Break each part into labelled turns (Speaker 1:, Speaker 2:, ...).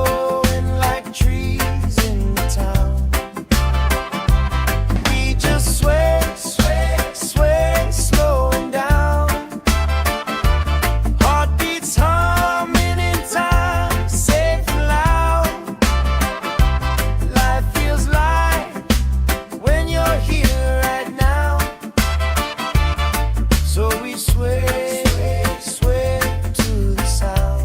Speaker 1: growing like trees in the town. We just sway, sway, sway, slowing down. Heartbeats humming in time, safe and loud. Life feels light when you're here right now. So we sway, sway to the sound.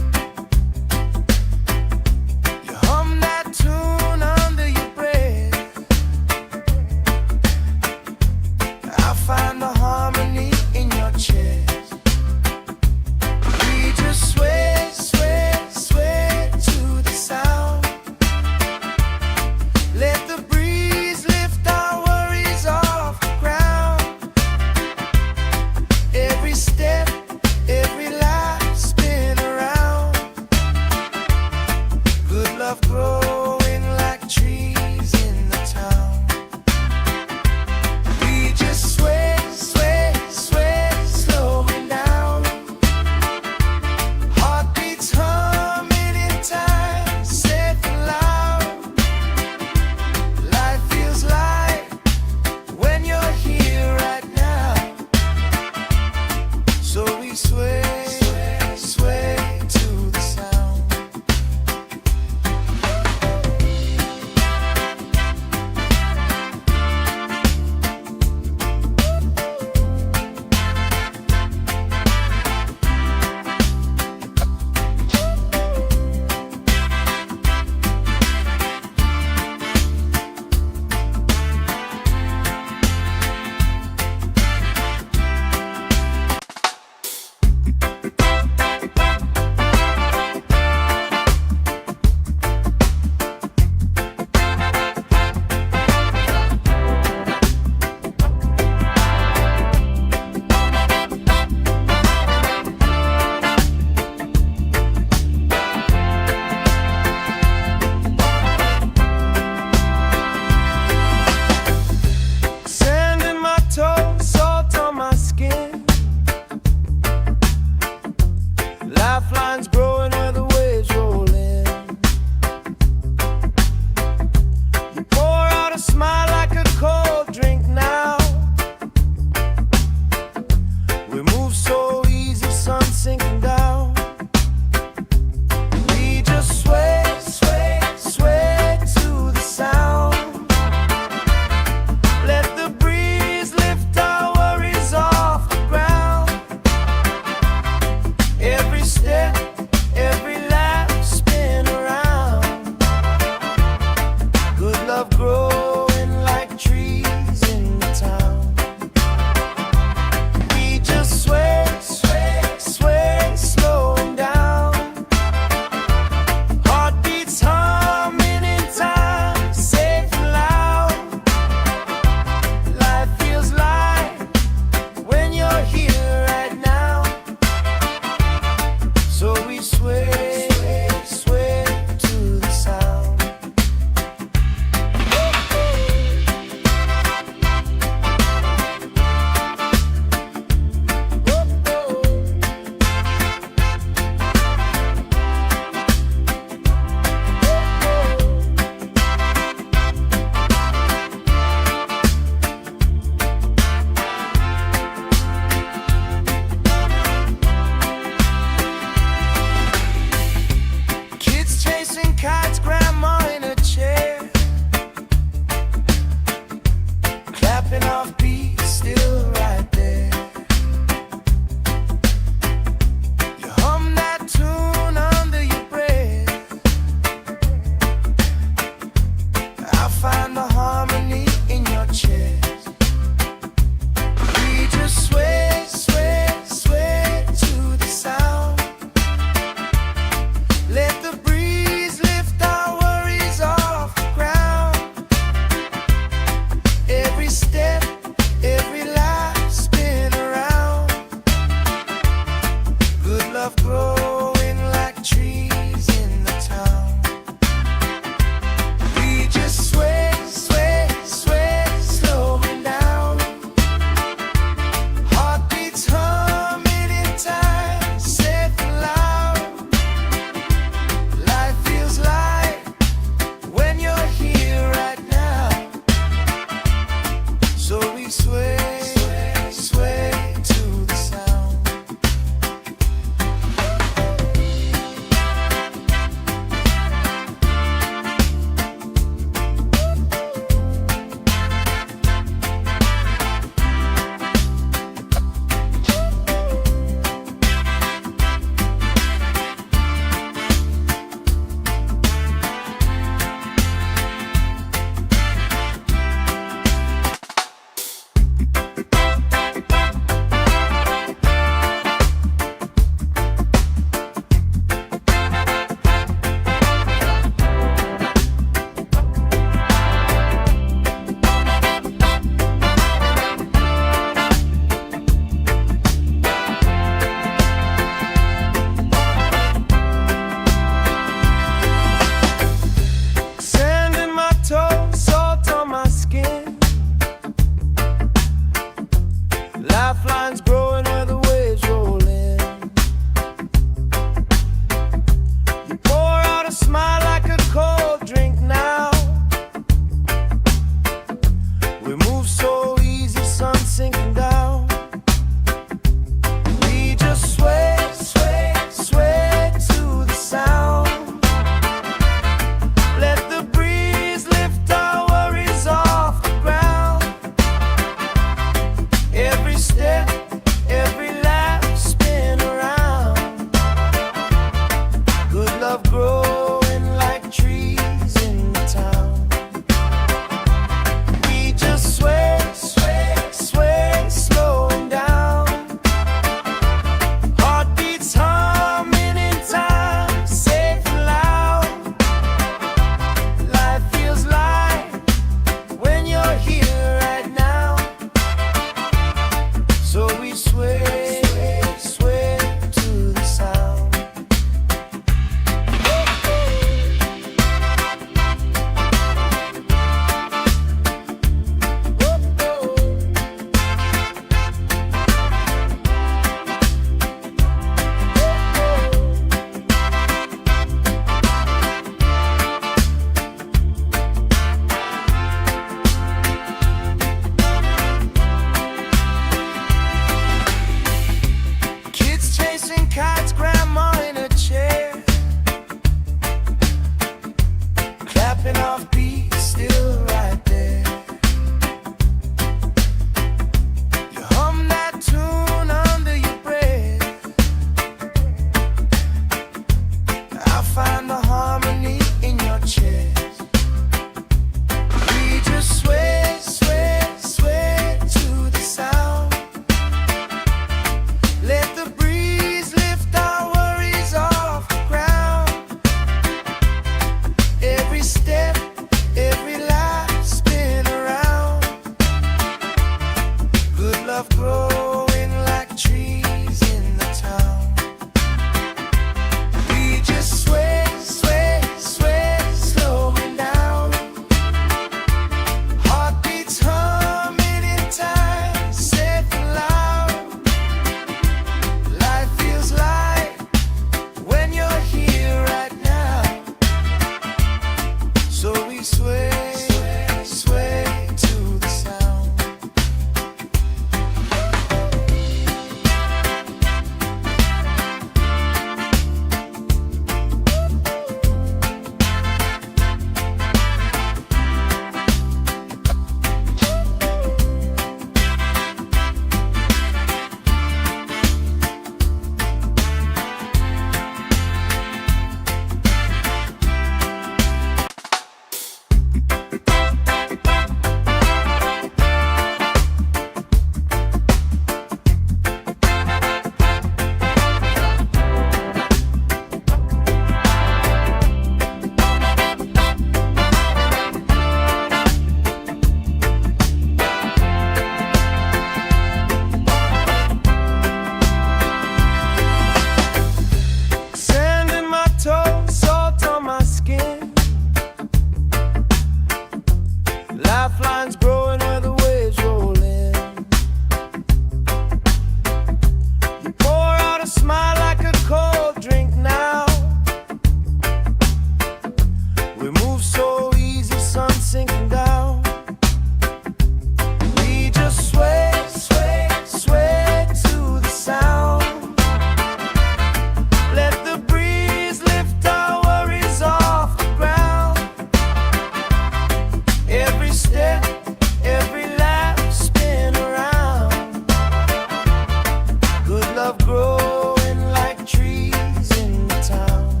Speaker 1: love growing like trees in the town.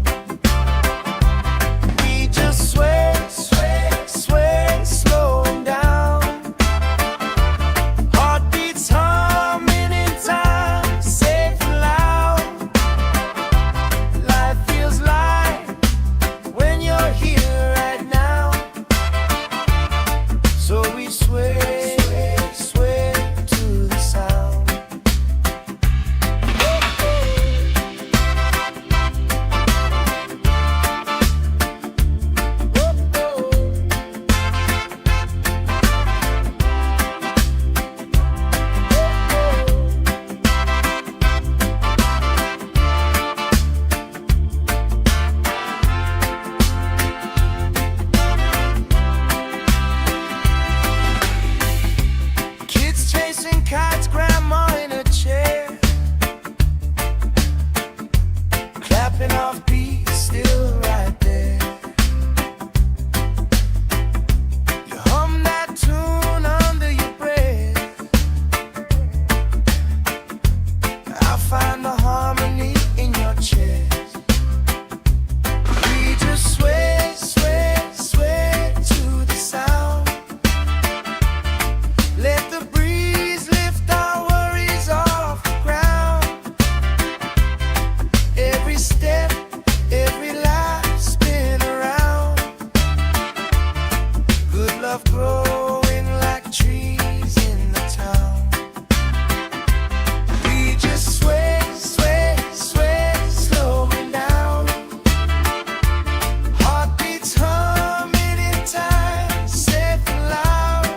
Speaker 1: We just sway, sway, sway, slowing down. Heartbeats humming in time, safe and loud. Life feels light when you're here right now. So we sway, sway to the sound. Kids chasing kites, grandma in a chair, clapping off beats, still right there. You hum that tune under your breath. I find the harmony in your chest. We just sway, sway, sway to the sound. Let the breeze lift our worries off the ground. Every step, every life spin around. Good love growing like trees in the town. We just sway, sway, sway, slowing down. Heartbeats humming in time, safe and loud.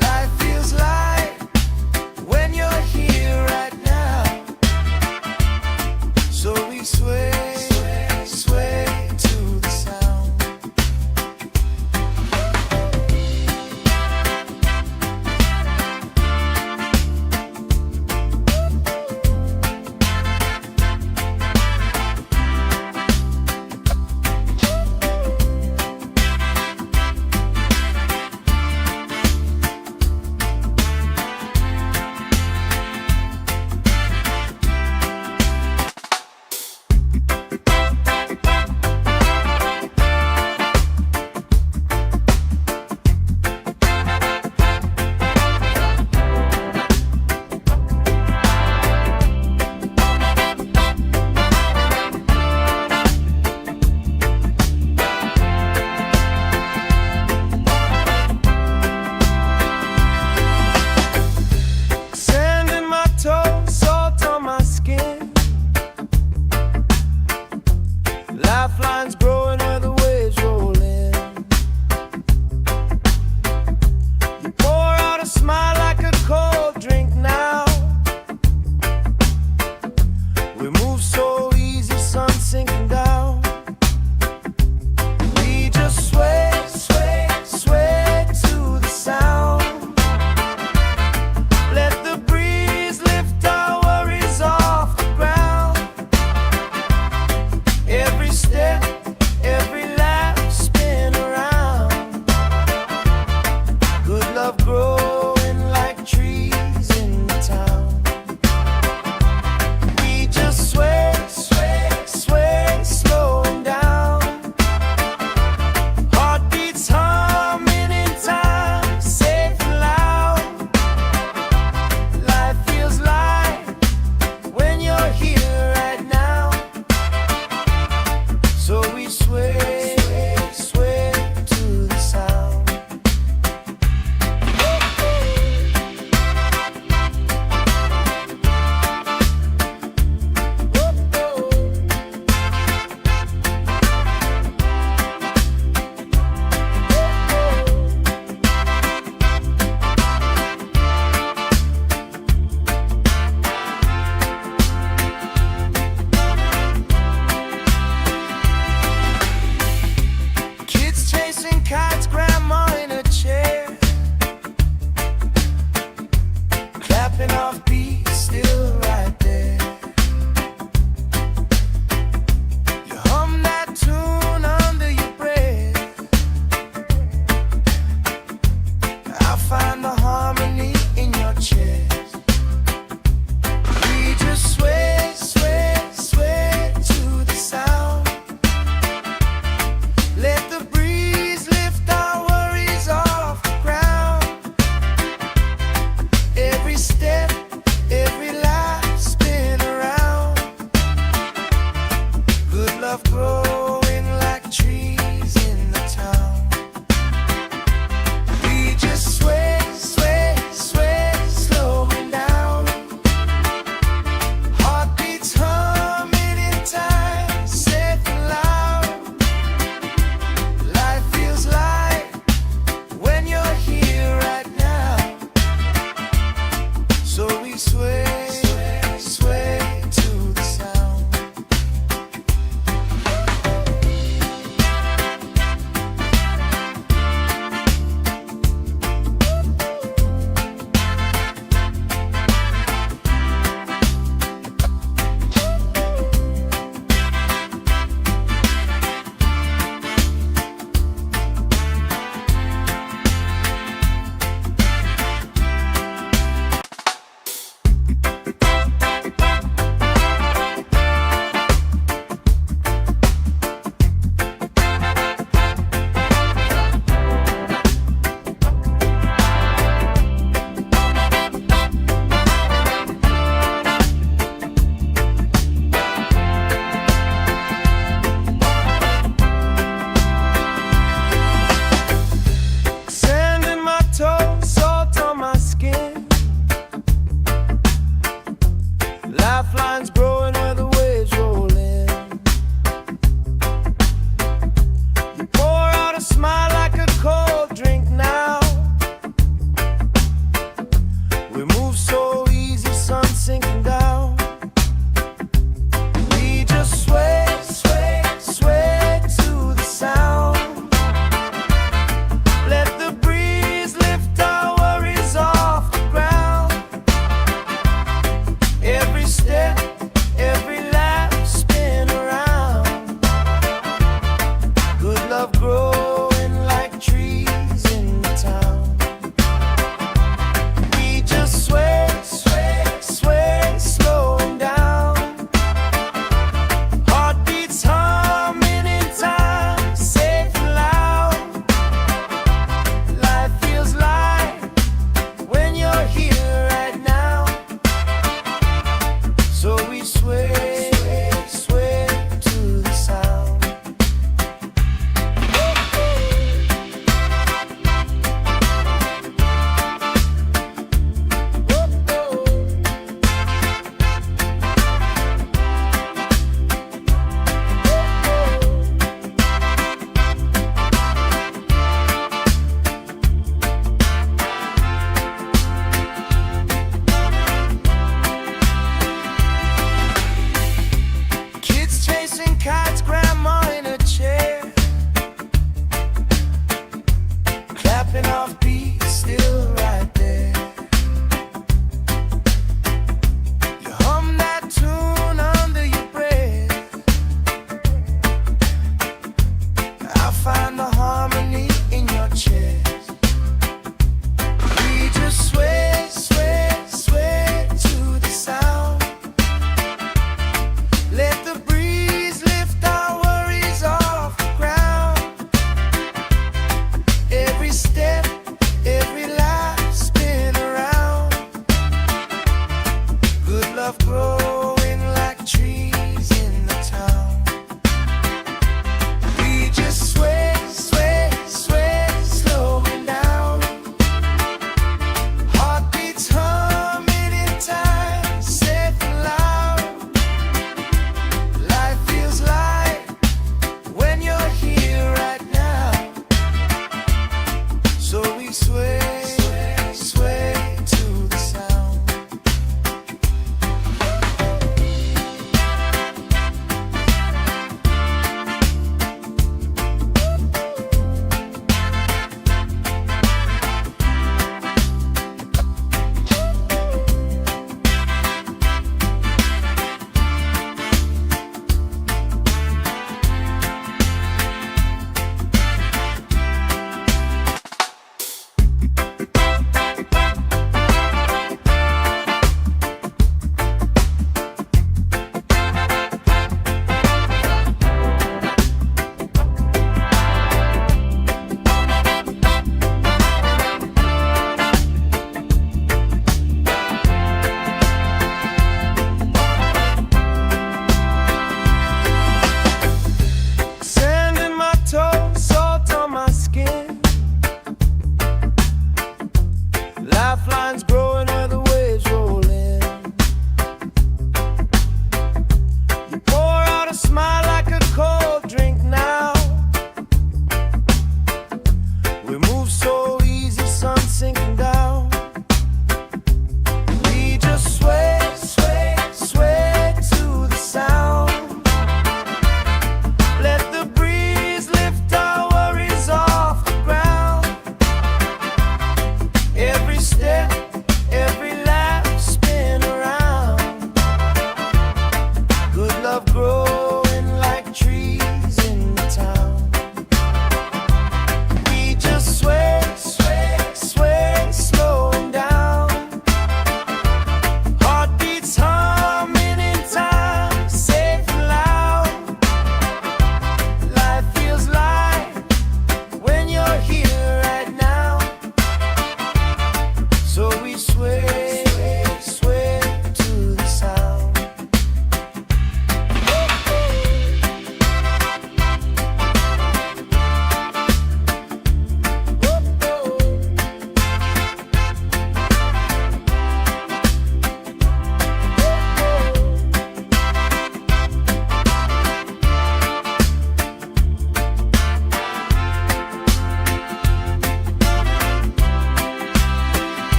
Speaker 1: Life feels light when you're here right now. So we sway, sway, sway to the sound. Sand in my toes, salt on my skin. Lifelines growing where the waves roll in. You pour out a smile like a cold drink now. We move so easy, sun sinking down. We just sway, sway, sway to the sound. Let the breeze lift our worries off the ground. Every step, every laugh spin around. Good love growing like trees in the town. We just sway, sway, sway, slowing down. Heartbeats humming in time, safe and loud. Life feels light when you're here right now. So we sway, sway to the sound. Kids chasing kites, grandma in a chair, clapping off beats, still right there. You hum that tune under your breath. I find the harmony in your chest.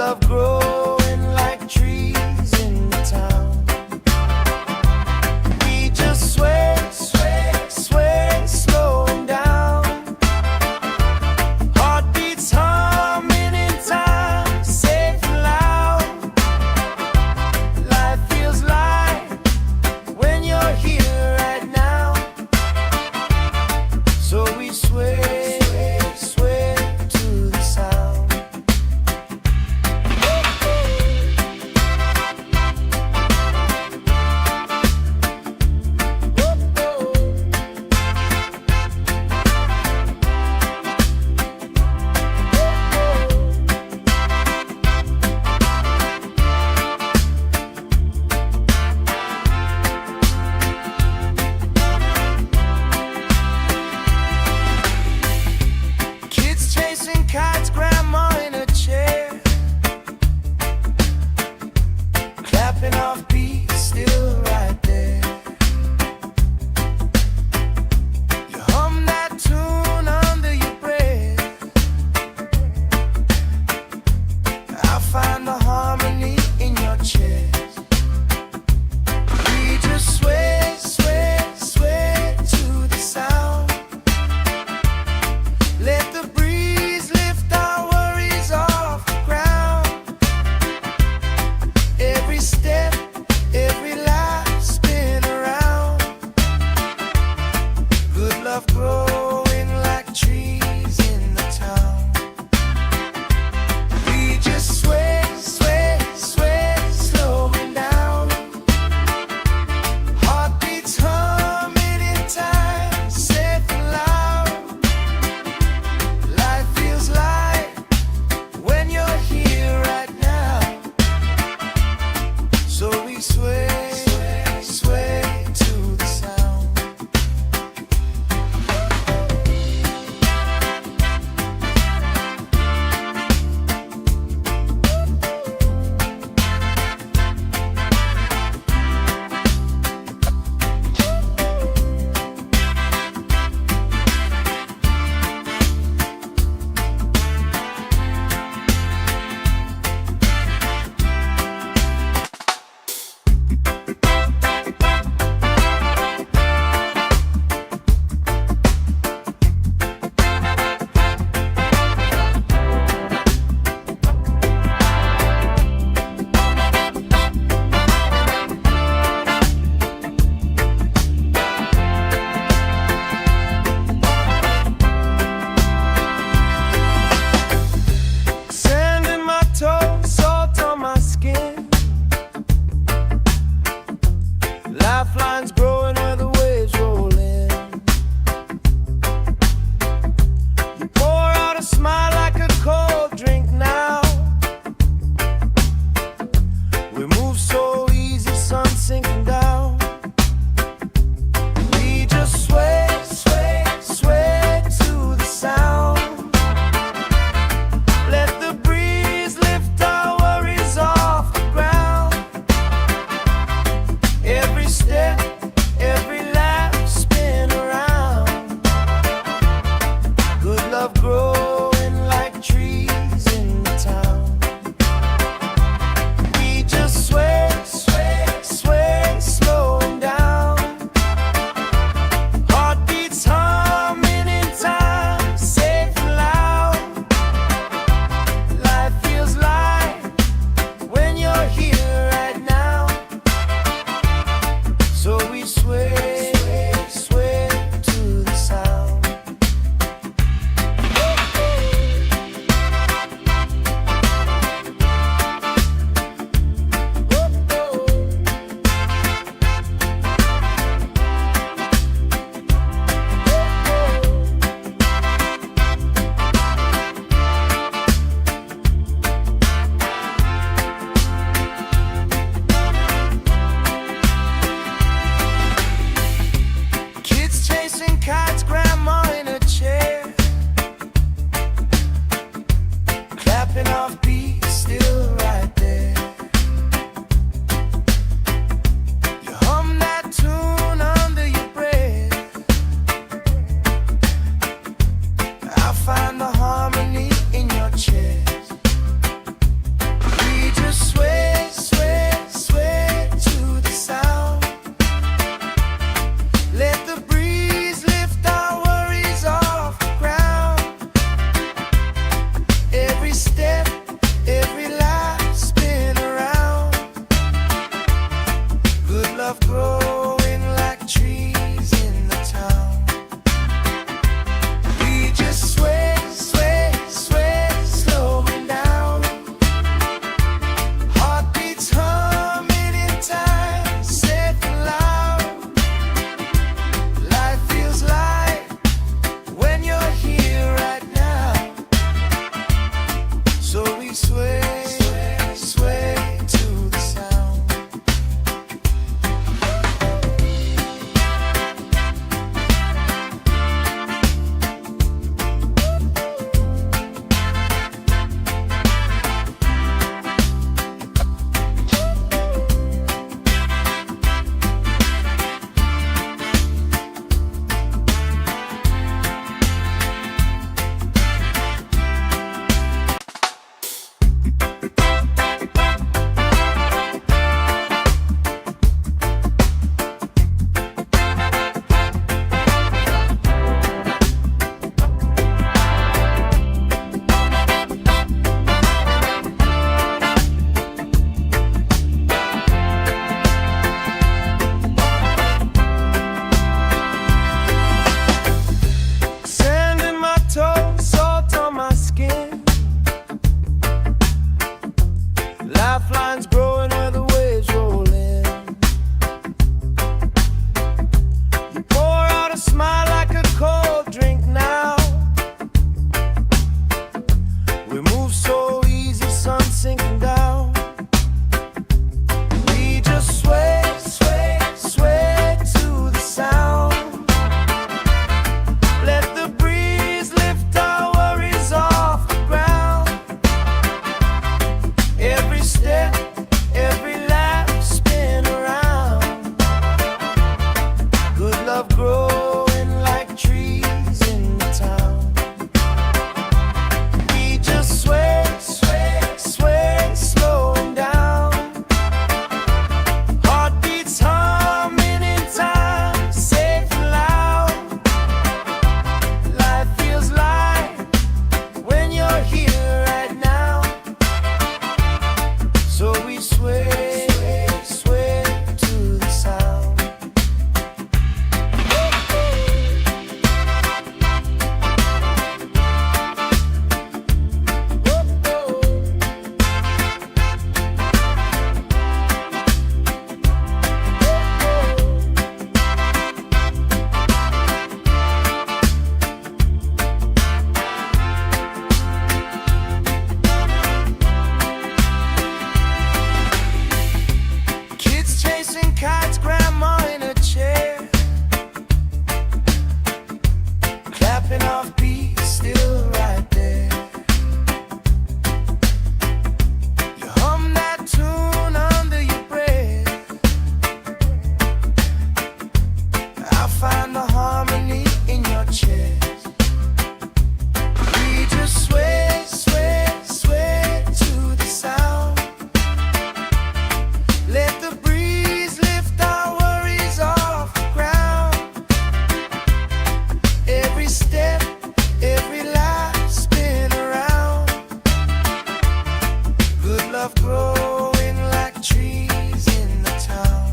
Speaker 1: love growing like trees in the town. We just sway, sway, sway, slowing down. Heartbeats humming in time, safe and loud. Life feels light when you're here right now. So we sway, sway, sway to the sound. love growing like trees in the town.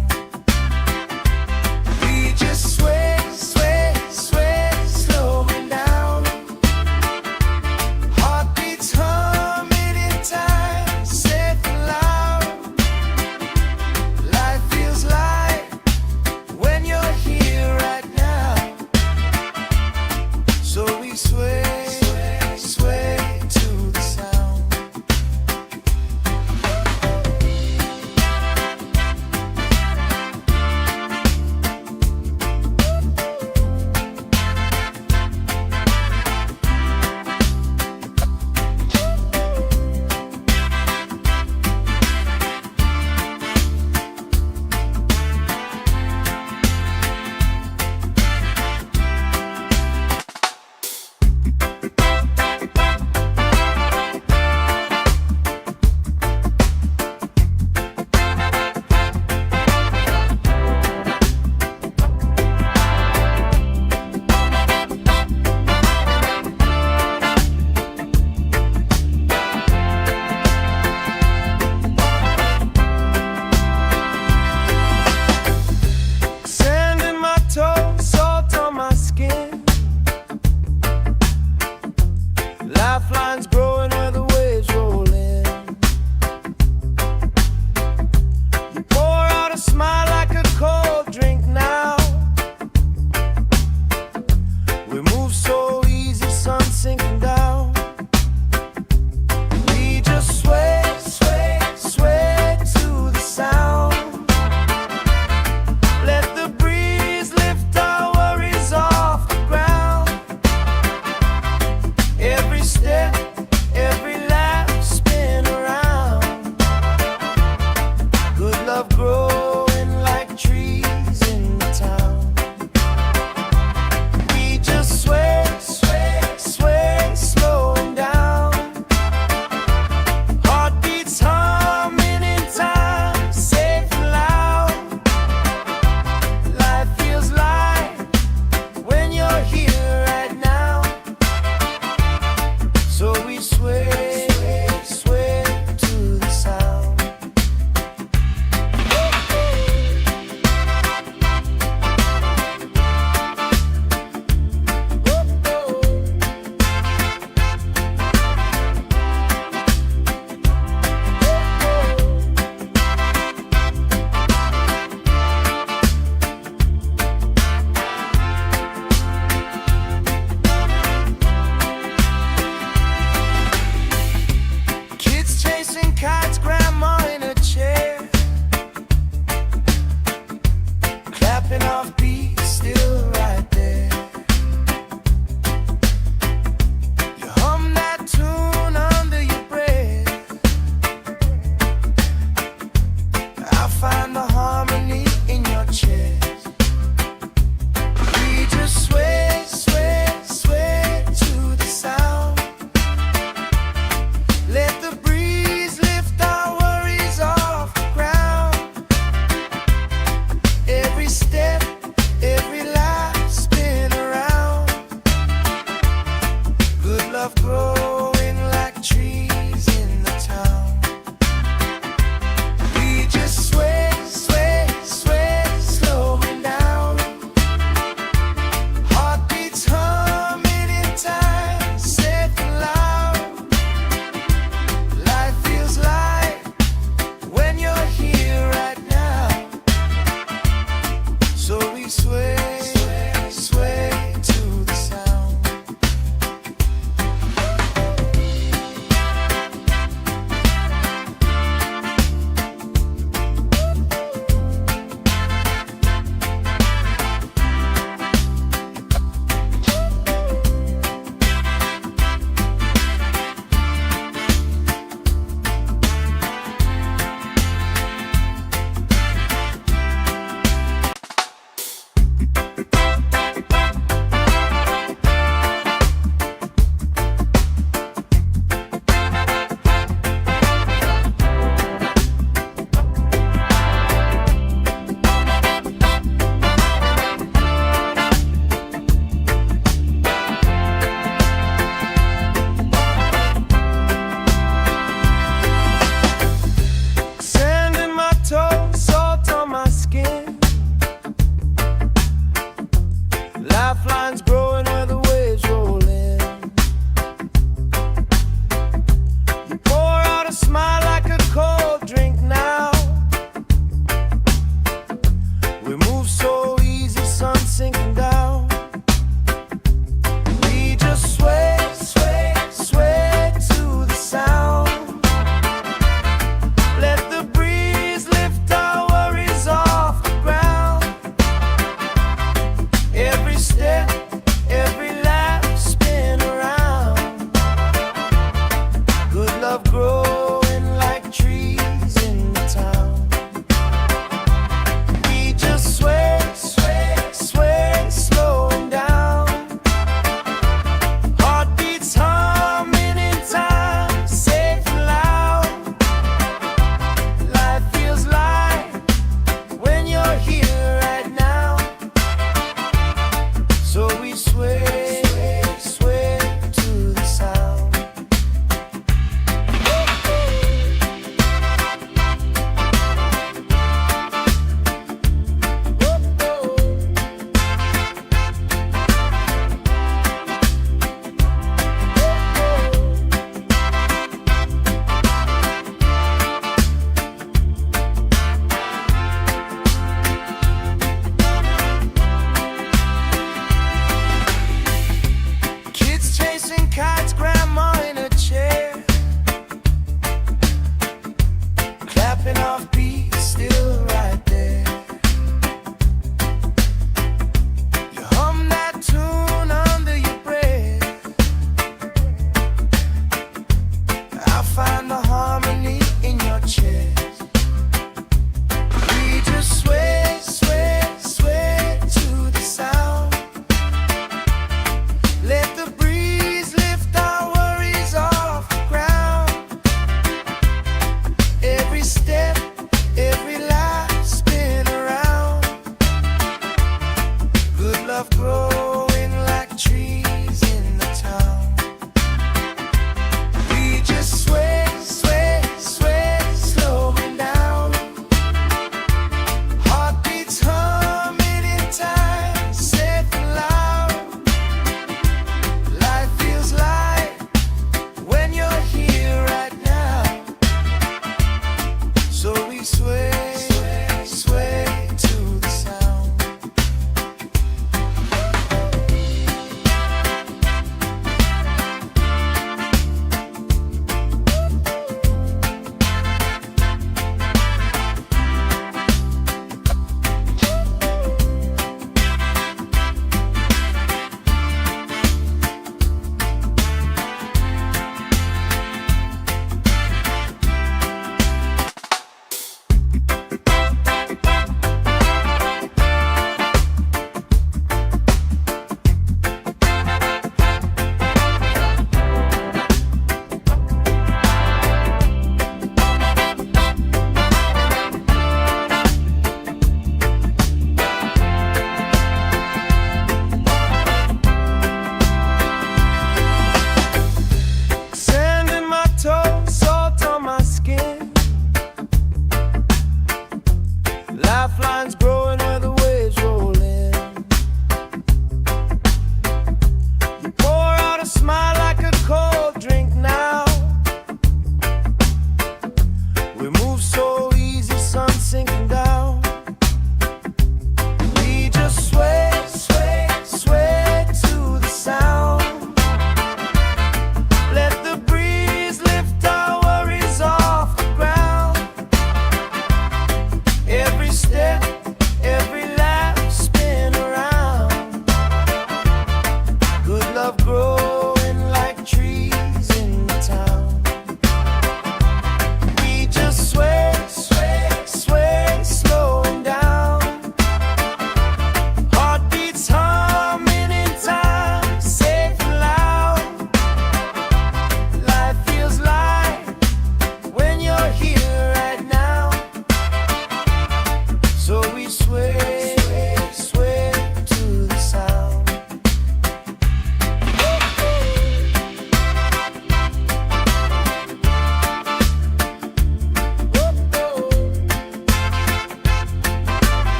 Speaker 1: We just sway, sway, sway, slowing down. Heartbeats humming in time, safe and loud. Life feels light when you're here right now. So we sway, sway to the sound.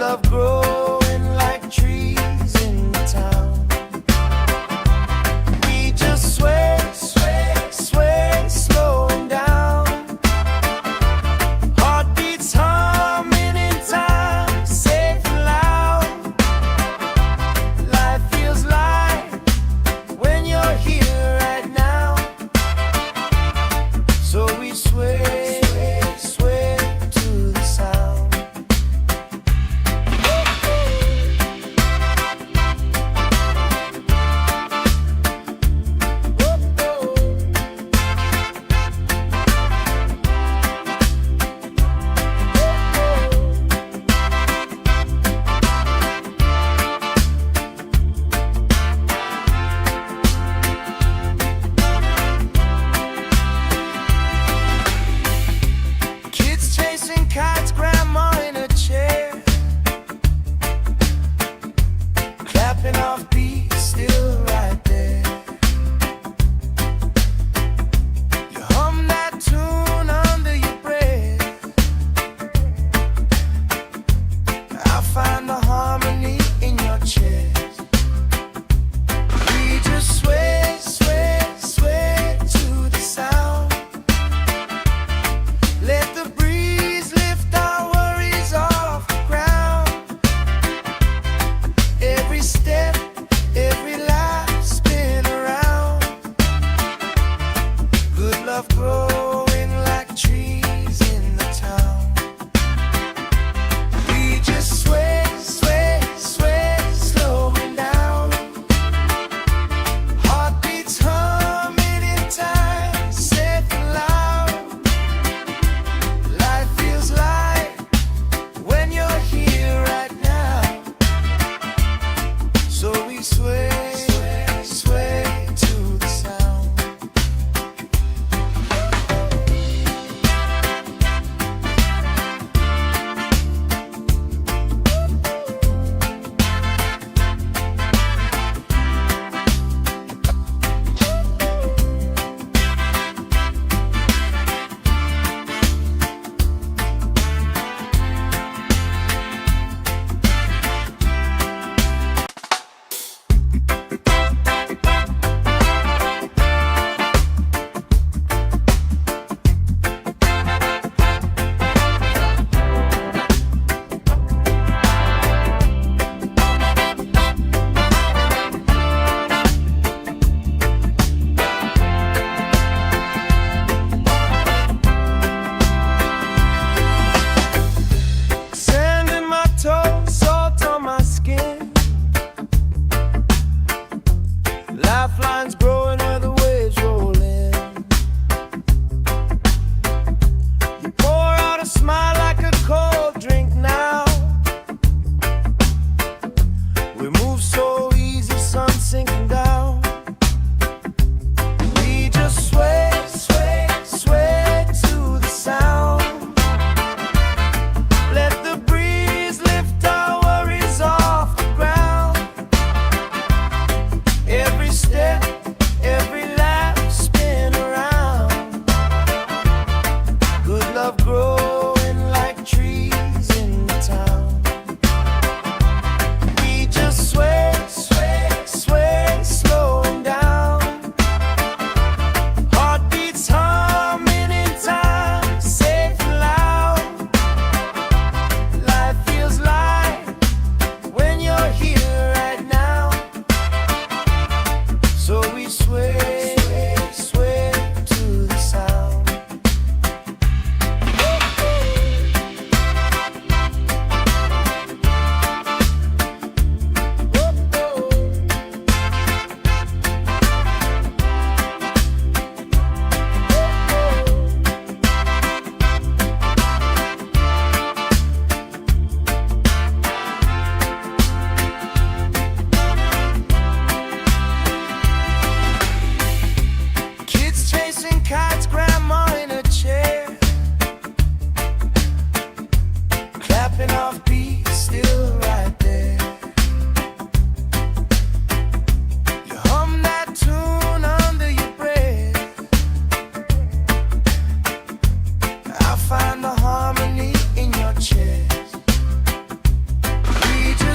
Speaker 1: love growing like trees in the town. We just sway, sway, sway, slowing down. Heartbeats humming in time, safe and loud. Life feels light when you're here right now. So we sway, sway, sway to the sound.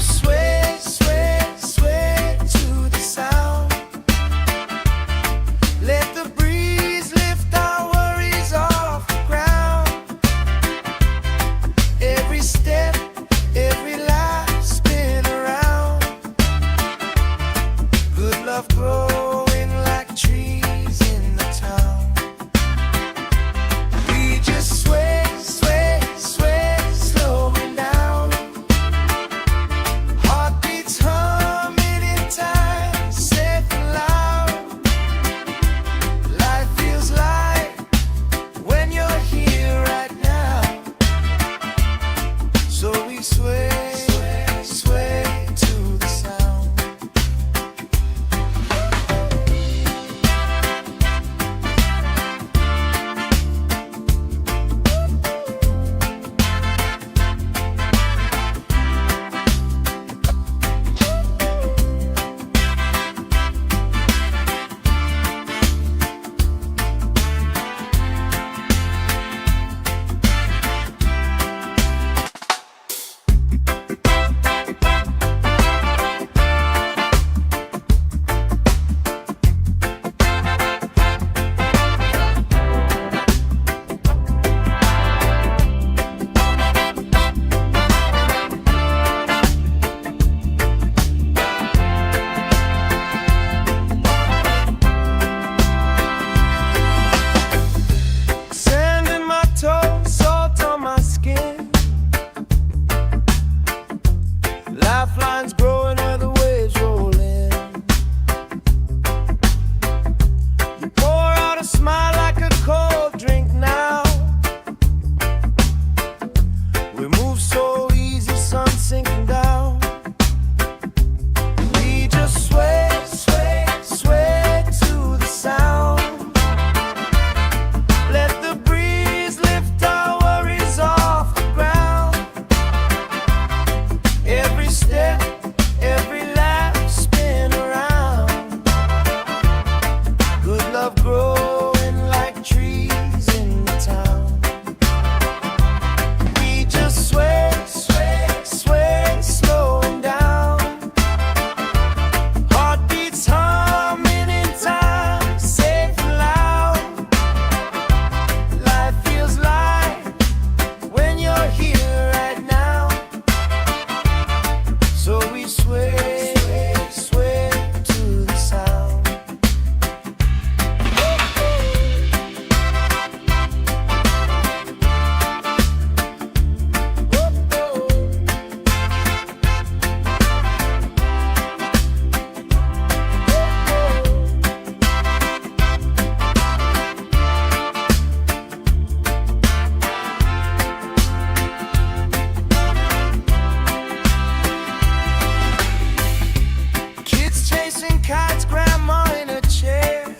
Speaker 1: just sway, sway, sway to the sound. Let the breeze lift our worries off the ground. Every step, every life spin around. Good love growing like trees in the town. We just sway, sway, sway, slowing down. Heartbeats humming in time, safe and loud. Life feels light when you're here right now. So we sway, sway, sway to the sound. Sand in my toes, salt on my skin. Lifelines growing where the waves roll in. You pour out a smile like a cold drink now. We move so easy, sun sinking down. We just sway, sway, sway to the sound. Let the breeze lift our worries off the ground. Every step, every laugh spin around. Good love growing like trees in the town. We just sway, sway, sway, slowing down. Heartbeats humming in time, safe and loud. Life feels light when you're here right now. So we sway, sway, sway to the sound. Kids chasing kites, grandma in a chair,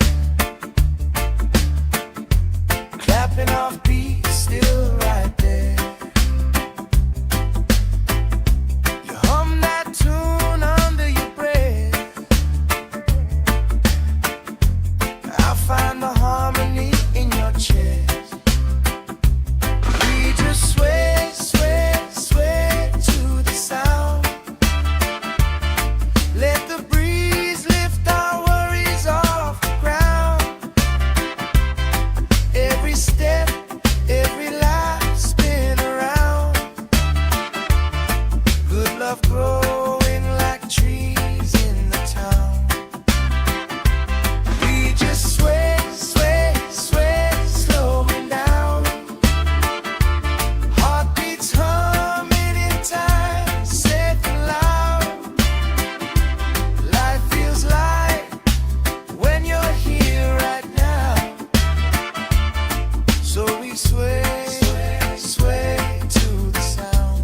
Speaker 1: clapping off beat, still right there. You hum that tune under your breath. I find the harmony in your chest. We just sway, sway, sway to the sound. Let the breeze lift our worries off the ground. Every step, every life spin around. Good love growing like trees in the town. We just sway, sway, sway, slowing down. Heartbeats humming in time, safe and loud. Life feels light when you're here right now. So we sway, sway, sway to the sound.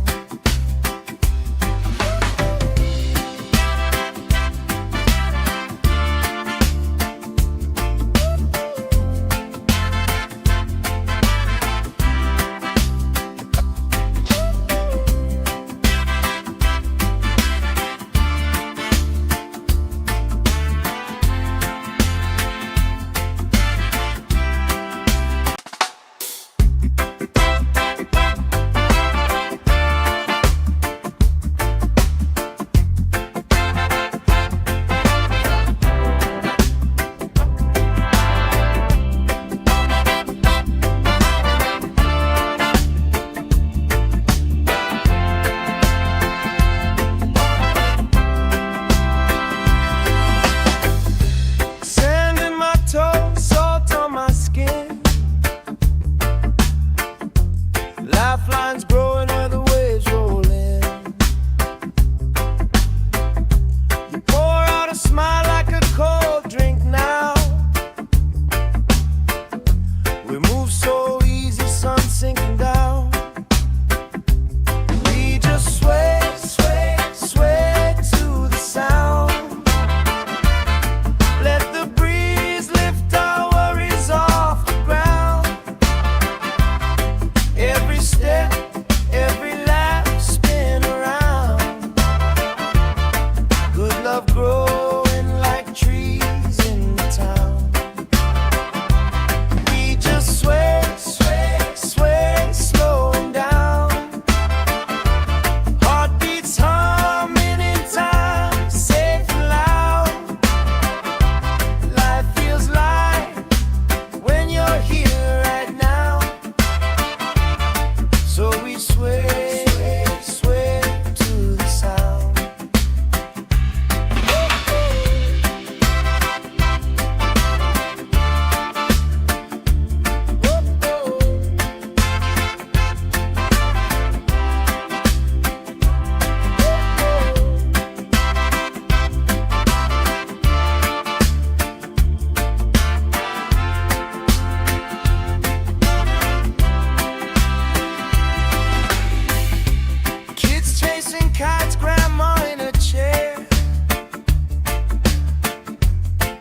Speaker 1: chasing kites, grandma in a chair,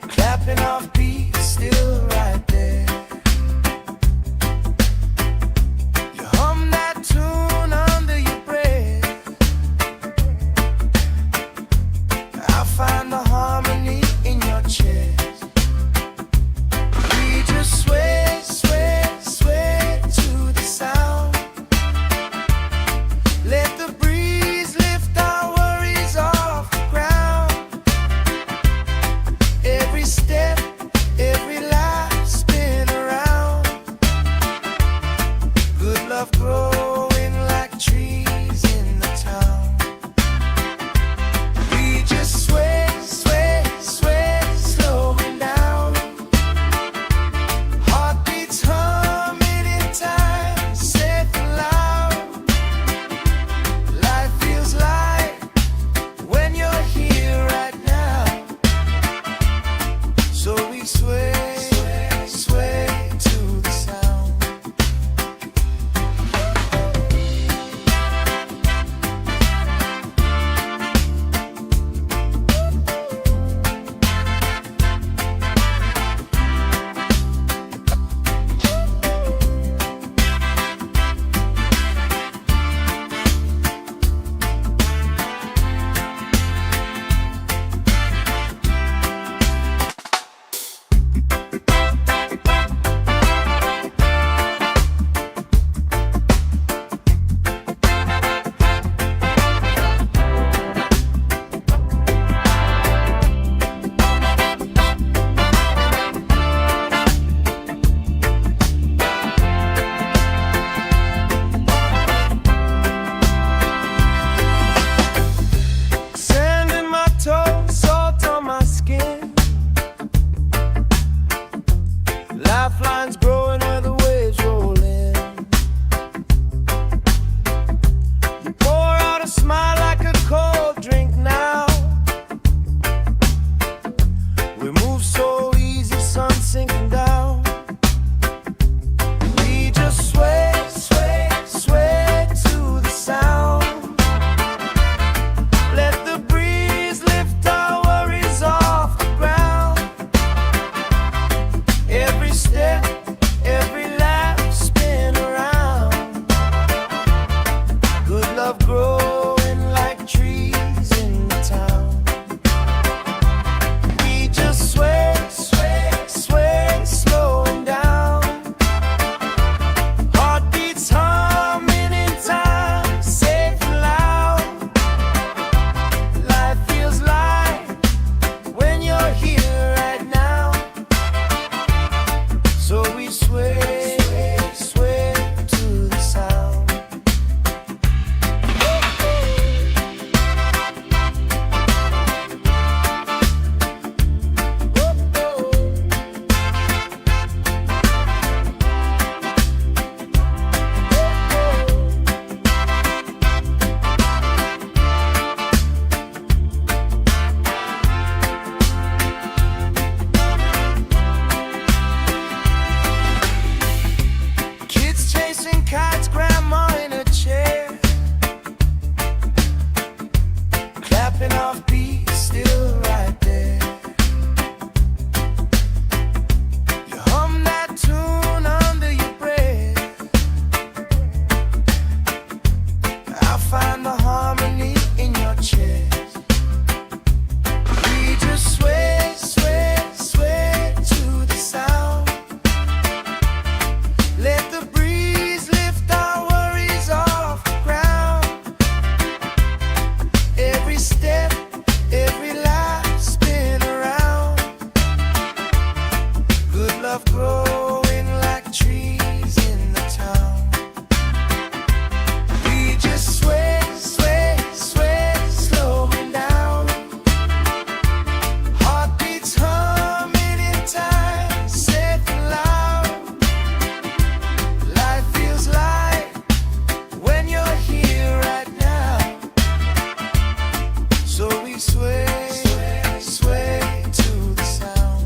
Speaker 1: clapping off beats, still right there. You hum that tune under your breath. I find the harmony in your chest. We just sway, sway, sway to the sound. Let the breeze lift our worries off the ground. Every step, every life spin around. Good love growing like trees in the town. We just sway, sway, sway, slowing down. Heartbeats humming in time, safe and loud. Life feels light when you're here right now. So we sway, sway, sway to the sound. Sand in my toes, salt on my skin. Lifelines growing where the waves roll in. You pour out a smile like a cold drink now. We move so easy, sun sinking down. We just sway, sway, sway to the sound. Let the breeze lift our worries off the ground. Every step, every laugh spin around. Good love growing like trees in the town. We just sway, sway, sway, slowing down. Heartbeats humming in time, safe and loud. Life feels light when you're here right now. So we sway, sway to the sound. Kids chasing kites, grandma in a chair, clapping off beats, still right there. You hum that tune under your breath. I find the harmony in your chest. We just sway, sway, sway to the sound. Let the breeze lift our worries off the ground. Every step, every life spin around. Good love growing like trees in the town. We just sway, sway, sway, slowing down. Heartbeats humming in time, safe and loud. Life feels light when you're here right now. So we sway, sway, sway to the sound.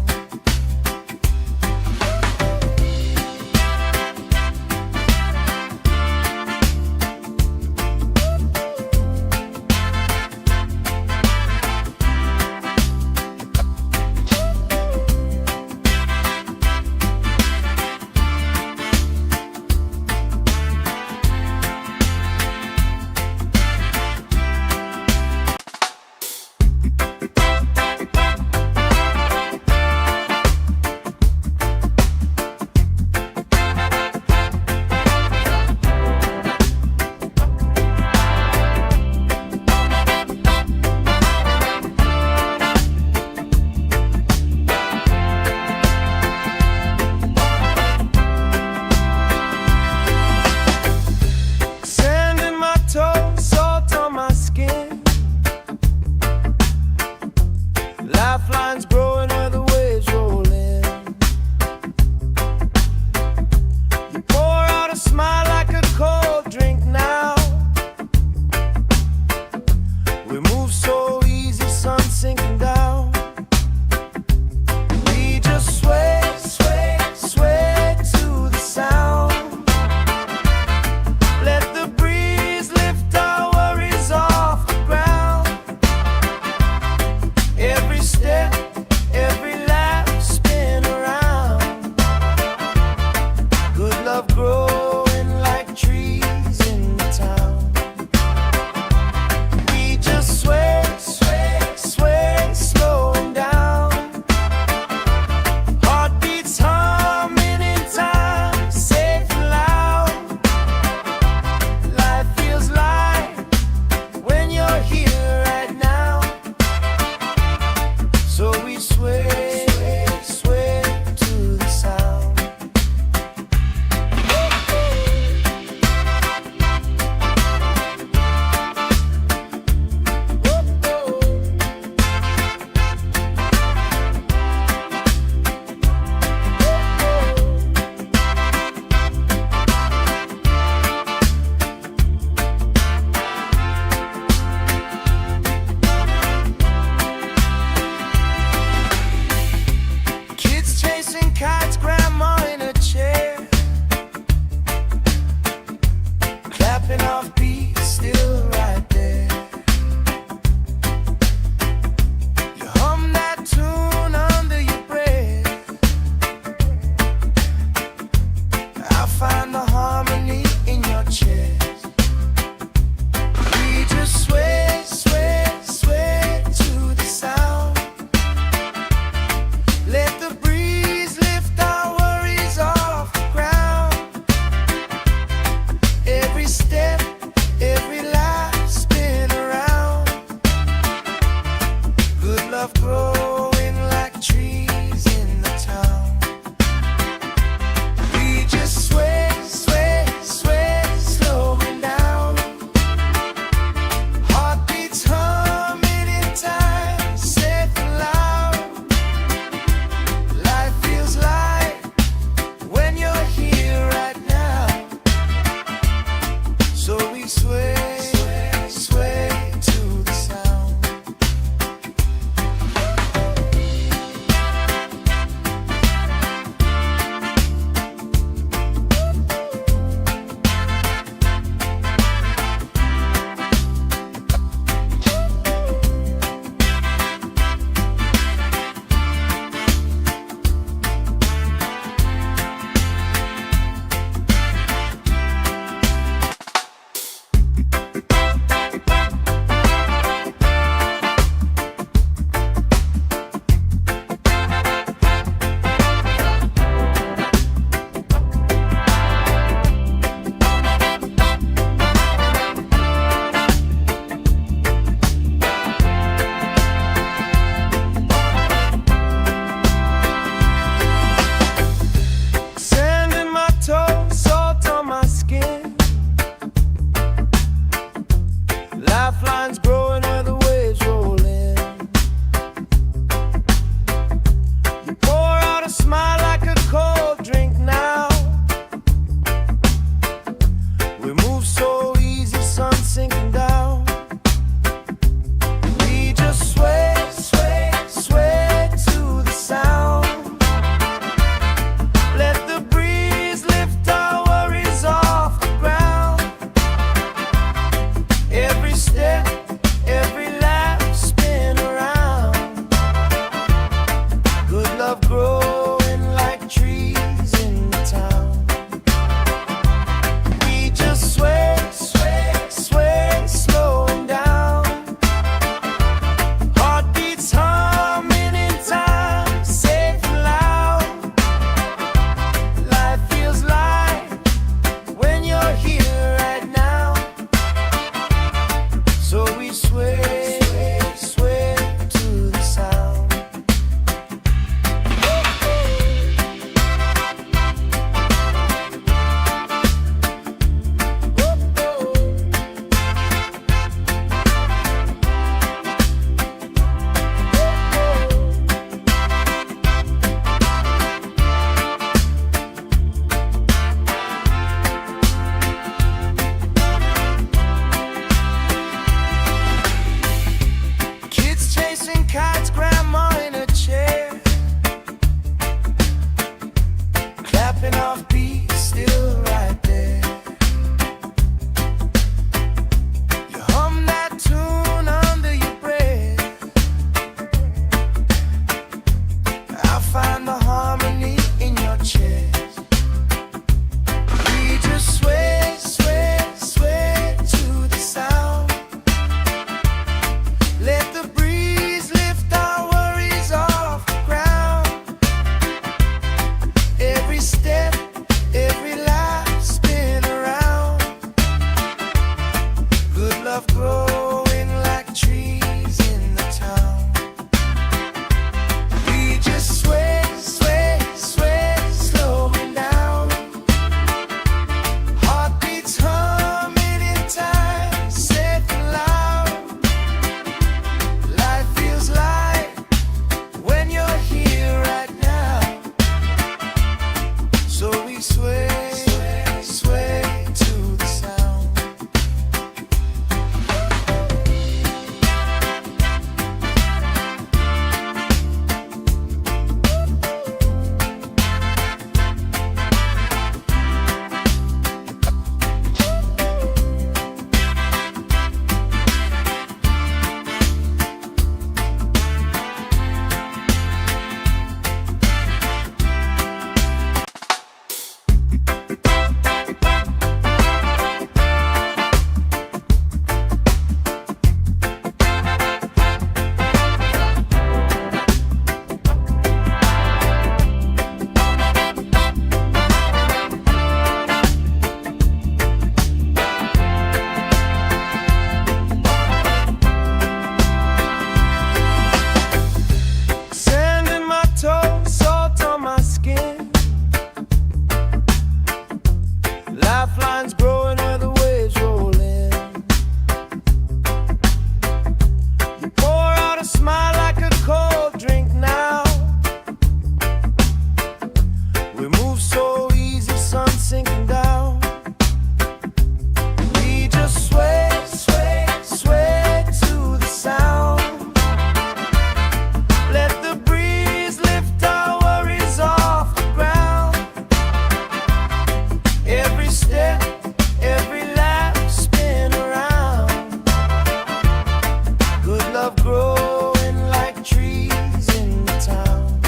Speaker 1: love growing like trees in the town.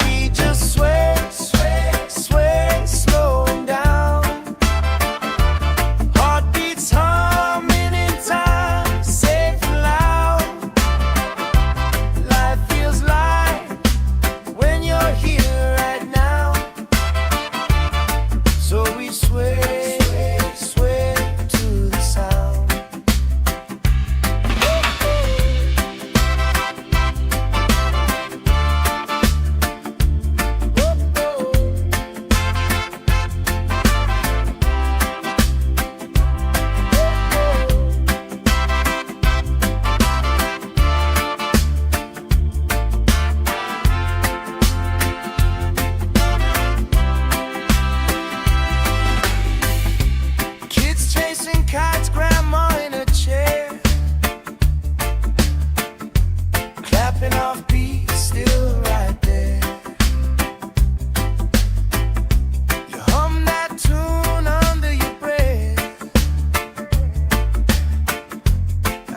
Speaker 1: We just sway, sway, sway, slowing down. Heartbeats humming in time, safe and loud. Life feels light when you're here right now. So we sway, sway to the sound. Kids chasing kites, grandma in a chair, clapping off beats, still right there. You hum that tune under your breath.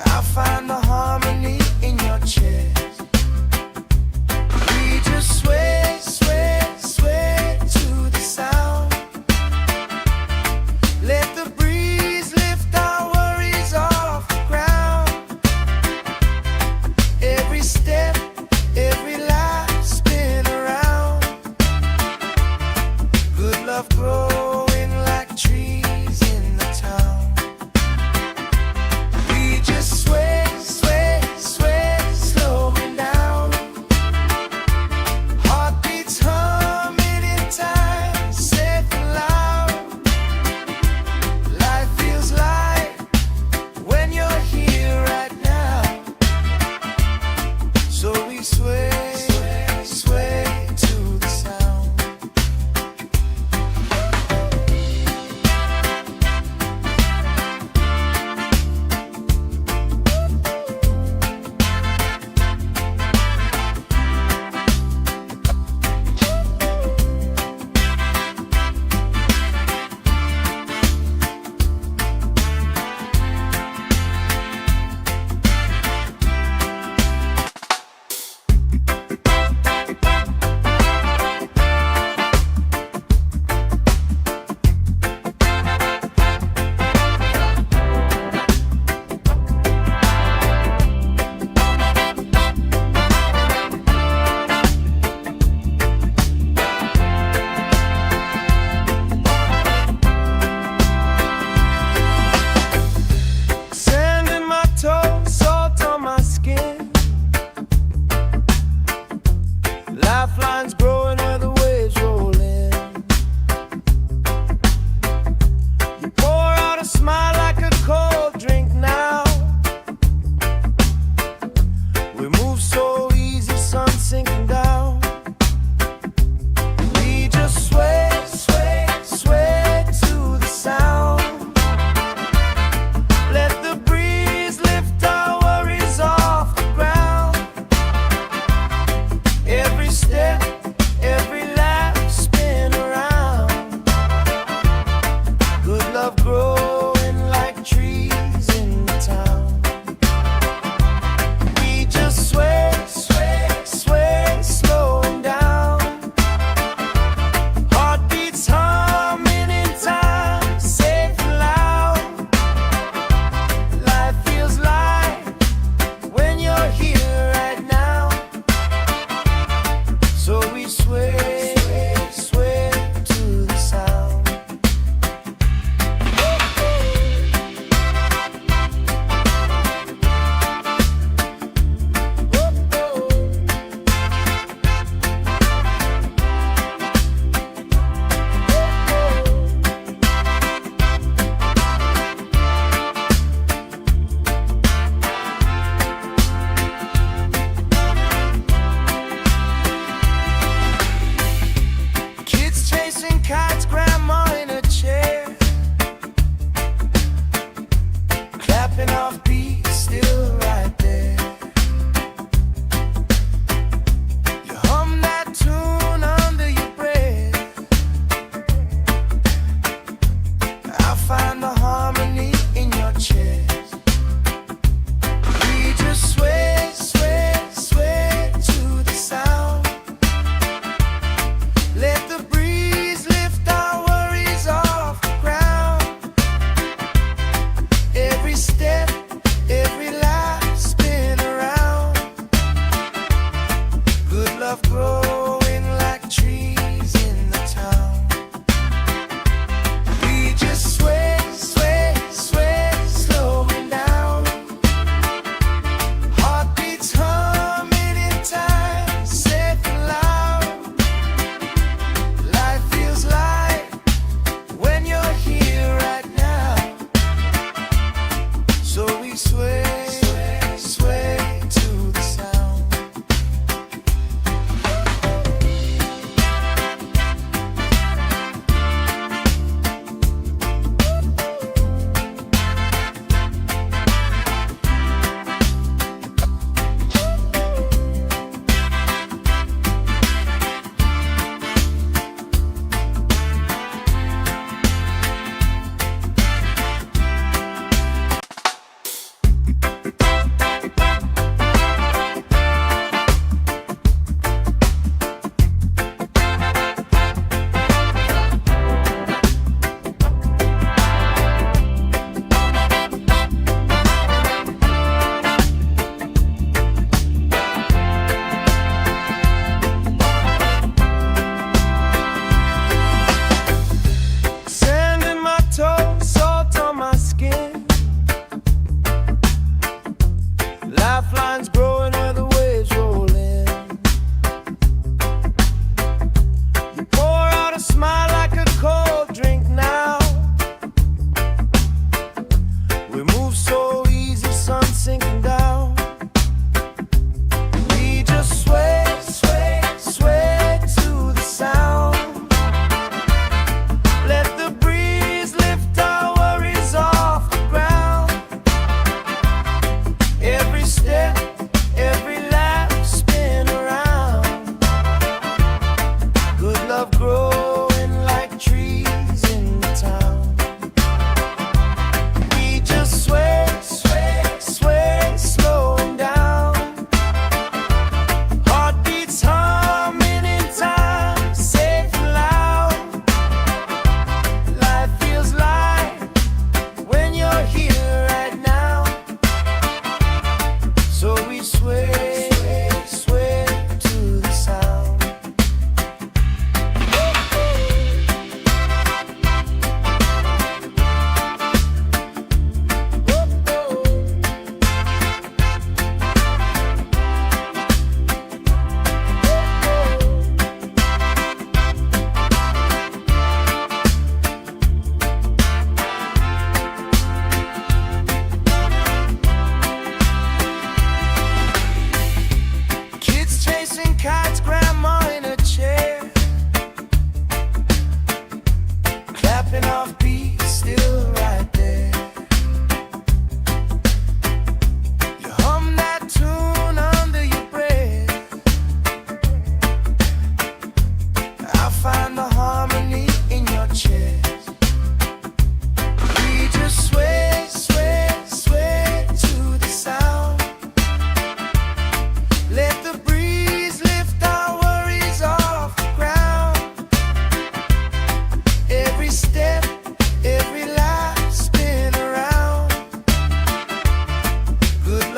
Speaker 1: I find the harmony in your chest. We just sway, sway, sway to the sound. Let the breeze lift our worries off the ground. Every step, every life spin around. Good love growing like trees in the town. We just sway,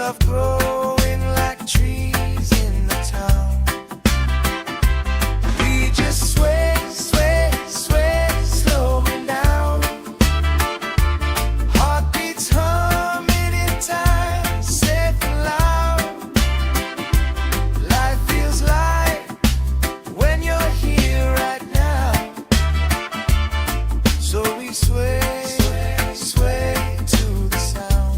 Speaker 1: love growing like trees in the town. We just sway, sway, sway, slowing down. Heartbeats humming in time, safe and loud. Life feels light when you're here right now. So we sway, sway, sway to the sound.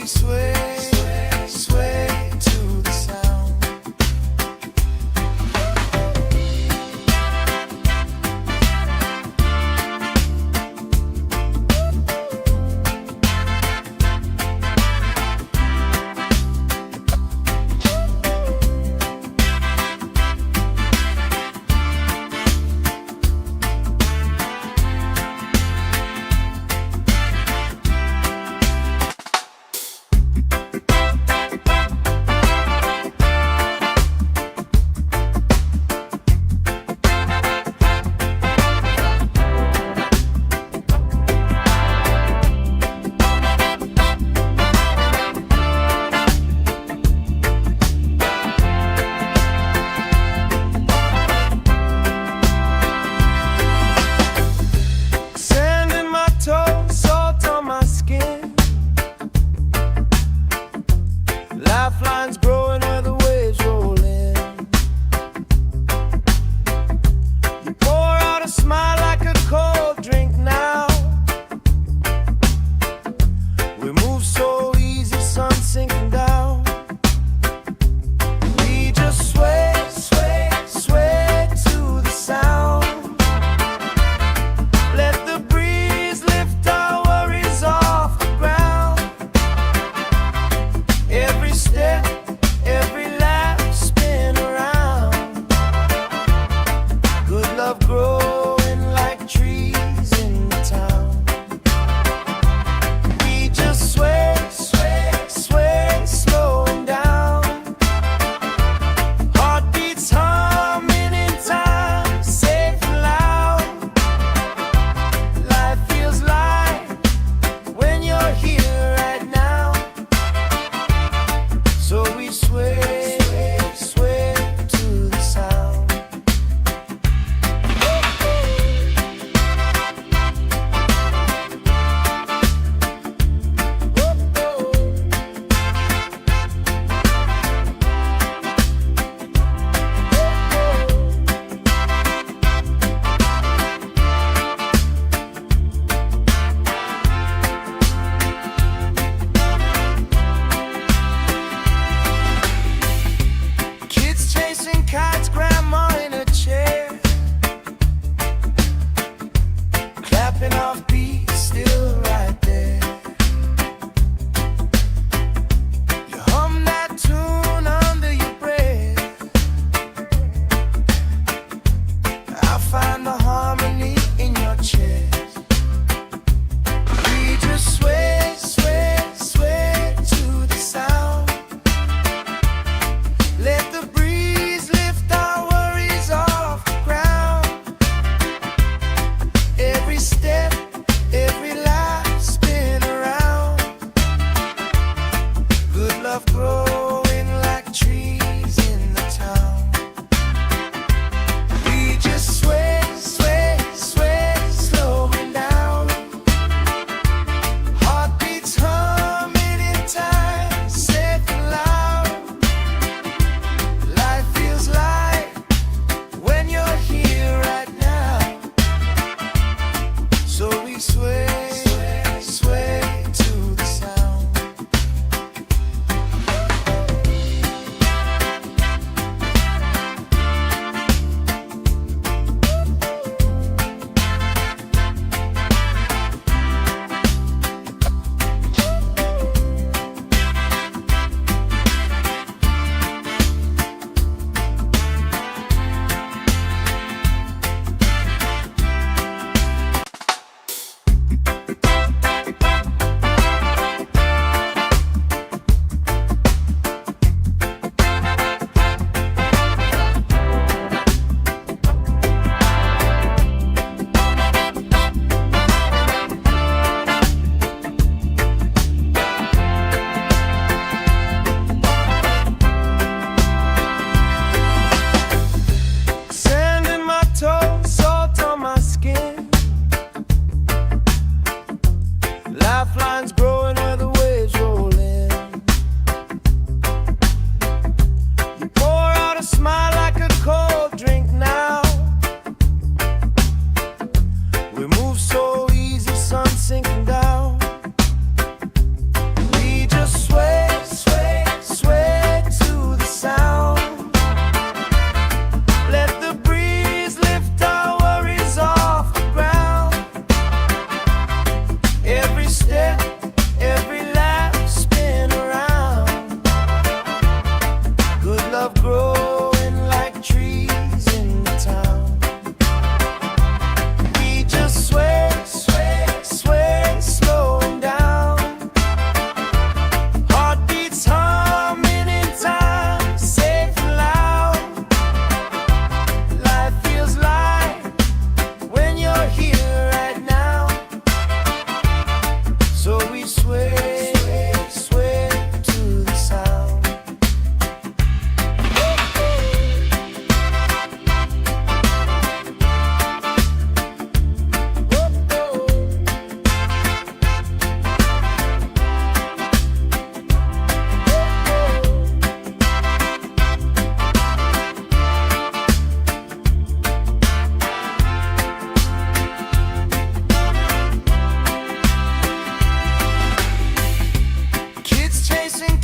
Speaker 1: sway, sway to the sound.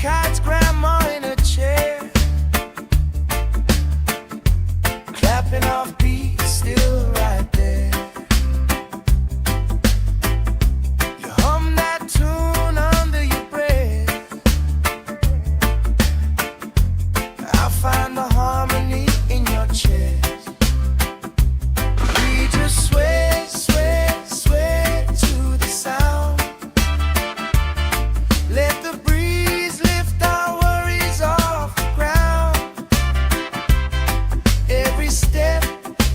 Speaker 1: kites, grandma in a chair, clapping off beats, still right there. You hum that tune under your breath. I find the harmony in your chest. We just sway, sway, sway to the sound. Let the breeze lift our worries off the ground. Every step,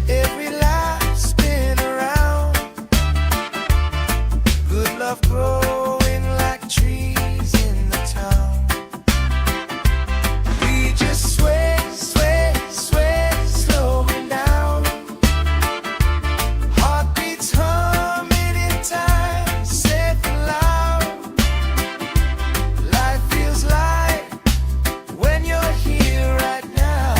Speaker 1: every life spin around. Good love growing like trees in the town. We just sway, sway, sway, slowing down. Heartbeats humming in time, safe and loud. Life feels light when you're here right now.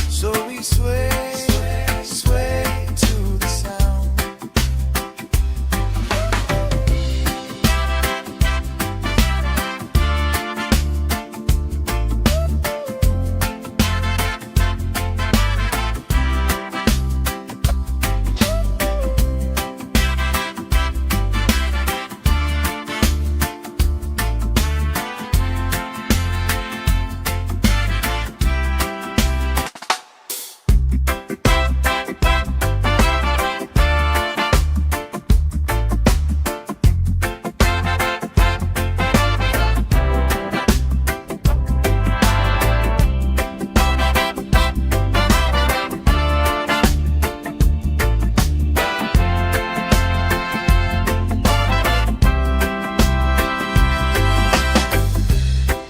Speaker 1: So we sway, sway, sway to the sound.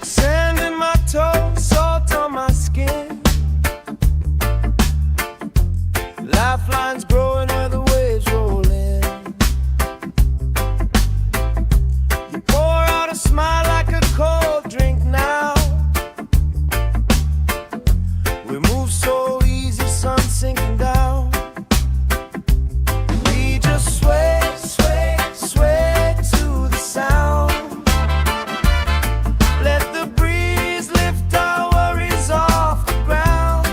Speaker 1: Sand in my toes, salt on my skin. Lifelines growing where the waves roll in. You pour out a smile like a cold drink now. We move so easy, sun sinking down. We just sway, sway, sway to the sound. Let the breeze lift our worries off the ground.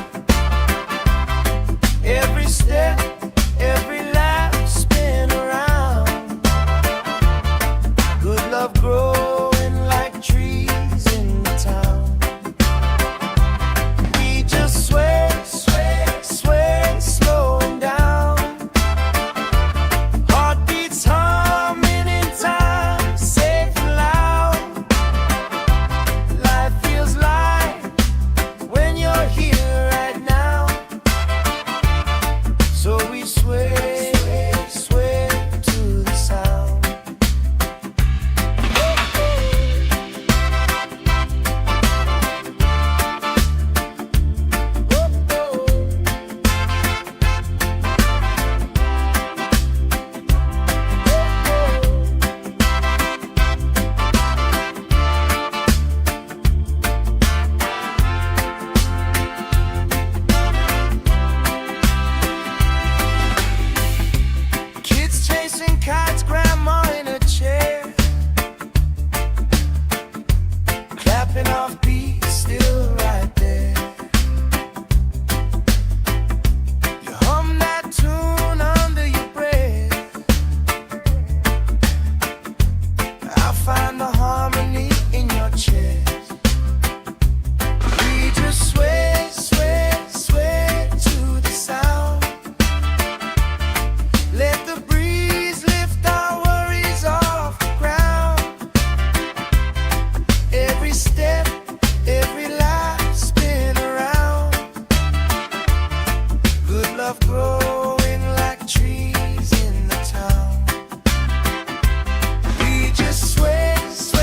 Speaker 1: Every step, every laugh spin around. Good love growing like trees in the town. We just sway, sway, sway, slowing down. Heartbeats humming in time, safe and loud. Life feels light when you're here right now. So we sway, sway to the sound. Kids chasing kites, grandma in a chair, clapping off beats, still right there. You hum that tune under your breath. I find the harmony in your chest. We just sway, sway, sway to the sound. Let the breeze lift our worries off the ground. Every step, every life spin around. Good love growing like trees in the town. We just sway, sway.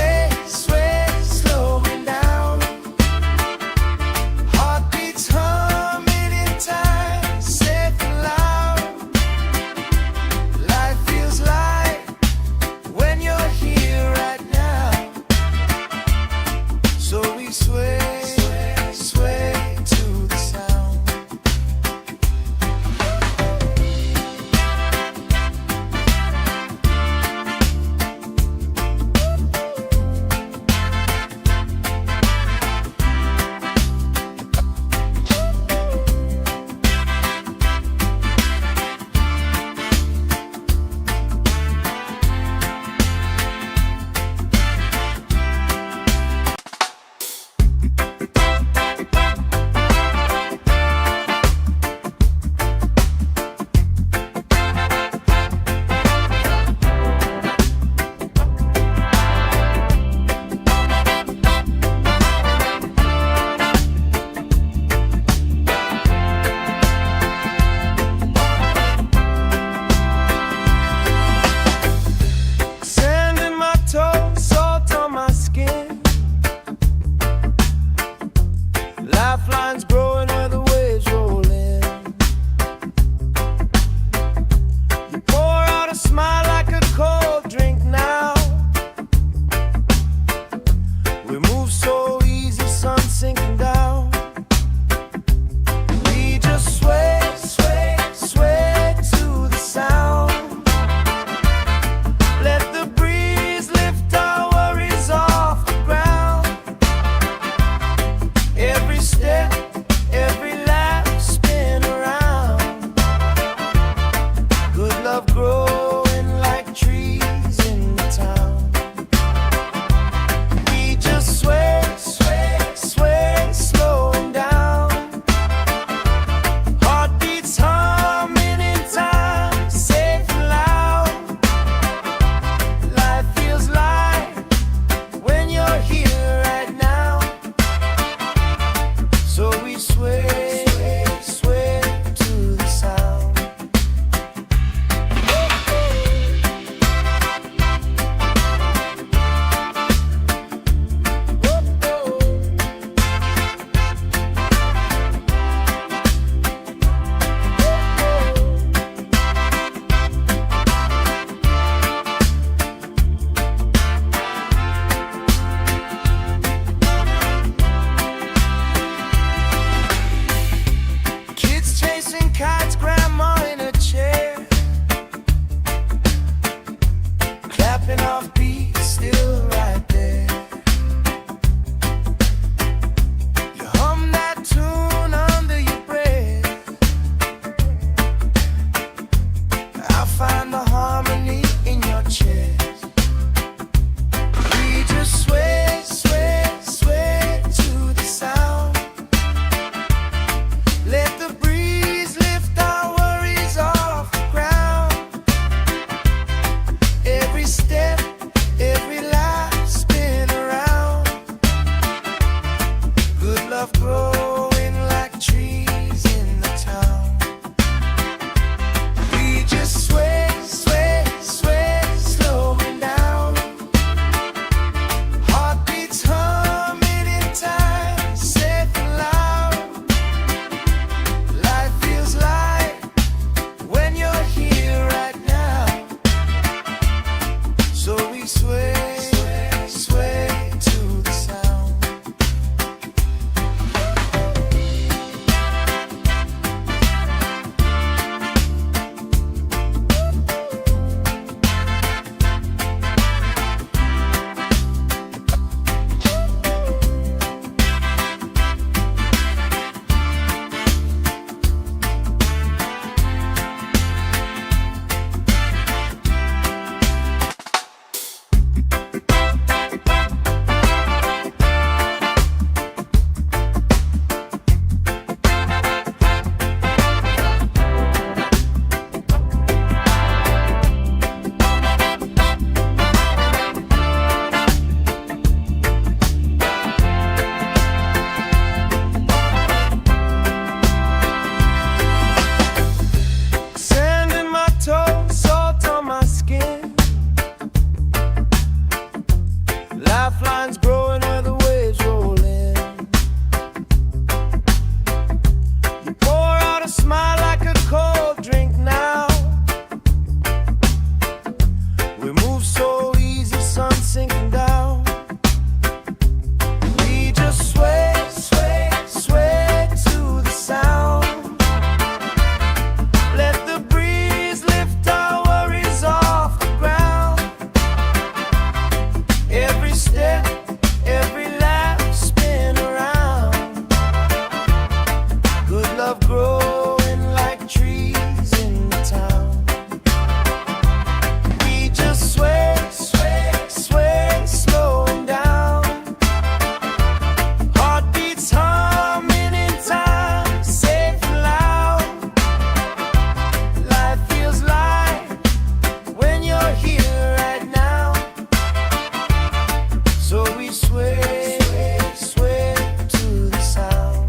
Speaker 1: sunshines growing where the waves roll in. You pour out a smile like a cold drink now. We move so easy, sun sinking down. We just sway, sway, sway to the sound. Let the breeze lift our worries off the ground. Every step, every lap, spin around. Good love growing like trees in the town. We just sway, sway, sway, slowing down. Heartbeats humming in time, safe and loud. Life feels light when you're here right now. So we sway, sway to the sound.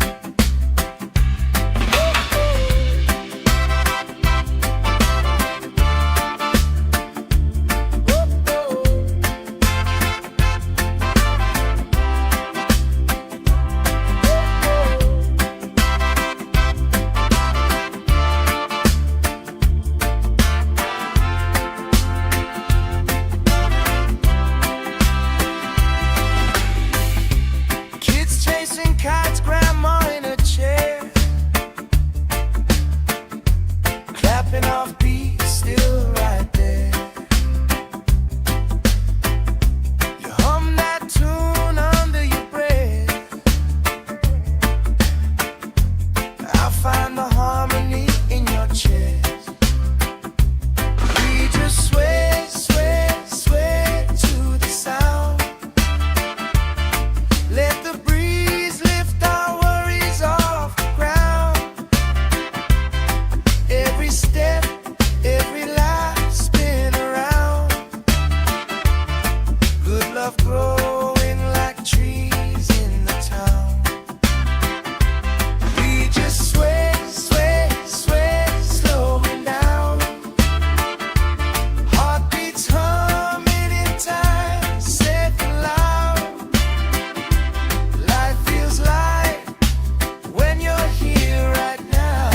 Speaker 1: Kids chasing kites, grandma in a chair, clapping off beat, still right there. You hum that tune under your breath. I find the harmony in your chest. We just sway, sway, sway to the sound. Let the breeze lift our worries off the ground. Every step, every lap, spin around. Good love growing like trees in the town. We just sway, sway, sway, slowing down. Heartbeats humming in time, safe and loud. Life feels light when you're here right now.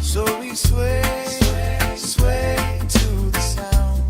Speaker 1: So we sway, sway, sway to the sound.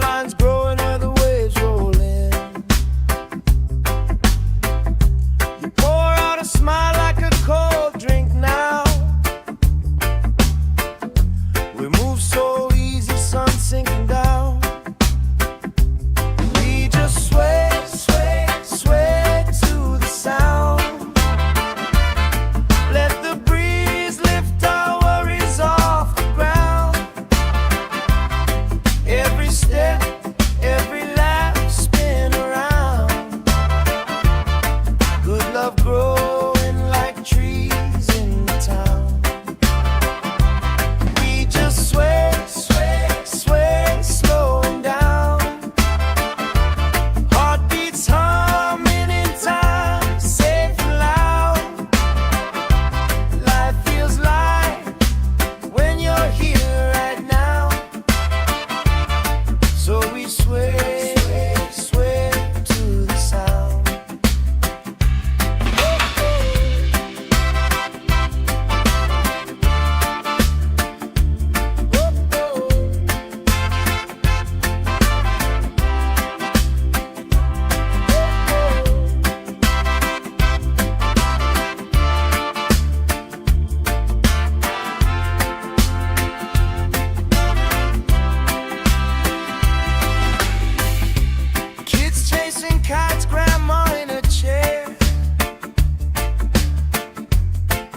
Speaker 1: Lifelines growing where the waves roll in. You pour out a smile like a cold drink now. We move so easy, sun sinking down. We just sway, sway, sway to the sound. Let the breeze lift our worries off the ground. Every step, every lap, spin around. Good love growing like trees in the town. We just sway, sway, sway, slowing down. Heartbeats humming in time, safe and loud. Life feels light when you're here right now. So we sway, sway to the sound. Kids chasing kites, grandma in a chair,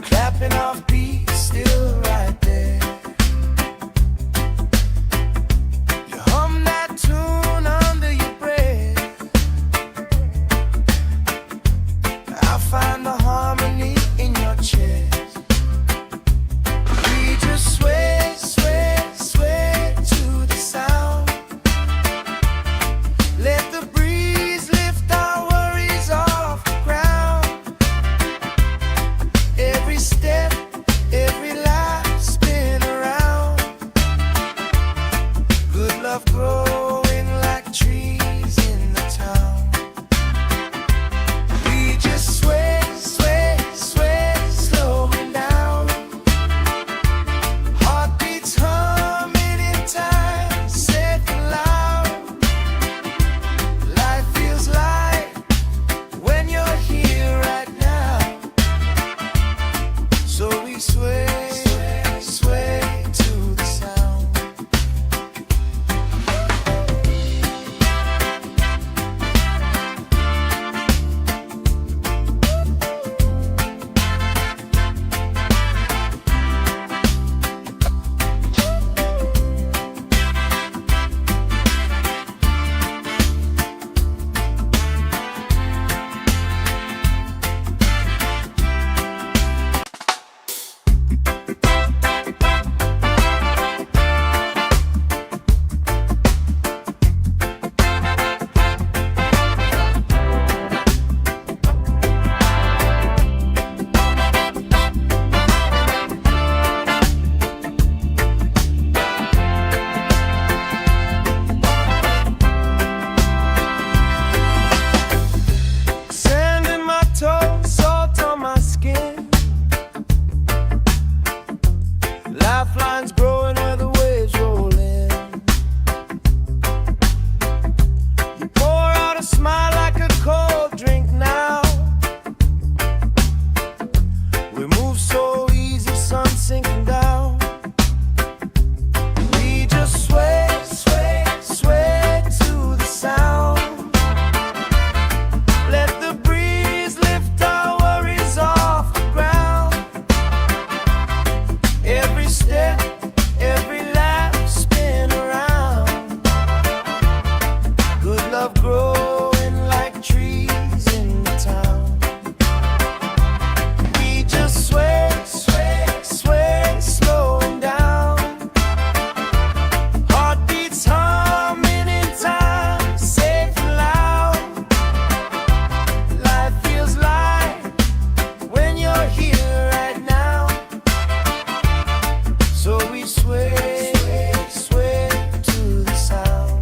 Speaker 1: clapping off beats, still right there. You hum that tune under your breath. I find the harmony in your chest. We just sway, sway, sway to the sound. Let the breeze lift our worries off the ground. Every step, every lap, spin around. Good love growing like trees in the town. We just sway, sway, sway, slowing down. Heartbeats humming in time, safe and loud. Life feels light when you're here right now. So we sway, sway to the sound. Sand in my toes, salt on my skin. Lifelines growing where the waves roll in. You pour out a smile like a cold drink now. We move so easy, sun sinking down. We just sway, sway, sway to the sound. Let the breeze lift our worries off the ground. Every step, every lap, spin around. Good love growing like trees in the town. We just sway, sway, sway, slowing down. Heartbeats humming in time, safe and loud. Life feels light when you're here right now. So we sway, sway to the sound.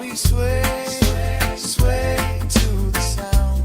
Speaker 1: we sway, sway to the sound.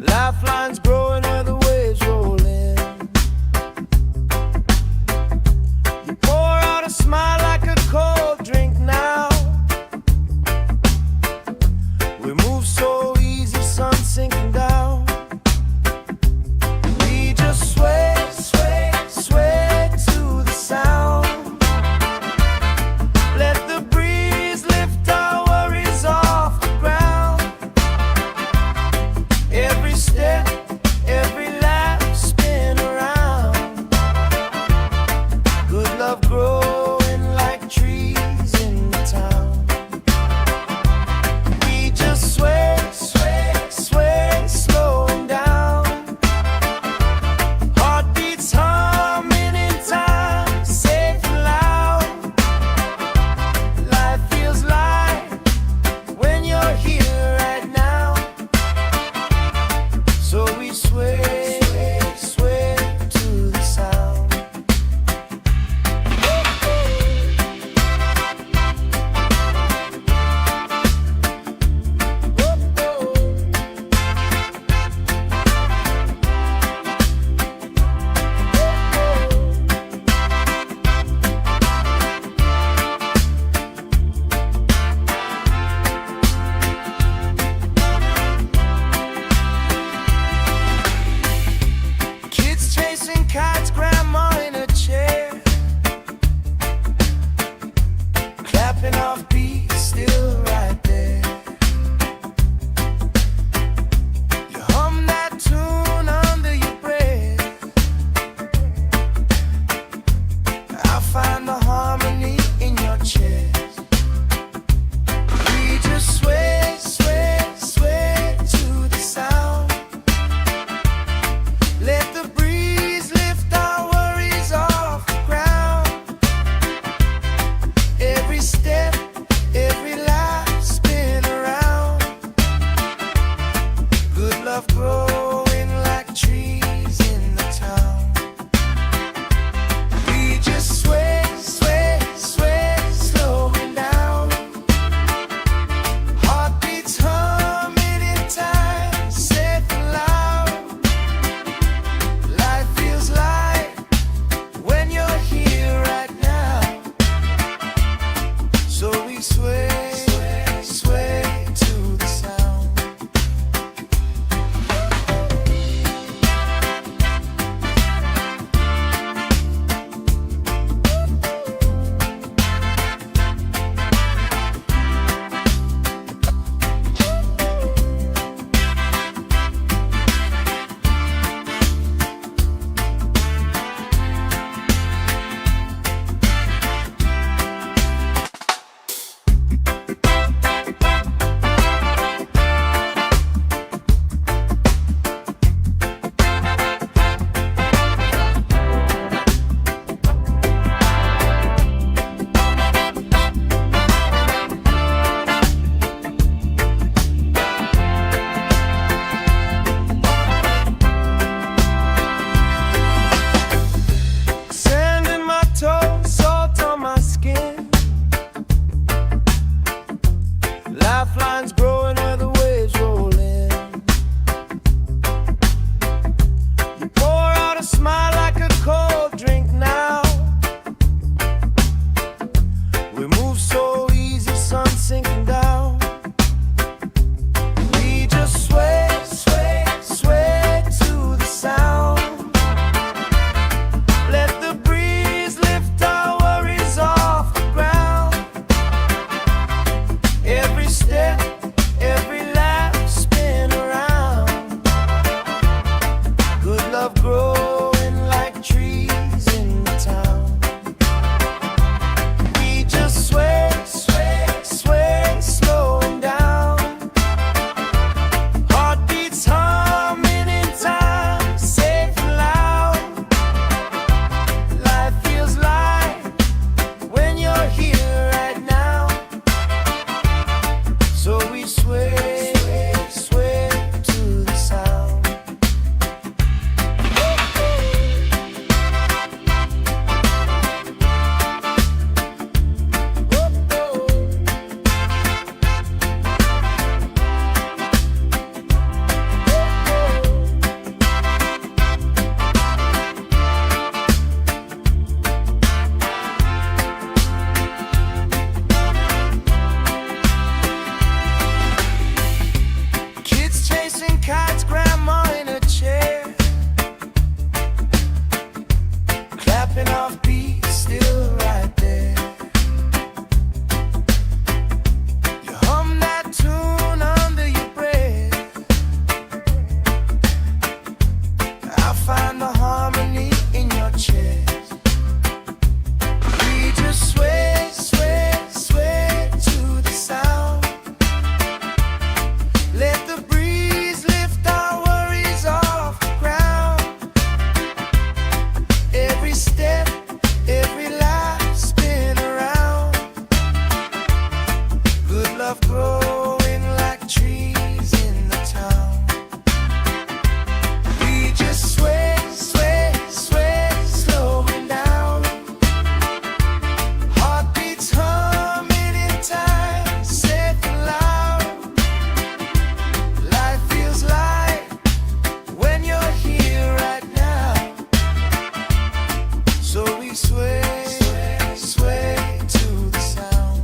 Speaker 1: Lifelines growing where the waves roll in. You pour out a smile like a cold drink now. We move so easy, sun sinking down. We just sway, sway, sway to the sound. Let the breeze lift our worries off the ground. Every step, every lap, spin around. Good love growing like trees in the town. We just sway, sway, sway, slowing down. Heartbeats humming in time, safe and loud. Life feels light when you're here right now. So we sway, sway to the sound. Kids chasing kites, grandma in a chair, clapping off beats, still right there. You hum that tune under your breath. I find the harmony in your chest. We just sway, sway, sway to the sound. Let the breeze lift our worries off the ground. Every step, every lap, spin around. Good love growing like trees in the town. We just sway, sway, sway, slowing down. Heartbeats humming in time, safe and loud. Life feels light when you're here right now. So we sway, sway to the sound. chasing kites, grandma in a chair, clapping off beats, still right there. You hum that tune under your breath. I find the harmony in your chest. We just sway, sway, sway to the sound. Let the breeze lift our worries off the ground. Every step, every life spin around. Good love growing like trees in the town. We just sway, sway, sway, slowing down. Heartbeats humming in time, safe and loud. Life feels light when you're here right now. So we sway, sway, sway to the sound.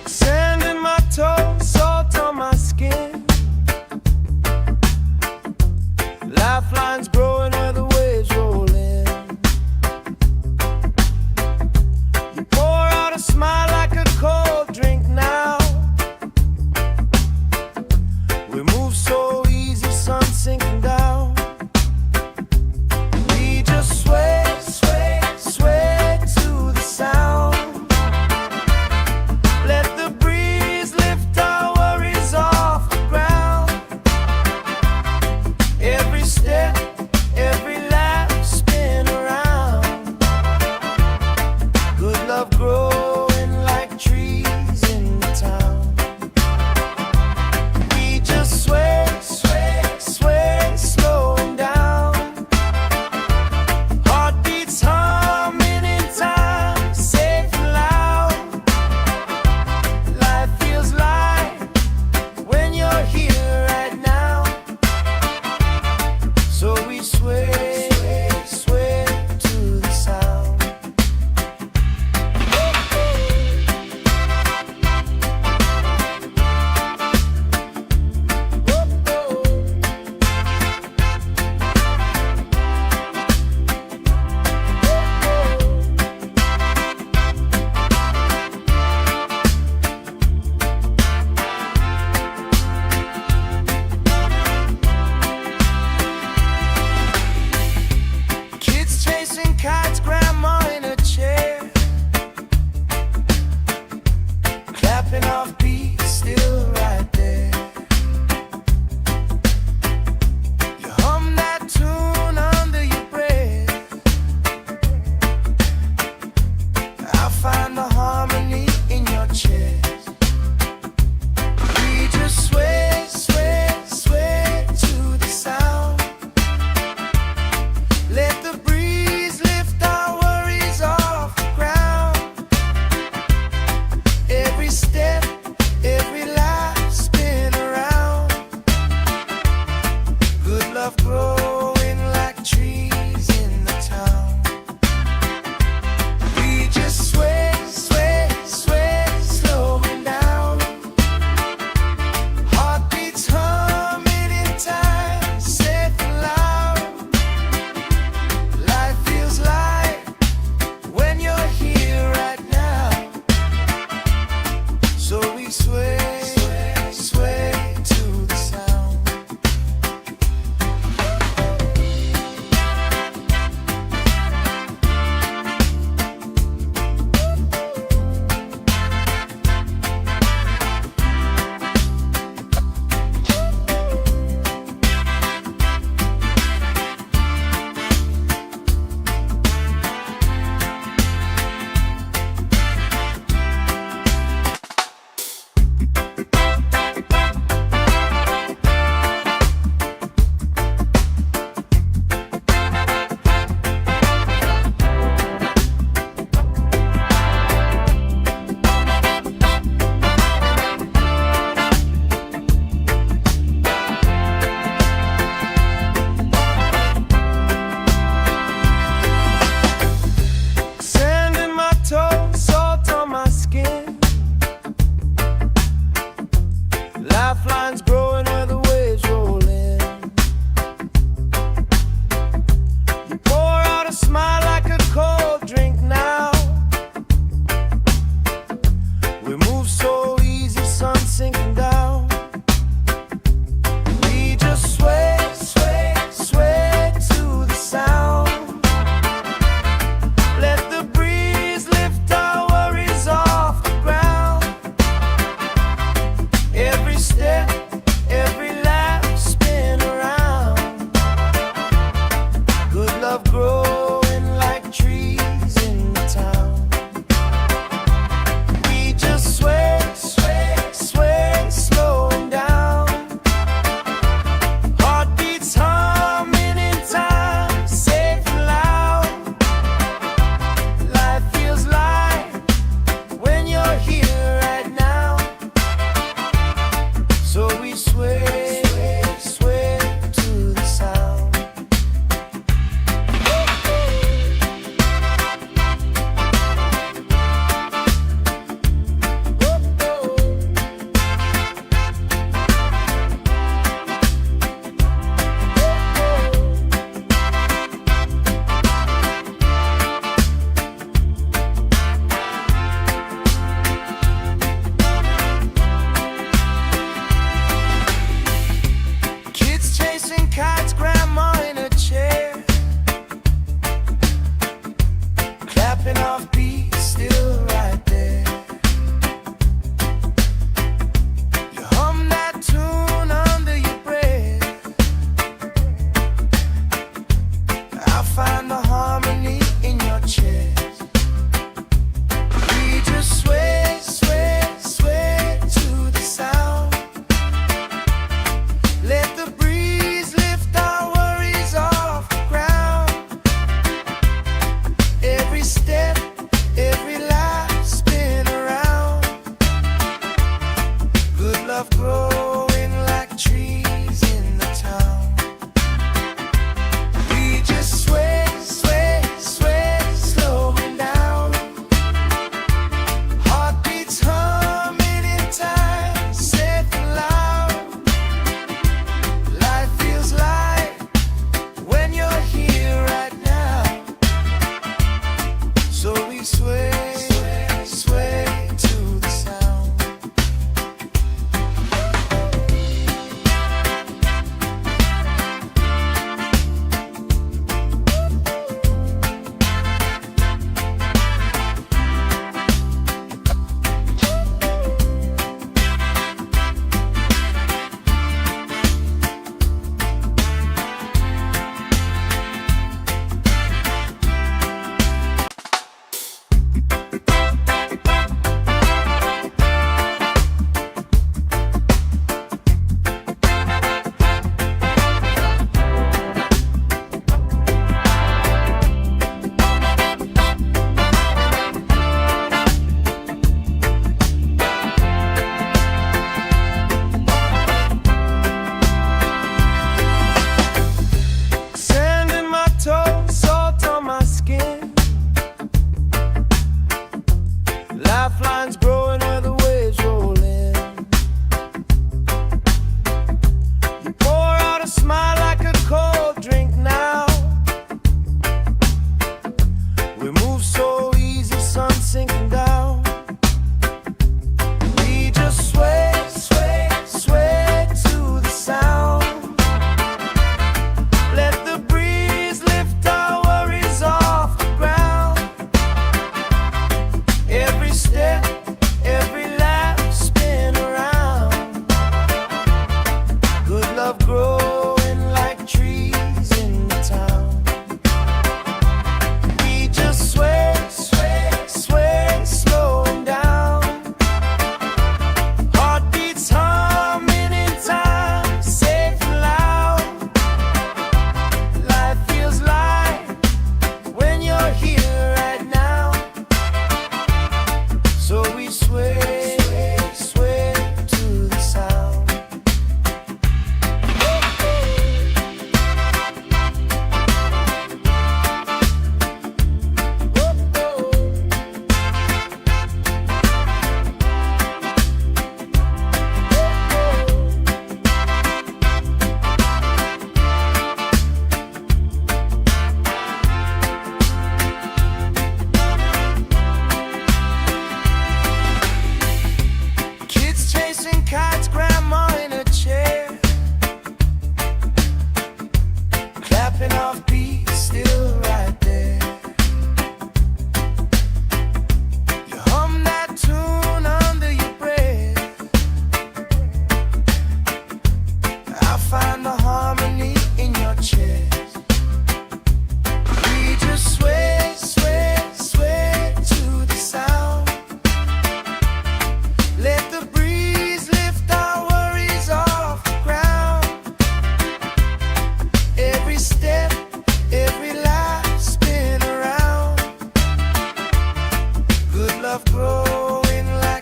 Speaker 1: Sand in my toes, salt on my skin. Lifelines growing where the waves roll in. You pour out a smile like a cold drink now. We move so easy, sun sinking down. We just sway, sway, sway to the sound. Let the breeze lift our worries off the ground. Every step, every laugh spin around. Good love growing like trees in the town. We just sway, sway, sway, slowing down. Heartbeats humming in time, safe and loud. Life feels light when you're here right now. So we sway, sway to the sound. Kids chasing kites, grandma in a chair, clapping off beats, still right there. You hum that tune under your breath. I find the harmony in your chest. We just sway, sway, sway to the sound. Let the breeze lift our worries off the ground. Every step, every life spin around. Good love growing like trees in the town. We just sway, sway, sway, slowing down. Heartbeats humming in time, safe and loud. Life feels light when you're here right now. So we sway, sway, sway to the sound.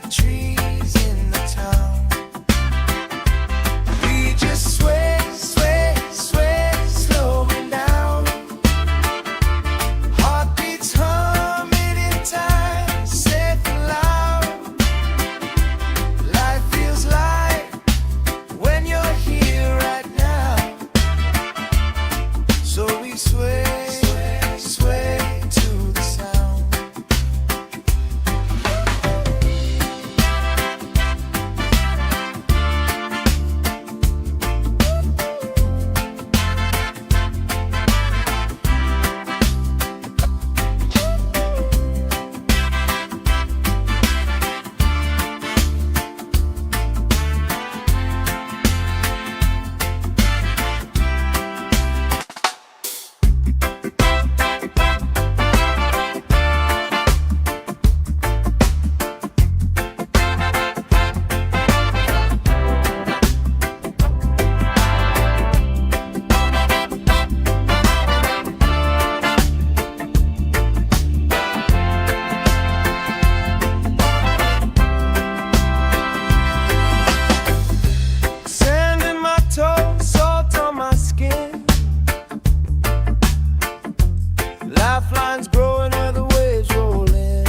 Speaker 1: trees in the town. We just sway, sway, sway, slowing down. Heartbeats humming in time, safe and loud. Life feels light when you're here right now. So we sway, sway, sway to the sound. Sand in my toes, salt on my skin. Lifelines growing where the waves roll in.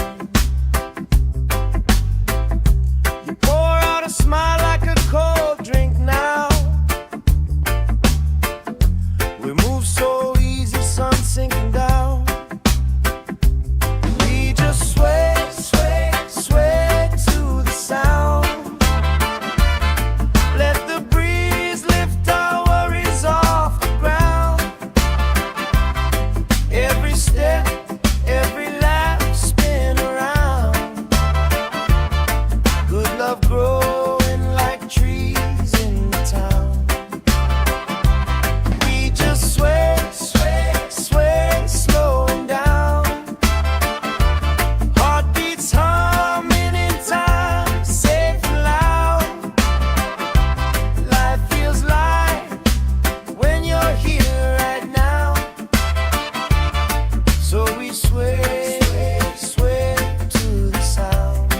Speaker 1: You pour out a smile like a cold drink now. We move so easy, sun sinking down. We just sway, sway, sway to the sound. Let the breeze lift our worries off the ground. Every step, every lap, spin around. Good love growing like trees in the town. We just sway, sway, sway, slowing down. Heartbeats humming in time, safe and loud. Life feels light when you're here right now. So we sway, sway to the sound.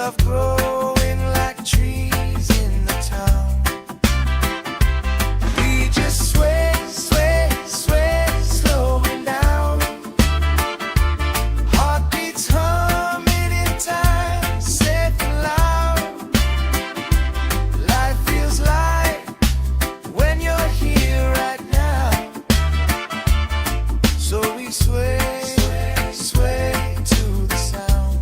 Speaker 1: love growing like trees in the town. We just sway, sway, sway, slowing down. Heartbeats humming in time, safe and loud. Life feels light when you're here right now. So we sway, sway, sway to the sound.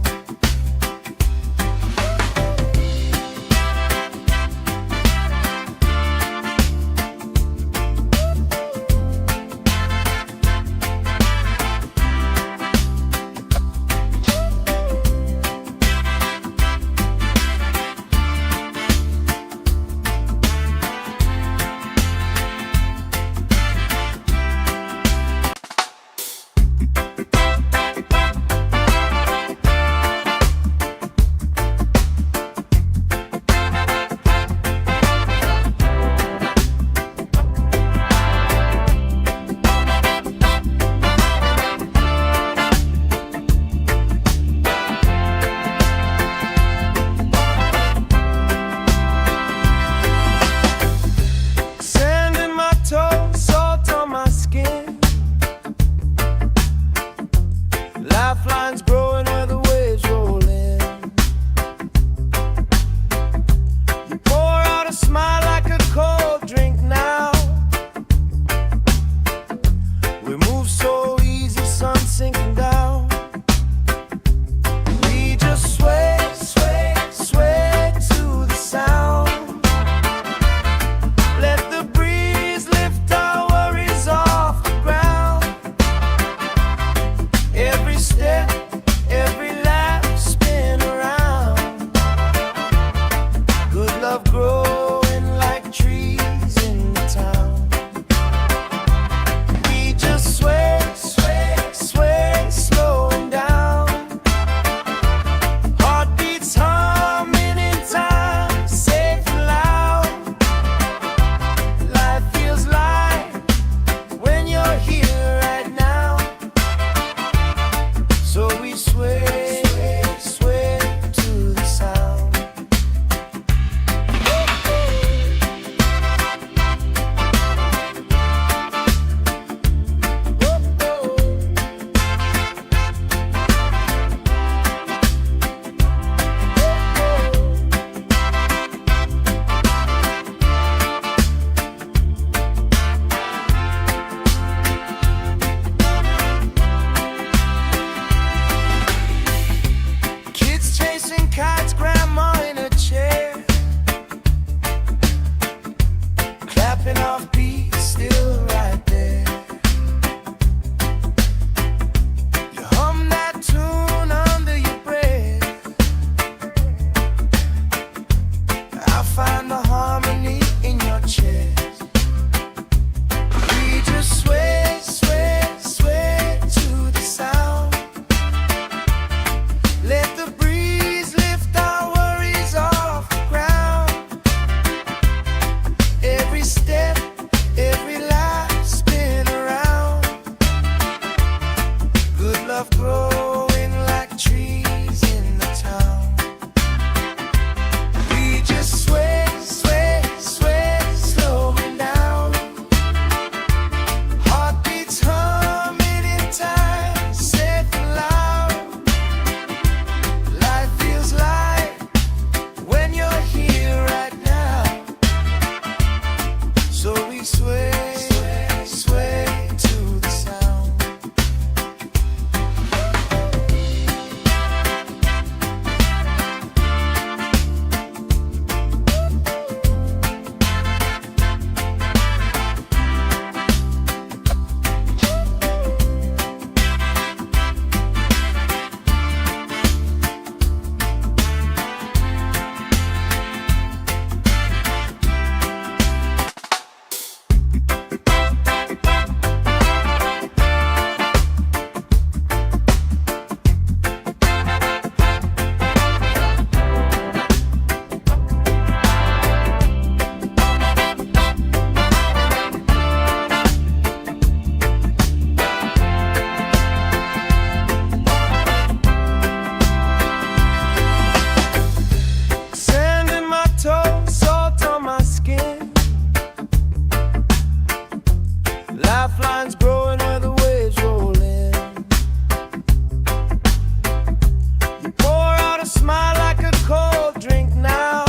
Speaker 1: smile like a cold drink now.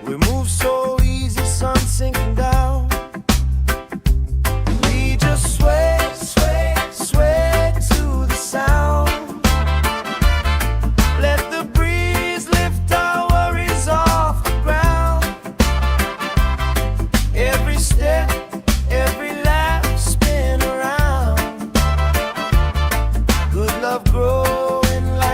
Speaker 1: We move so easy, sun sinking down. We just sway, sway, sway to the sound. Let the breeze lift our worries off the ground. Every step, every lap, spin around. Good love growing like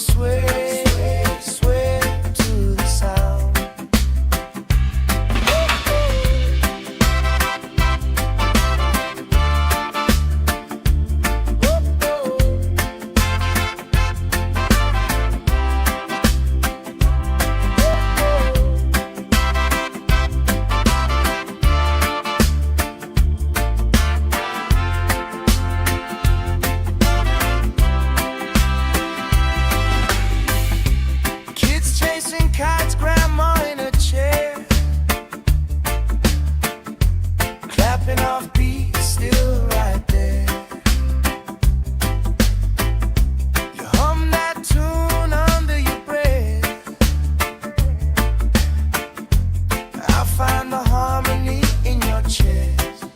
Speaker 1: sway, sway to the sound. Kites, grandma in a chair, clapping off beat, still right there. You hum that tune under your breath. I find the harmony in your chest.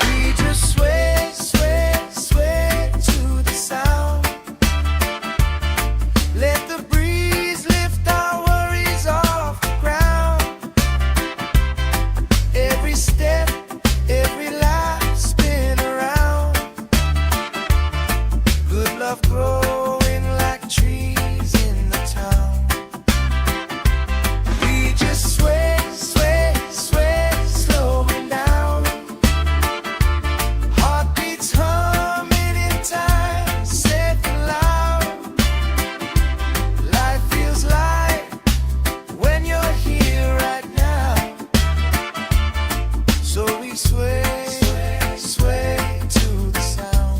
Speaker 1: We just sway, sway, sway to the sound. Let the breeze lift our worries off the ground. Every step, every life spin around. Good love growing like trees in the town. We just sway, sway, sway, slowing down. Heartbeats humming in time, safe and loud. Life feels light when you're here right now. So we sway, sway, sway to the sound.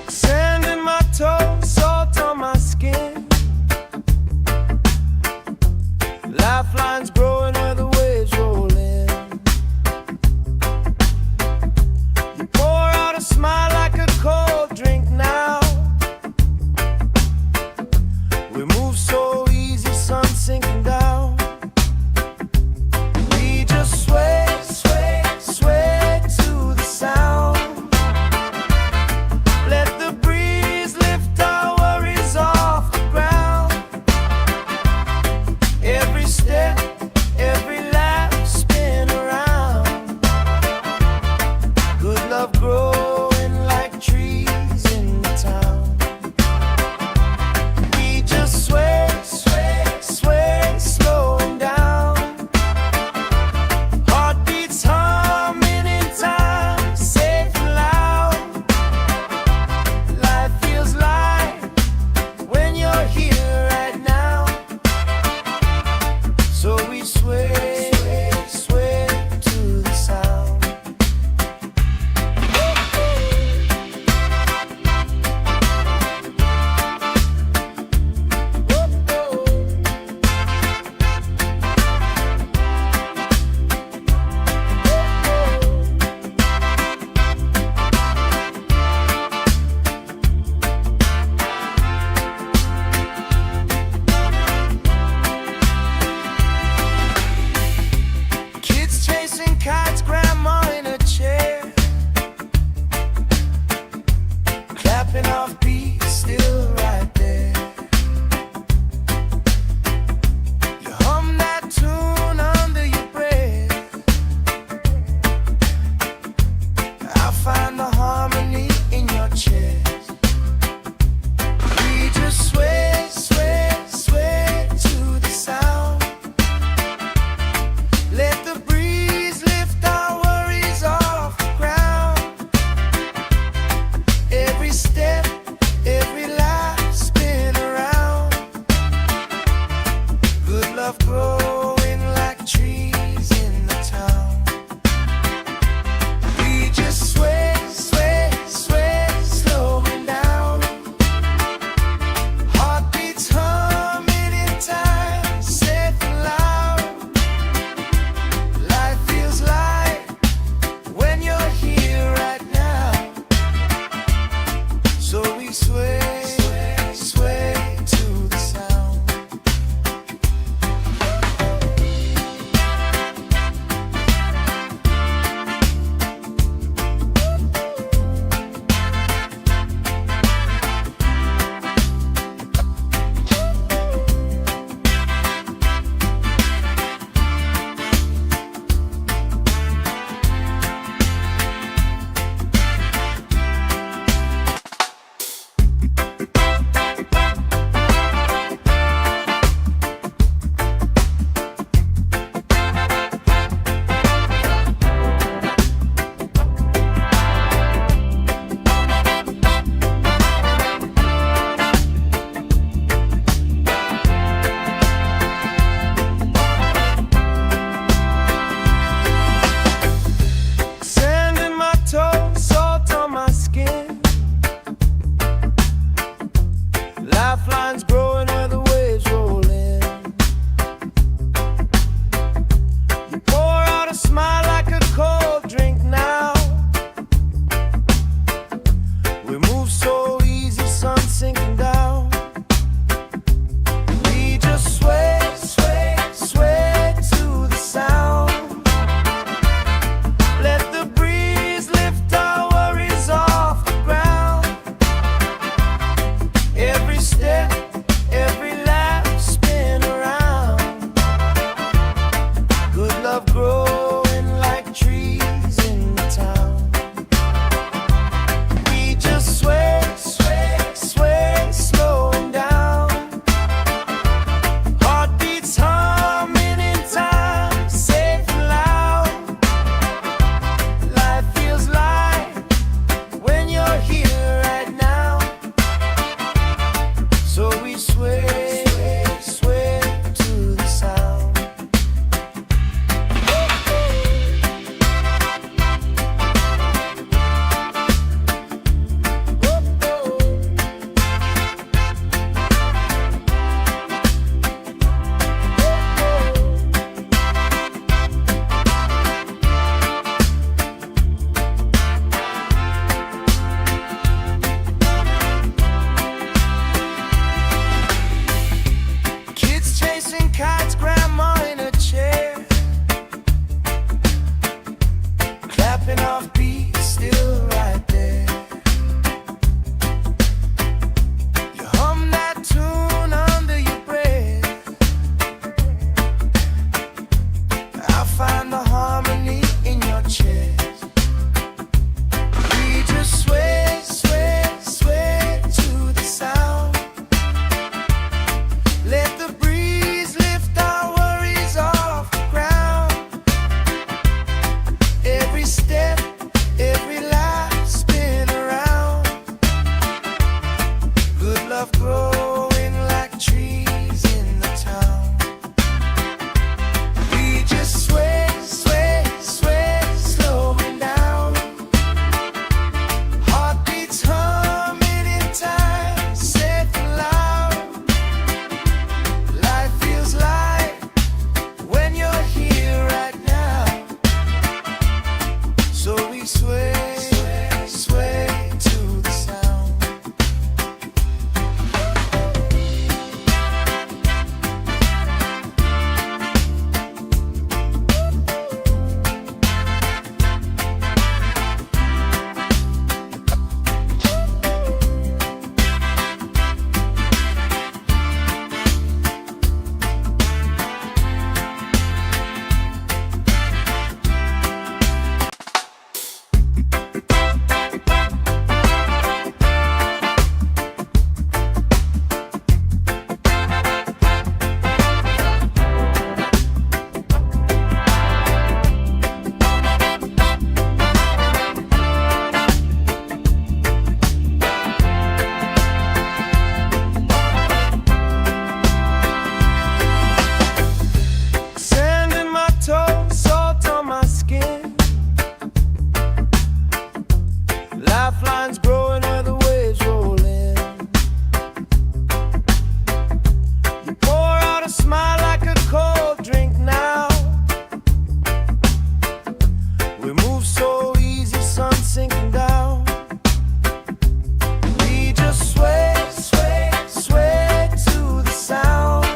Speaker 1: Sand in my toes, salt on my skin. Lifelines growing where the waves roll in. You pour out a smile like a cold drink now. We move so easy, sun sinking down. We just sway, sway, sway to the sound. Let the breeze lift our worries off the ground. Every step, every laugh spin around. Good love growing like trees in the town. We just sway, sway, sway, slowing down. Heartbeats humming in time, safe and loud. Life feels light when you're here right now. So we sway, sway to the sound. still right there. You hum that tune under your breath. I find the harmony in your chest. We just sway, sway, sway to the sound. Let the breeze lift our worries off the ground. Every step, every life spin around. Good love growing like trees in the town. We just sway, sway, sway, slowing down. Heartbeats humming in time, safe and loud. Life feels light when you're here right now. So we sway, sway, sway to the sound. Sand in my toes, salt on my skin. Lifelines growing where the waves roll in. You pour out a smile like a cold drink now. We move so easy, sun sinking down. We just sway, sway, sway to the sound.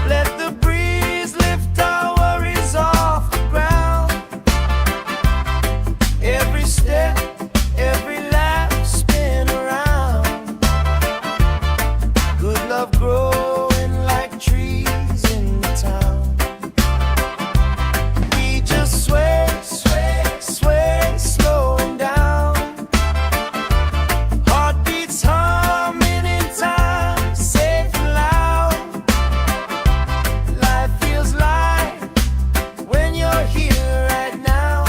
Speaker 1: Let the breeze lift our worries off the ground. Every step, every laugh spin around. Good love growing like trees in the town. We just sway, sway, sway, slowing down. Heartbeats humming in time, safe and loud. Life feels light when you're here right now.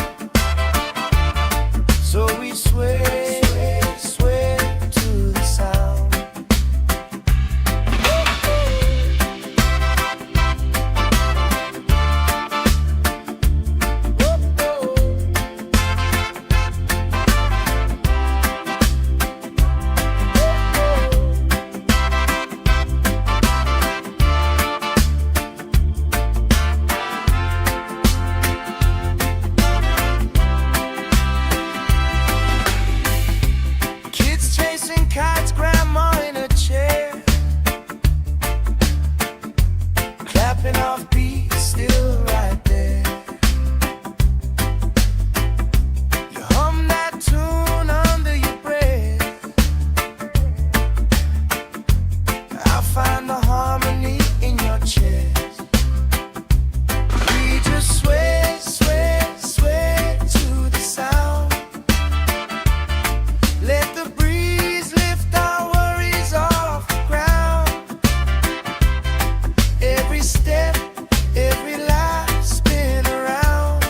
Speaker 1: So we sway, sway, sway to the sound. Kids chasing kites, grandma in a chair, clapping off beats, still right there. You hum that tune under your breath. I find the harmony in your chest. We just sway, sway, sway to the sound. Let the breeze lift our worries off the ground. Every step, every life spin around.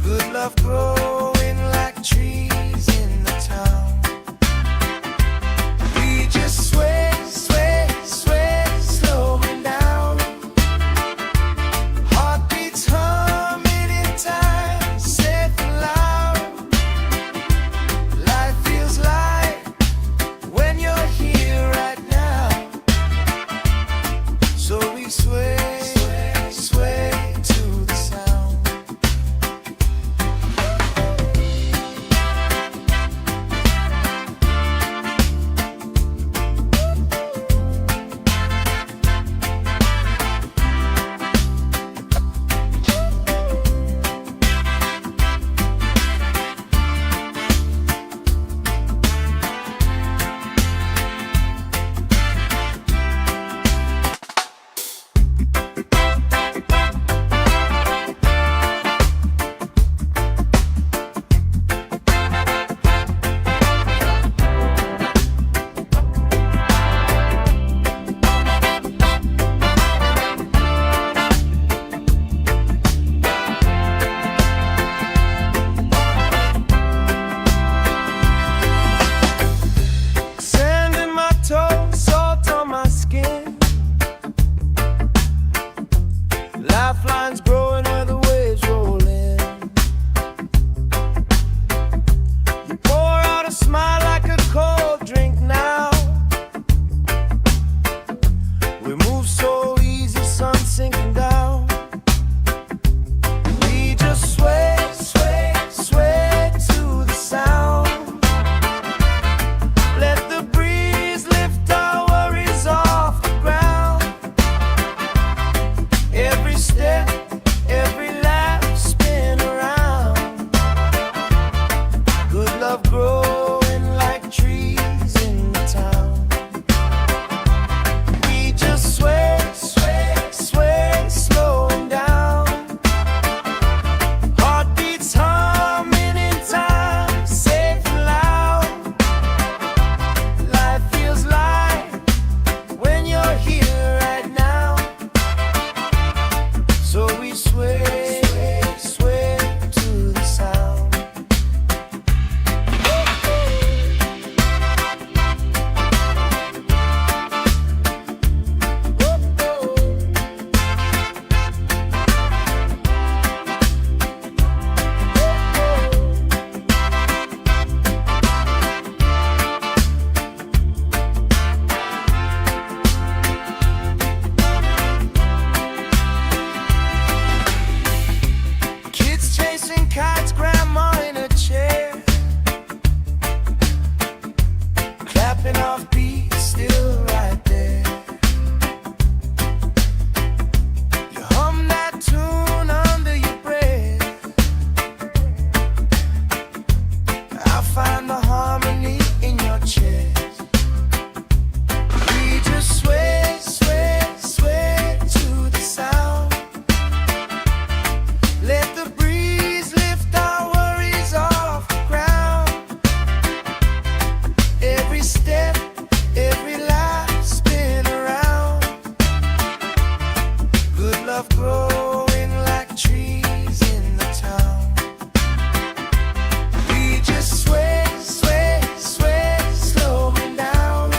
Speaker 1: Good love growing like trees in the town. We just sway, sway, sway, slowing down. Heartbeats humming in time, safe and loud. Life feels light when you're here right now. So we sway, sway, sway to the sound. chasing kites, grandma in a chair, clapping off beats, still right there. You hum that tune under your breath. I'll find the harmony in your chest. We just sway, sway, sway to the sound. Let the breeze lift our worries off the ground. Every step, every life spin around. Good love growing like trees in the town. We just sway, sway, sway, slowing down.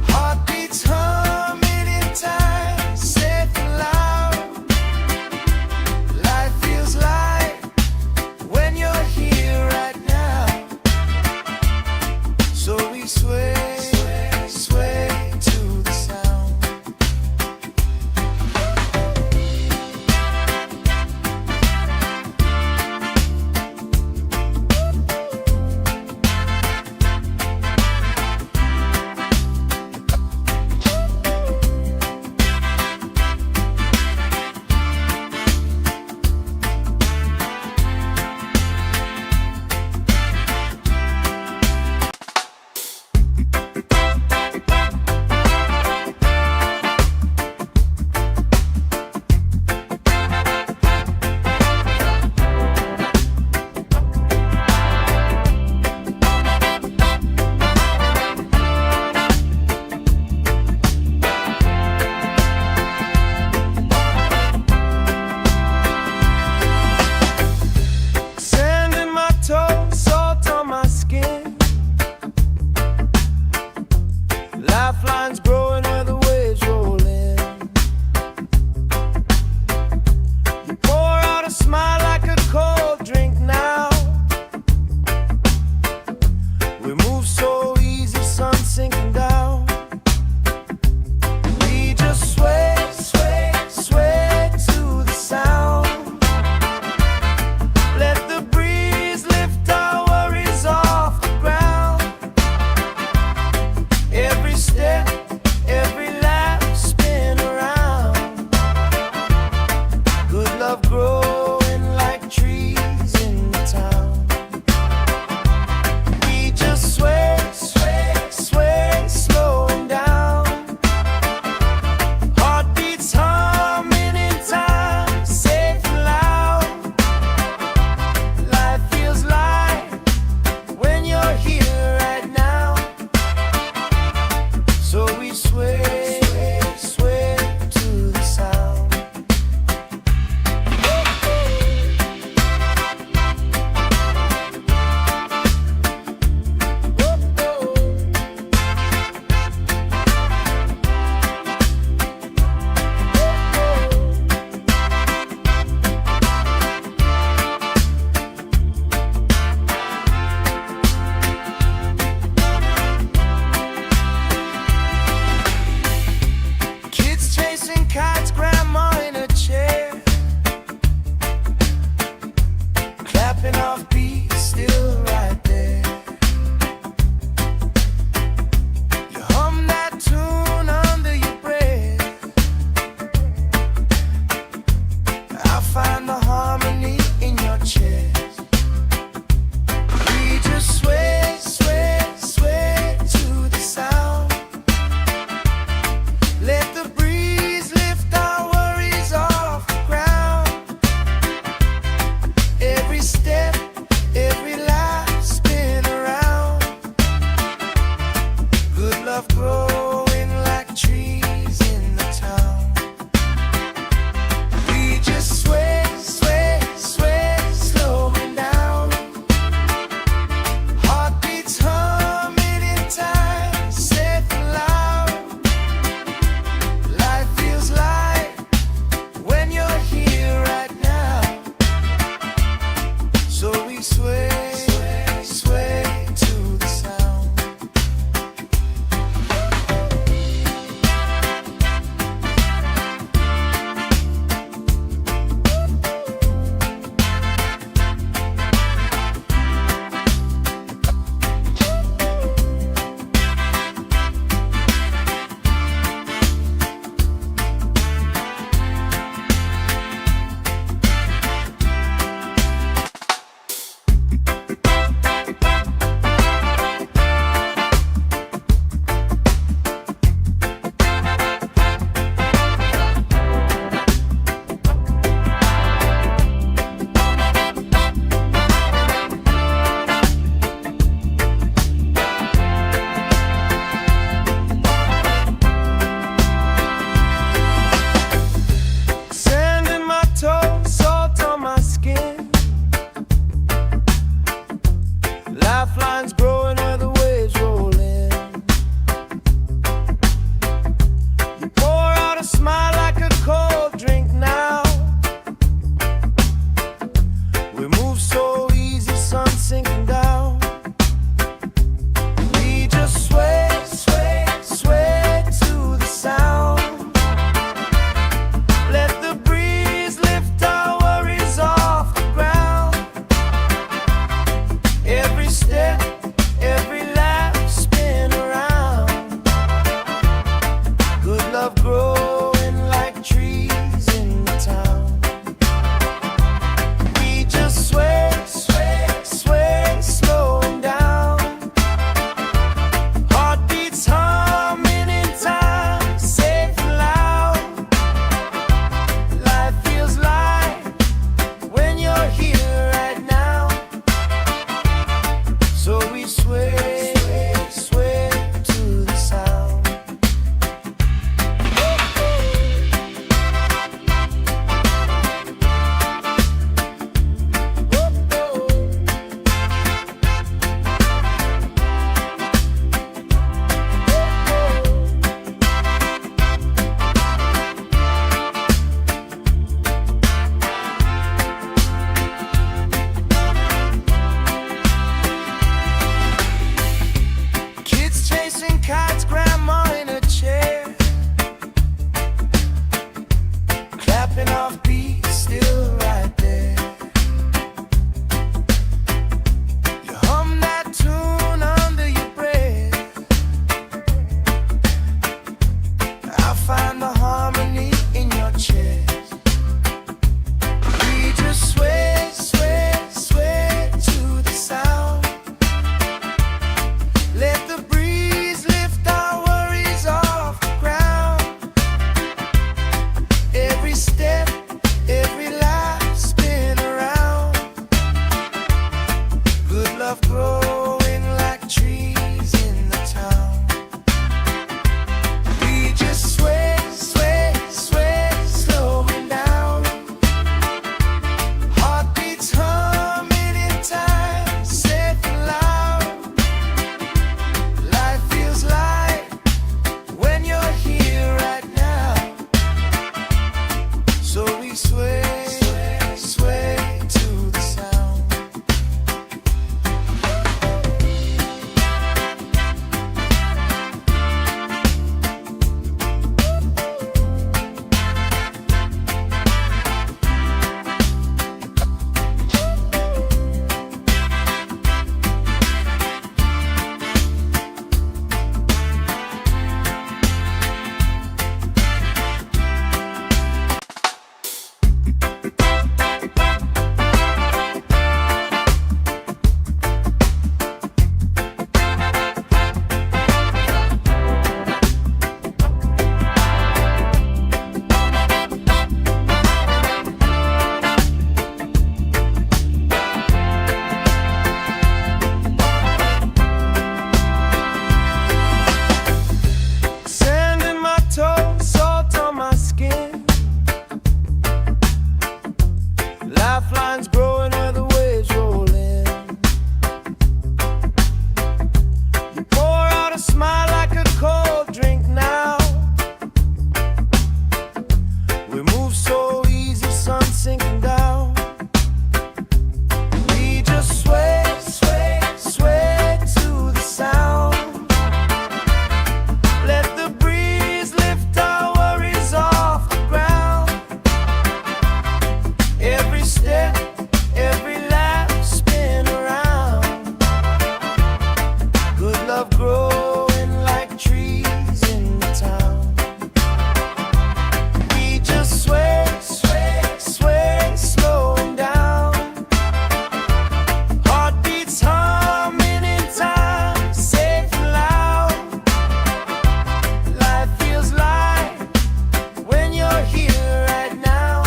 Speaker 1: Heartbeats humming in time, safe and loud. Life feels light when you're here right now. So we sway, sway, sway to the sound. Sand in my toes, salt on my skin. Lifelines growing where the waves roll in. You pour out a smile like a cold drink now. We move so easy, sun sinking down. We just sway, sway, sway to the sound. Let the breeze lift our worries off the ground. Every step, every lap spin around. Good love growing like trees in the town. We just sway, sway, sway, slowing down. Heartbeats humming in time, safe and loud. Life feels light when you're here right now. So we sway, sway to the sound. Kids chasing kites, grandma in a chair, clapping off beats, still right there. You hum that tune under your breath. I'll find the harmony in your chest. We just sway, sway, sway to the sound. Let the breeze lift our worries off the ground. Every step, every life spin around. Good love growing like trees in the town. We just sway, sway, sway, slowing down. Heartbeats humming in time, safe and loud. Life feels light when you're here right now. So we sway, sway, sway to the sound. Lifelines growing where the waves roll in. You pour out a smile like a cold drink now. We move so easy, sun sinking down. We just sway, sway, sway to the sound. Let the breeze lift our worries off the ground. Every step, every lap, spin around. Good love growing like trees in the town. We just sway, sway, sway, slowing down. Heartbeats humming in time, safe and loud. Life feels light when you're here right now.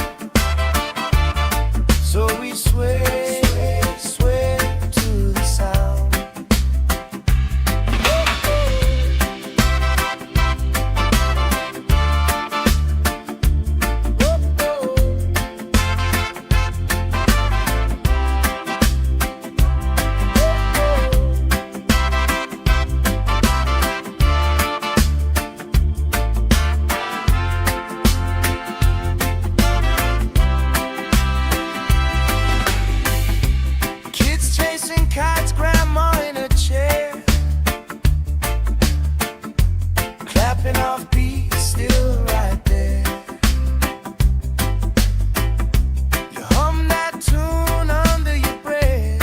Speaker 1: So we sway, sway to the sound. Kids chasing kites, grandma in a chair, clapping off beats, still right there. You hum that tune under your breath.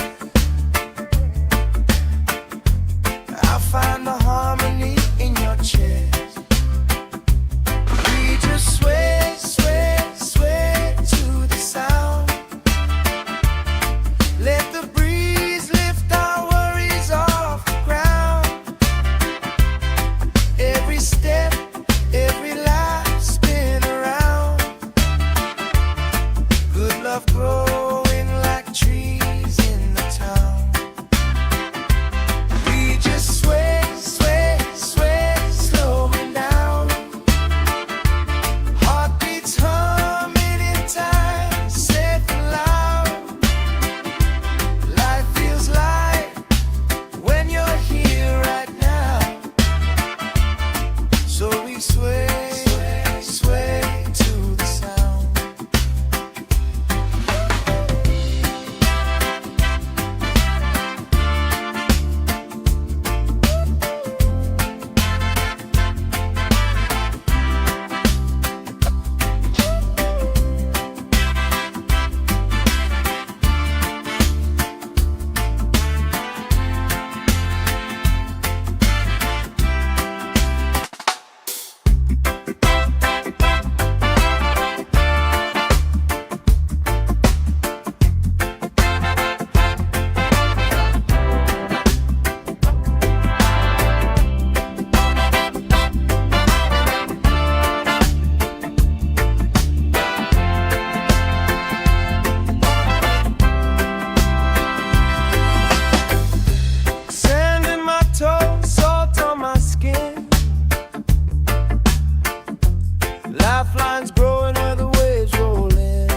Speaker 1: I find the harmony in your chest. We just sway, sway, sway to the sound. Let the breeze lift our worries off the ground. Every step, every lap, spin around. Good love growing like trees in the town. We just sway, sway, sway, slowing down. Heartbeats humming in time, safe and loud. Life feels light when you're here right now. So we sway, sway, sway to the sound. Sand in my toes, salt on my skin. Lifelines growing where the waves roll in.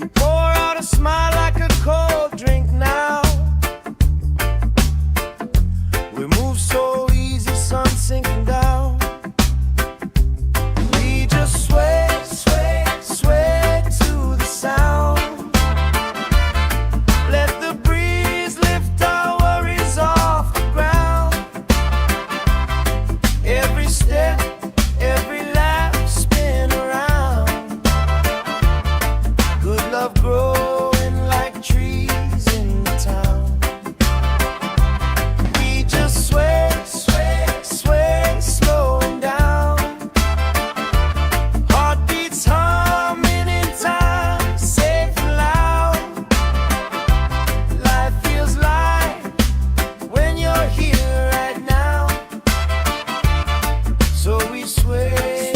Speaker 1: You pour out a smile like a cold drink now. We move so easy, sun sinking down. We just sway, sway, sway to the sound. Let the breeze lift our worries off the ground. Every step, every lap, spin around. Good love growing like trees in the town. We just sway, sway, sway, slowing down. Heartbeats humming in time, safe and loud. Life feels light when you're here right now. So we sway,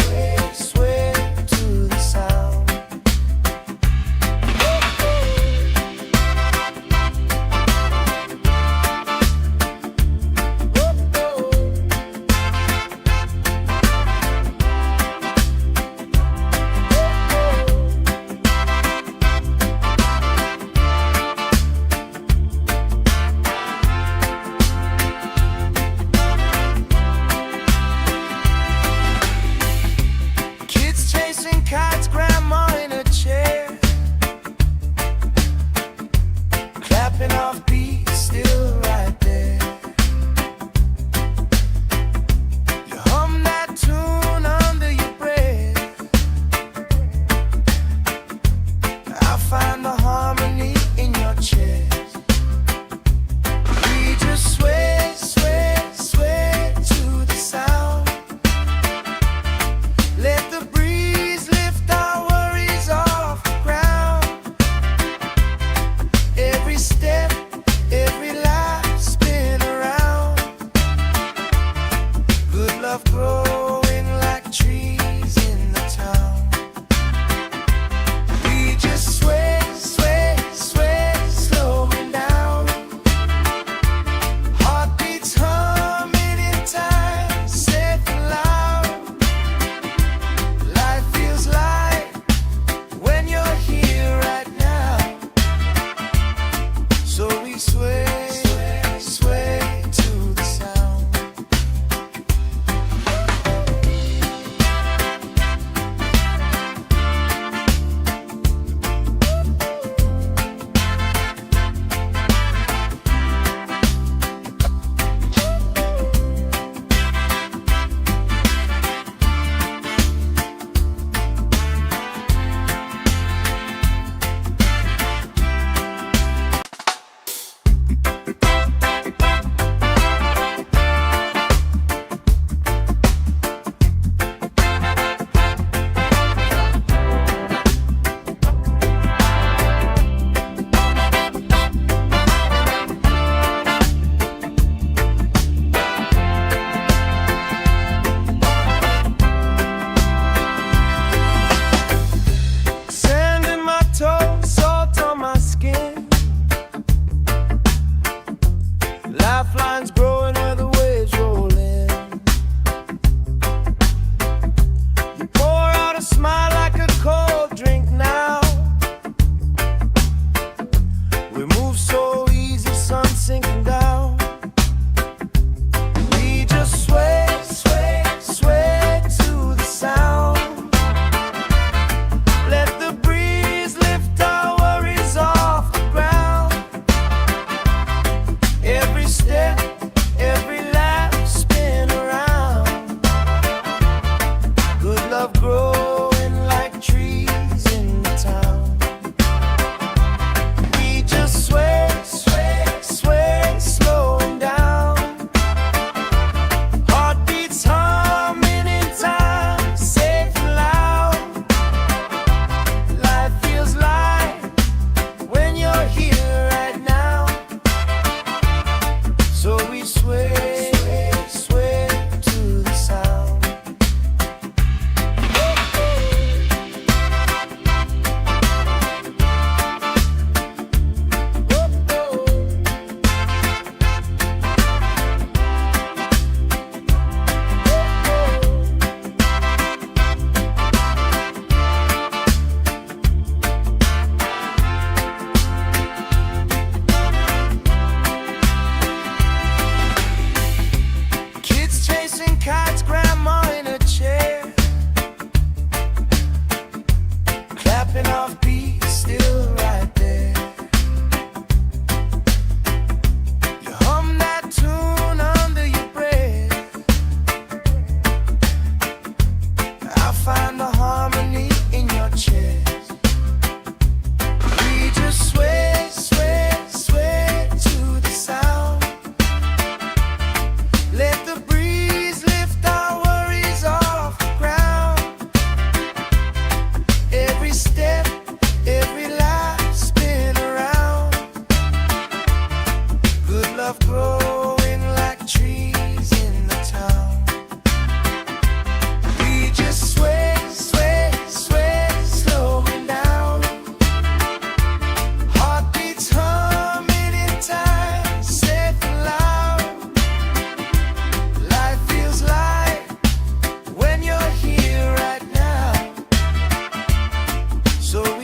Speaker 1: sway to the sound.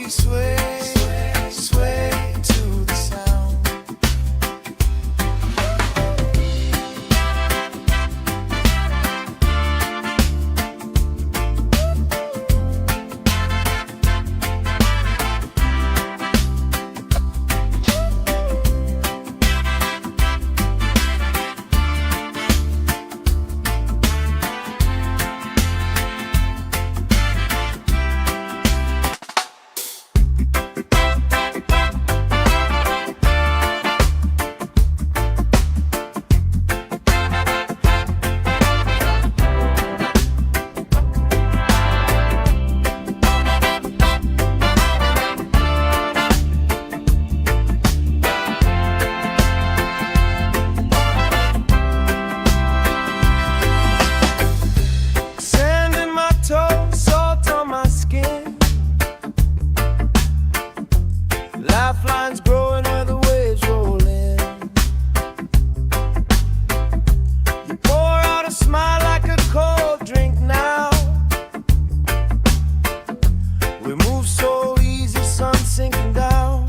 Speaker 1: we sway, sway to the sound. Lifelines growing where the waves roll in. You pour out a smile like a cold drink now. We move so easy, sun sinking down.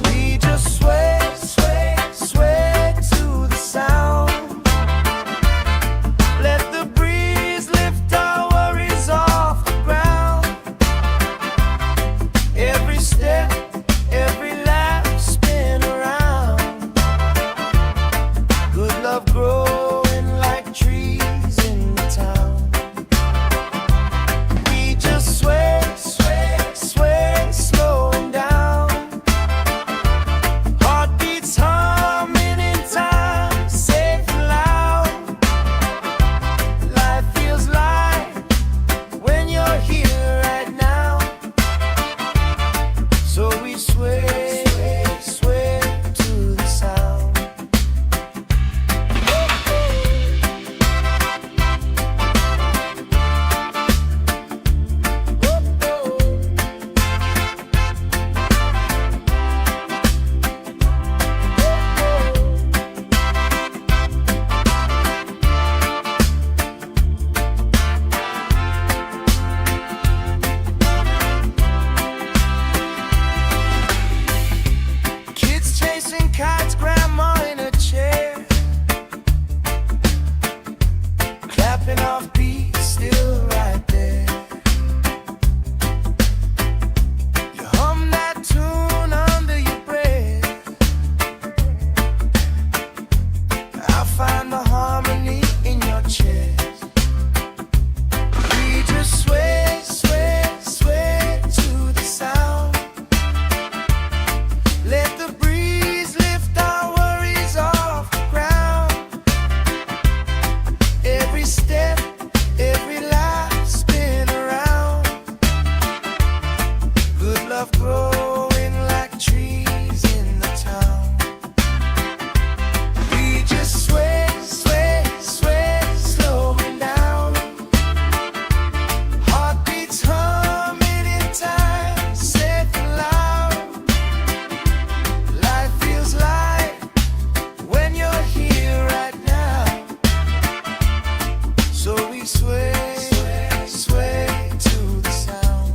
Speaker 1: We just sway, sway, sway to the sound. Let the breeze lift our worries off the ground. Every step, every lap, spin around. Good love growing like trees in the town. We just sway, sway, sway, slowing down. Heartbeats humming in time, safe and loud. Life feels light when you're here right now. So we sway, sway to the sound. Kids chasing kites, grandma in a chair, clapping off beats, still right there. You hum that tune under your breath. I find the harmony in your chest. We just sway, sway, sway to the sound. Let the breeze lift our worries off the ground. Every step, every lap, spin around. Good love growing like trees in the town. We just sway, sway, sway, slowing down. Heartbeats humming in time, safe and loud. Life feels light when you're here right now. So we sway, sway to the sound.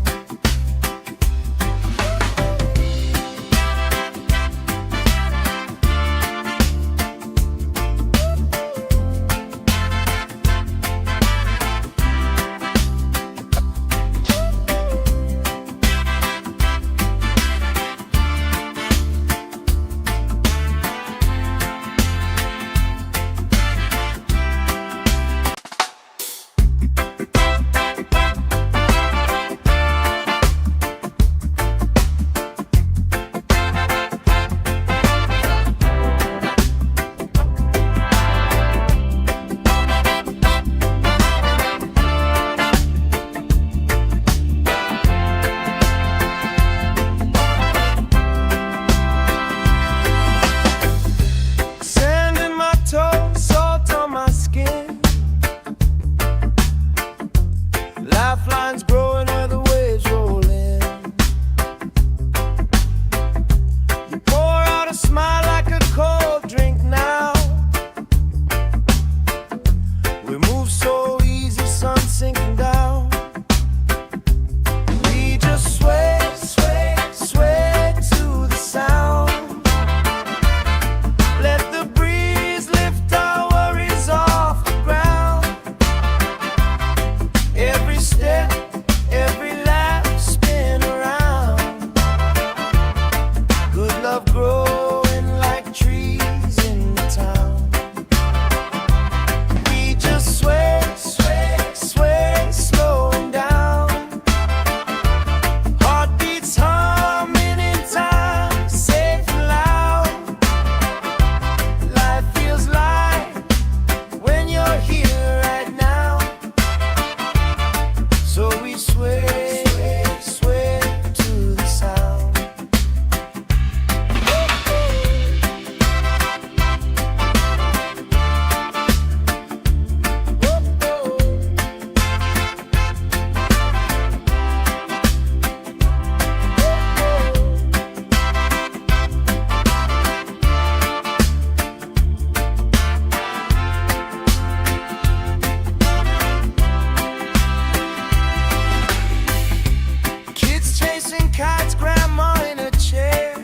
Speaker 1: chasing kites, grandma in a chair,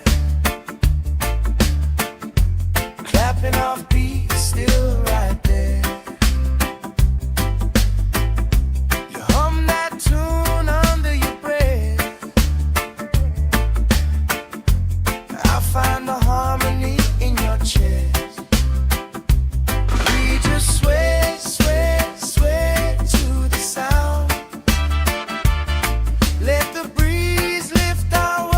Speaker 1: clapping off beats, still right there. You hum that tune under your breath. I find the harmony in your chest. We just sway, sway, sway to the sound. Let the breeze lift our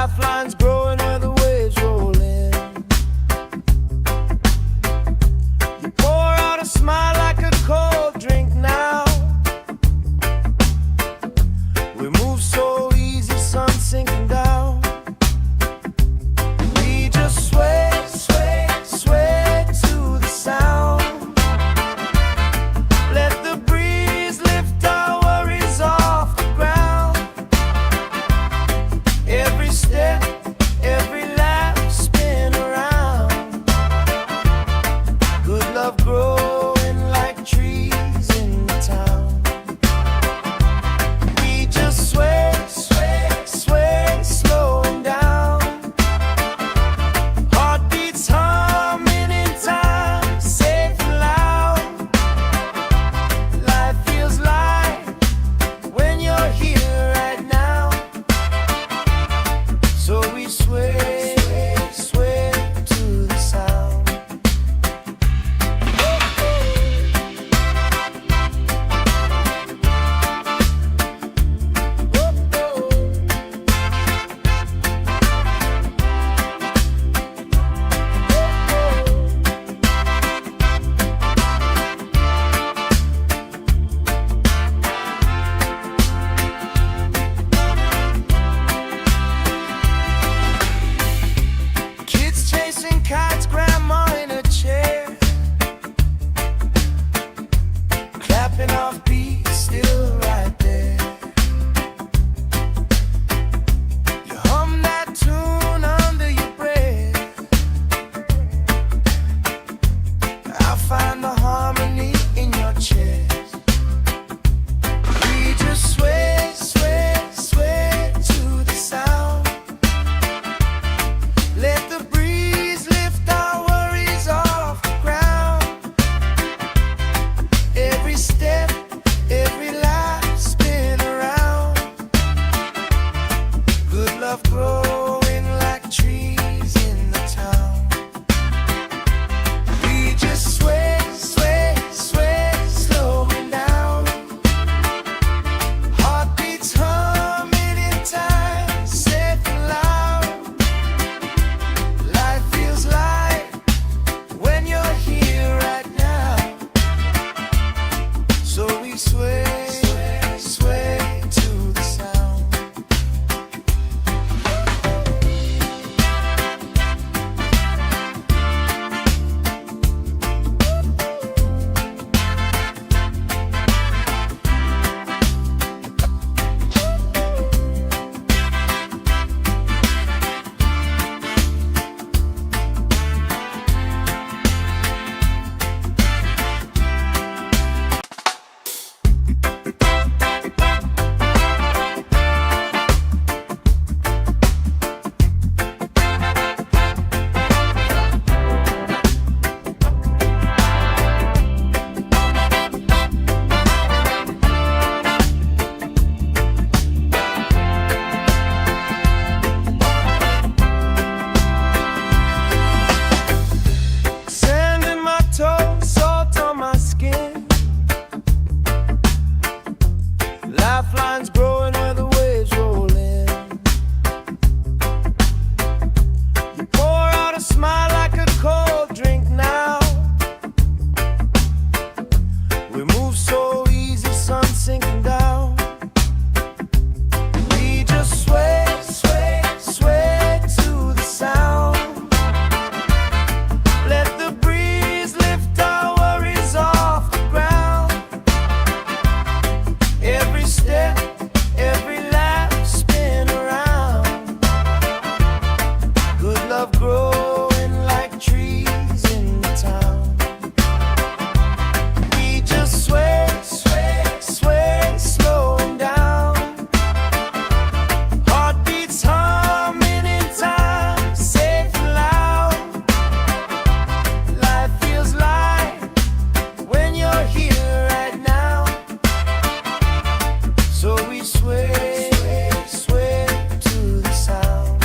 Speaker 1: Lifelines growing where the waves roll in. You pour out a smile like a cold drink now. We move so easy, sun sinking down. We just sway, sway, sway to the sound. Let the breeze lift our worries off the ground. Every step, every lap, spin around. Good love growing like trees in the town. We just sway, sway, sway, slowing down. Heartbeats humming in time, safe and loud. Life feels light when you're here right now. So we sway, sway to the sound. Kids chasing kites, grandma in a chair, clapping off beats, still right there. You hum that tune under your breath. I find the harmony in your chest. We just sway, sway, sway to the sound. Let the breeze lift our worries off the ground. Every step, every lap, spin around. Good love growing like trees in the town. We just sway, sway, sway, slowing down. Heartbeats humming in time, safe and loud. Life feels light when you're here right now. So we sway, sway, sway to the sound. Sand in my toes, salt on my skin. Lifelines growing where the waves roll in. You pour out a smile like a cold drink now. We move so easy, sun sinking down. We just sway, sway, sway to the sound. Let the breeze lift our worries off the ground. Every step, every lap, spin around. Good love growing like trees in the town. We just sway, sway, sway, slowing down. Heartbeats humming in time, safe and loud. Life feels light when you're here right now. So we sway, sway to the sound.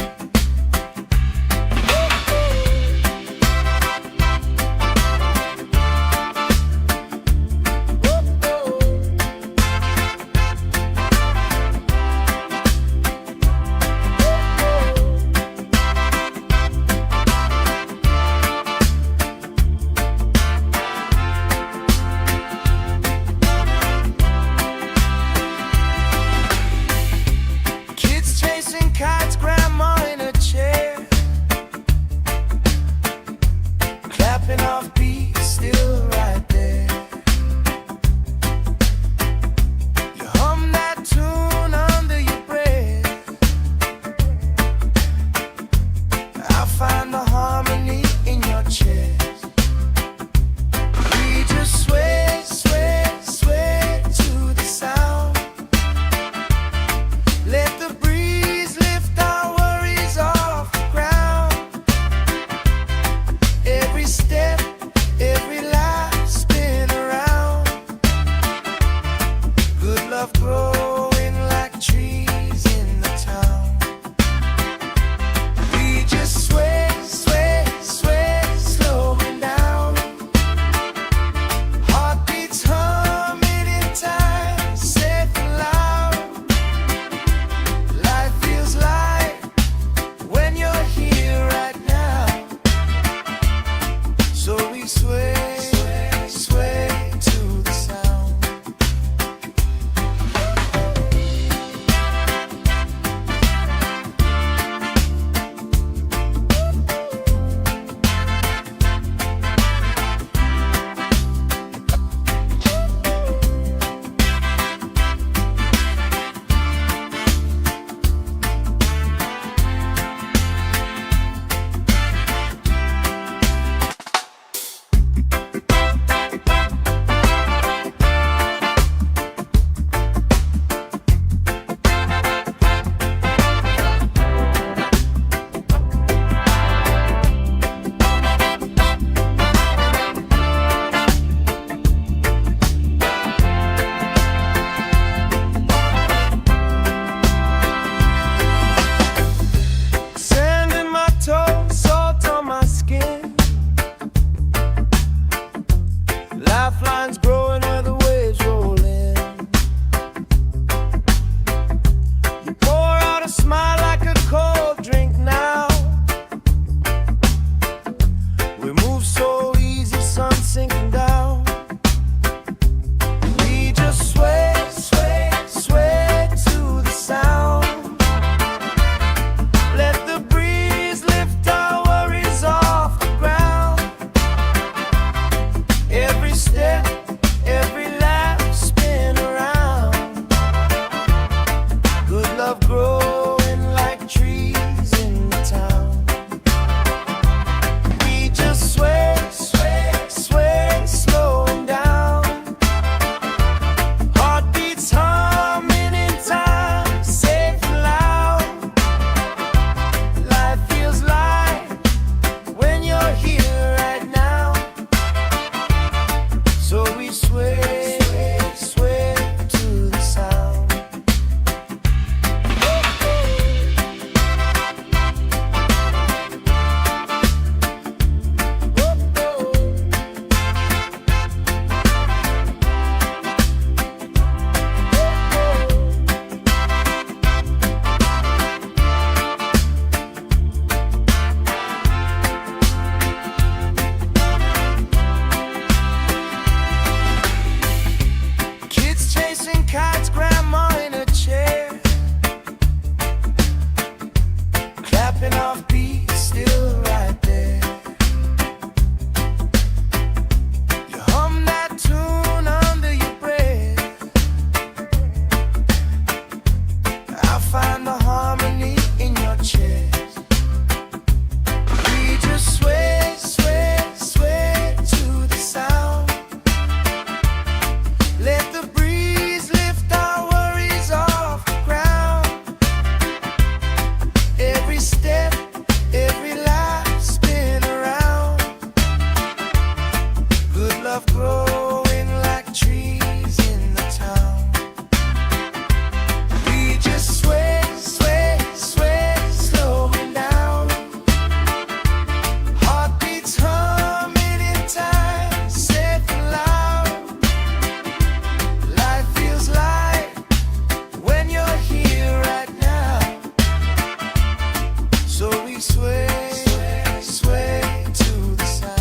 Speaker 1: sway, sway to the sound.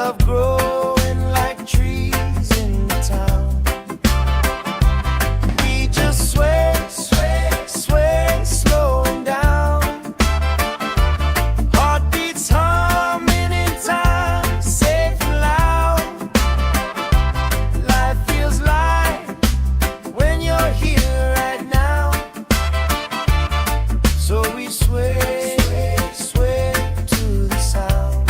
Speaker 1: love growing like trees in the town. We just sway, sway, sway, slowing down. Heartbeats humming in time, safe and loud. Life feels light when you're here right now. So we sway, sway to the sound.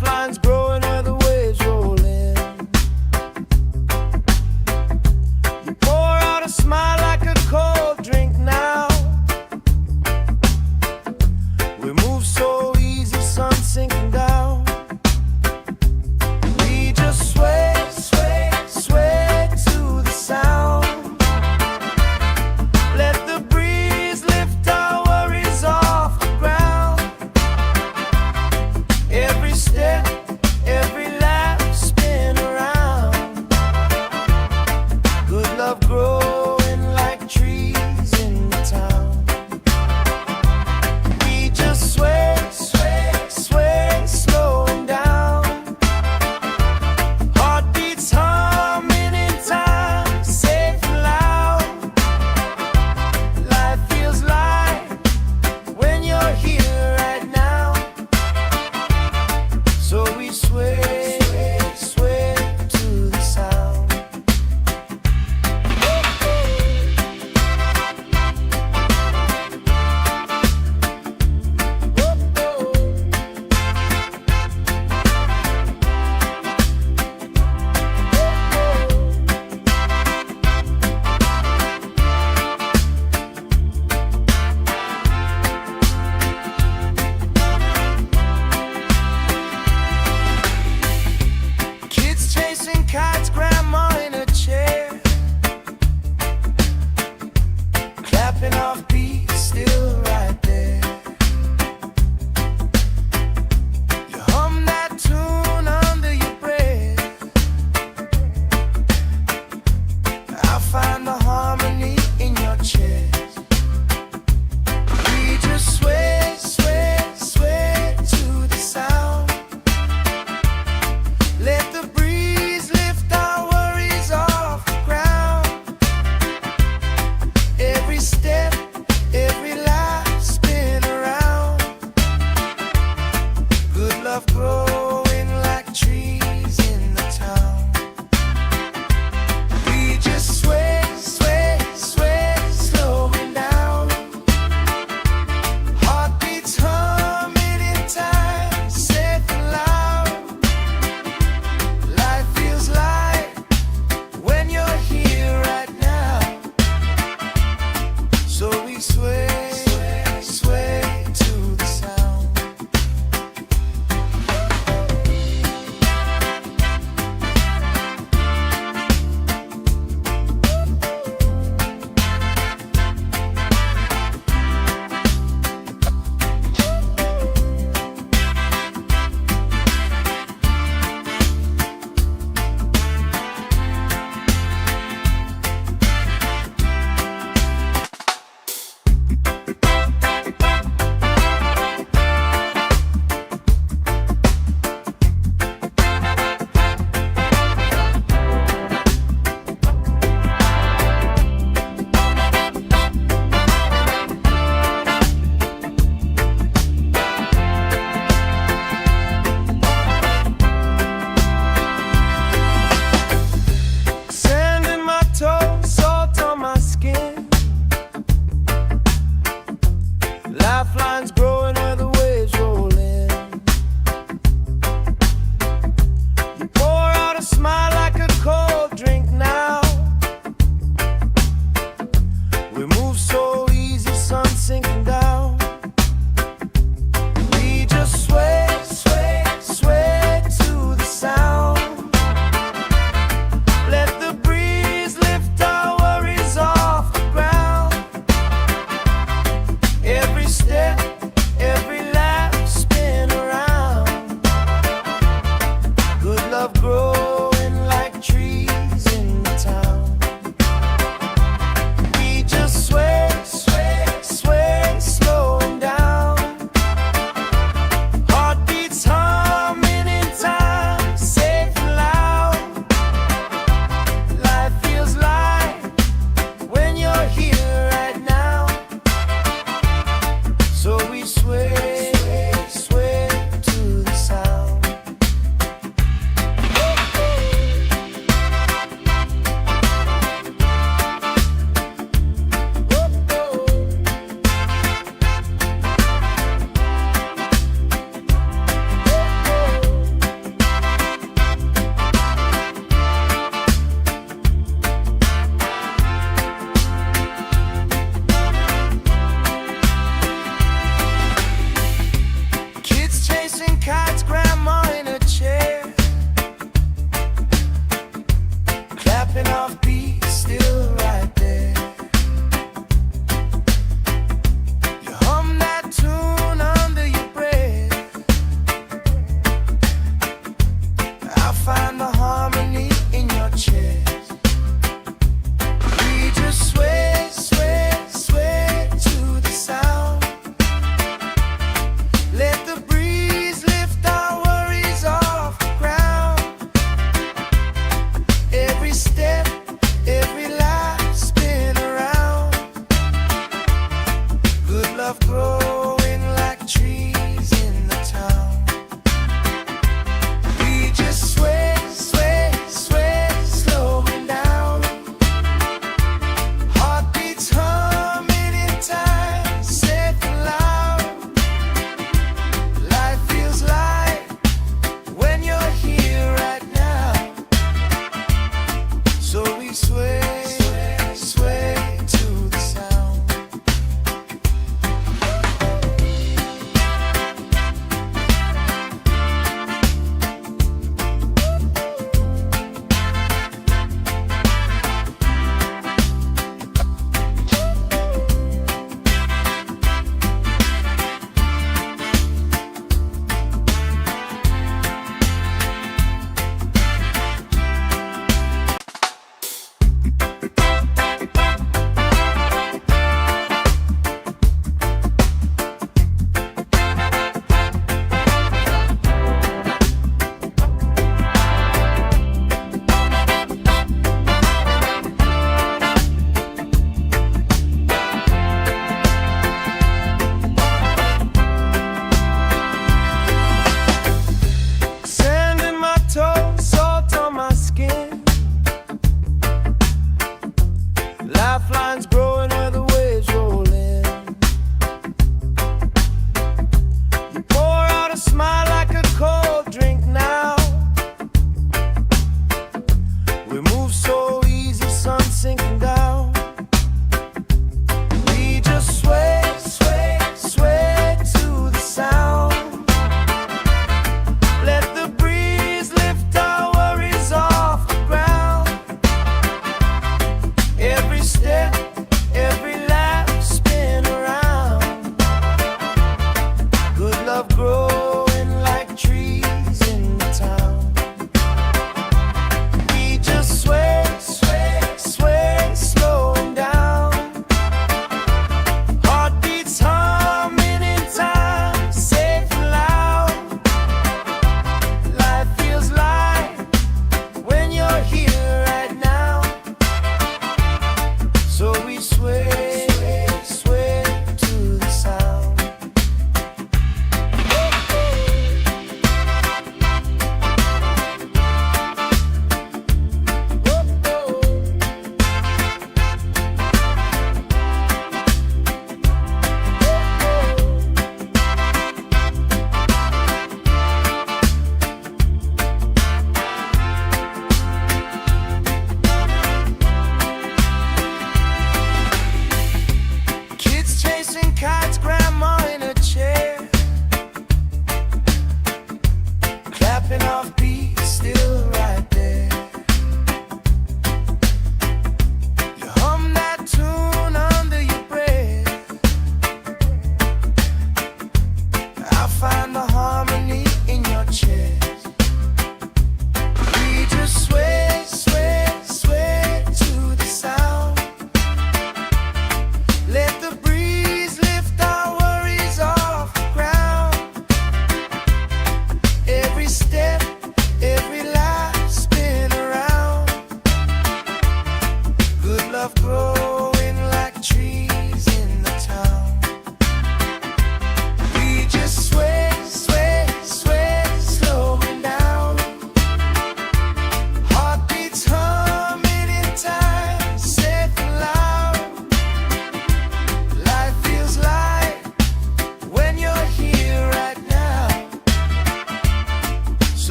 Speaker 1: lifelines growing where the waves roll in. You pour out a smile like a cold drink now. We move so easy, sun sinking down. We just sway, sway, sway to the sound. Let the breeze lift our worries off the ground. Every step, every lap, spin around. Good love growing like trees in the town. We just sway, sway, sway, slowing down. Heartbeats humming in time, safe and loud. Life feels light when you're here right now. So we sway, sway to the sound. Kids chasing kites, grandma in a chair, clapping off beats, still right there. You hum that tune under your breath. I find the harmony in your chest. We just sway, sway, sway to the sound. Let the breeze lift our worries off the ground. Every step, every life, spin around. Good love growing like trees in the town. We just sway, sway, sway, slowing down. Heartbeats humming in time, safe and loud. Life feels light when you're here right now. So we sway, sway, sway to the sound.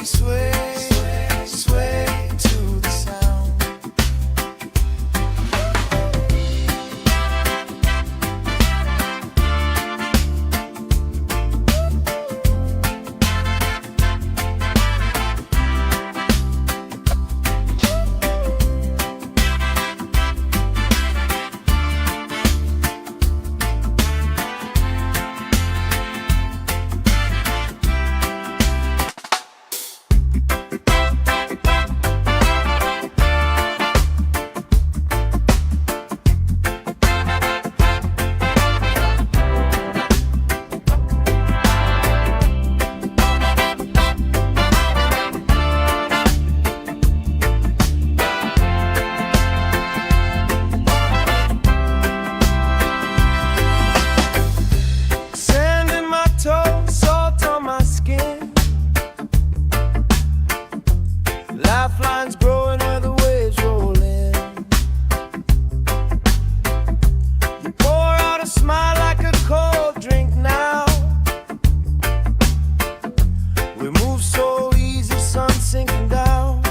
Speaker 1: we sway, sway to the sound. Lifelines growing where the waves roll in. You pour out a smile like a cold drink now. We move so easy, sun sinking down.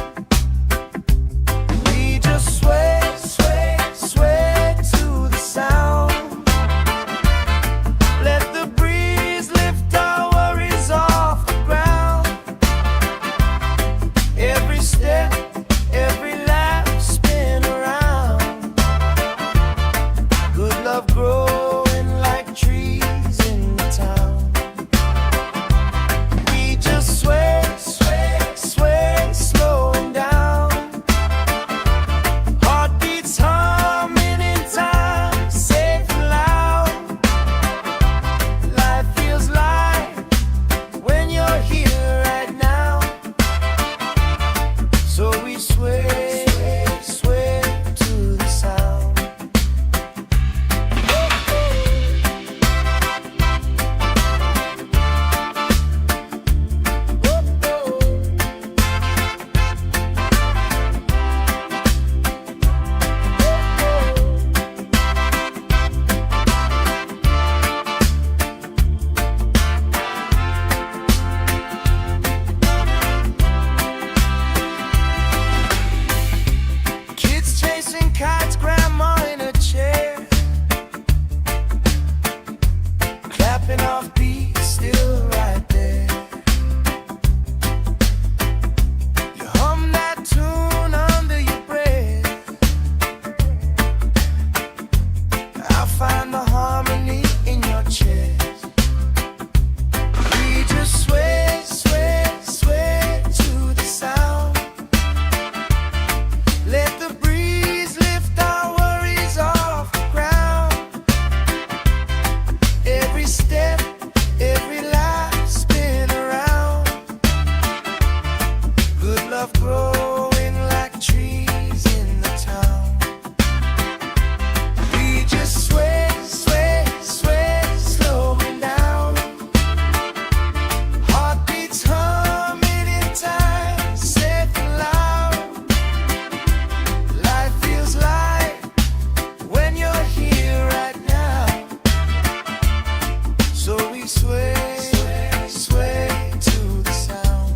Speaker 1: We just sway, sway, sway to the sound. Let the breeze lift our worries off the ground. Every step, every laugh, spin around. Good love growing like trees in the town. We just sway, sway, sway, slowing down. Heartbeats humming in time, safe and loud. Life feels light when you're here right now. So we sway, sway to the sound. Kids chasing kites, grandma in a chair, clapping off beats, still right there. You hum that tune under your breath. I'll find the harmony in your chest. We just sway, sway, sway to the sound. Let the breeze lift our worries off the ground. Every step, every laugh, spin around. Good love growing like trees in the town. We just sway, sway, sway, slowing down. Heartbeats humming in time, safe and loud. Life feels light when you're here right now. So we sway, sway to the sound.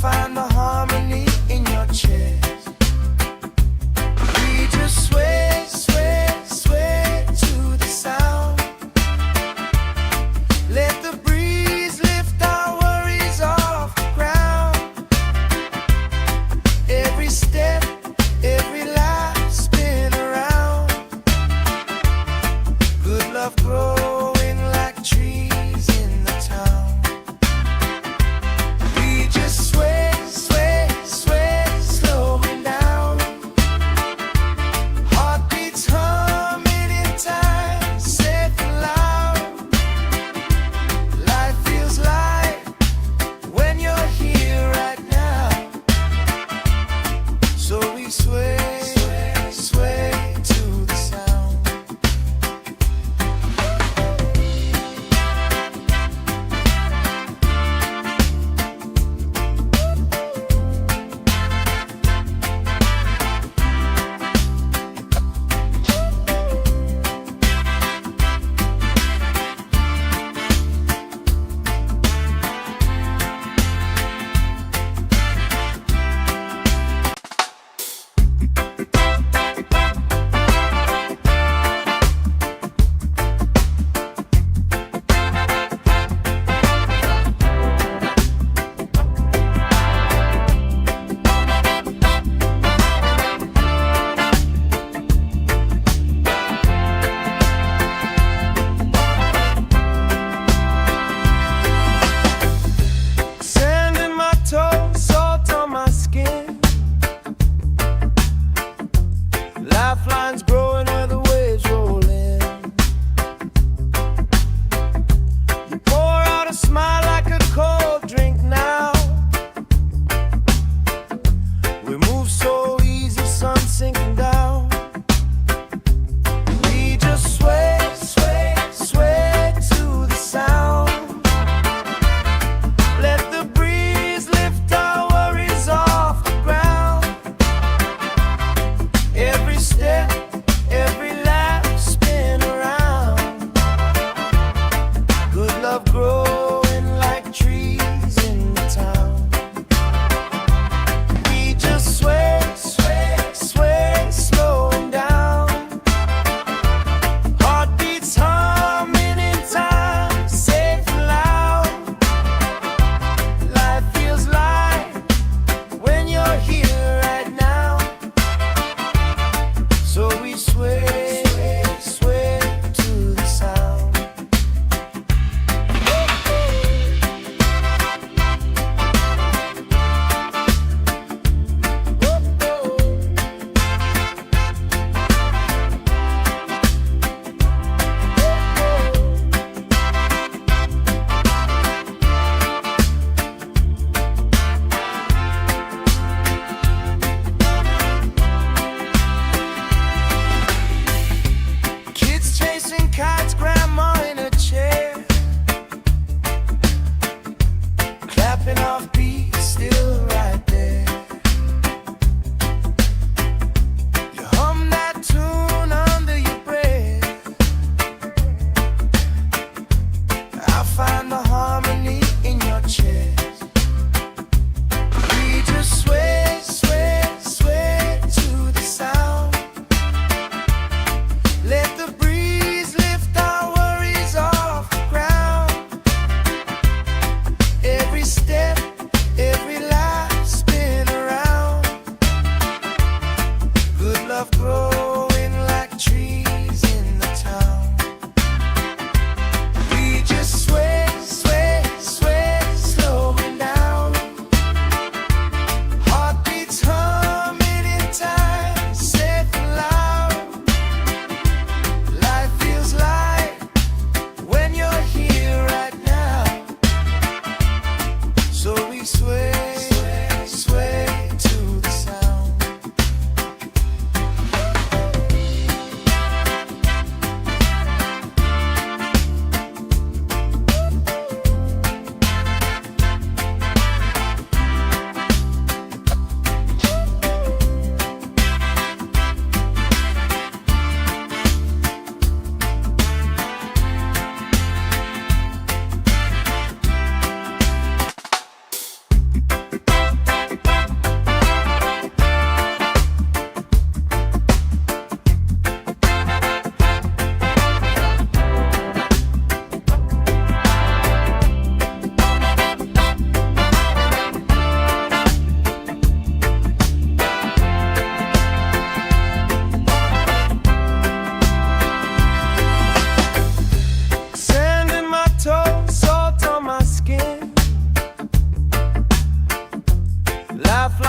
Speaker 1: find the harmony in your chest. We just sway, sway, sway to the sound. Let the breeze lift our worries off the ground. Every step, every life spin around. Good love growing like trees in the town. We just sway,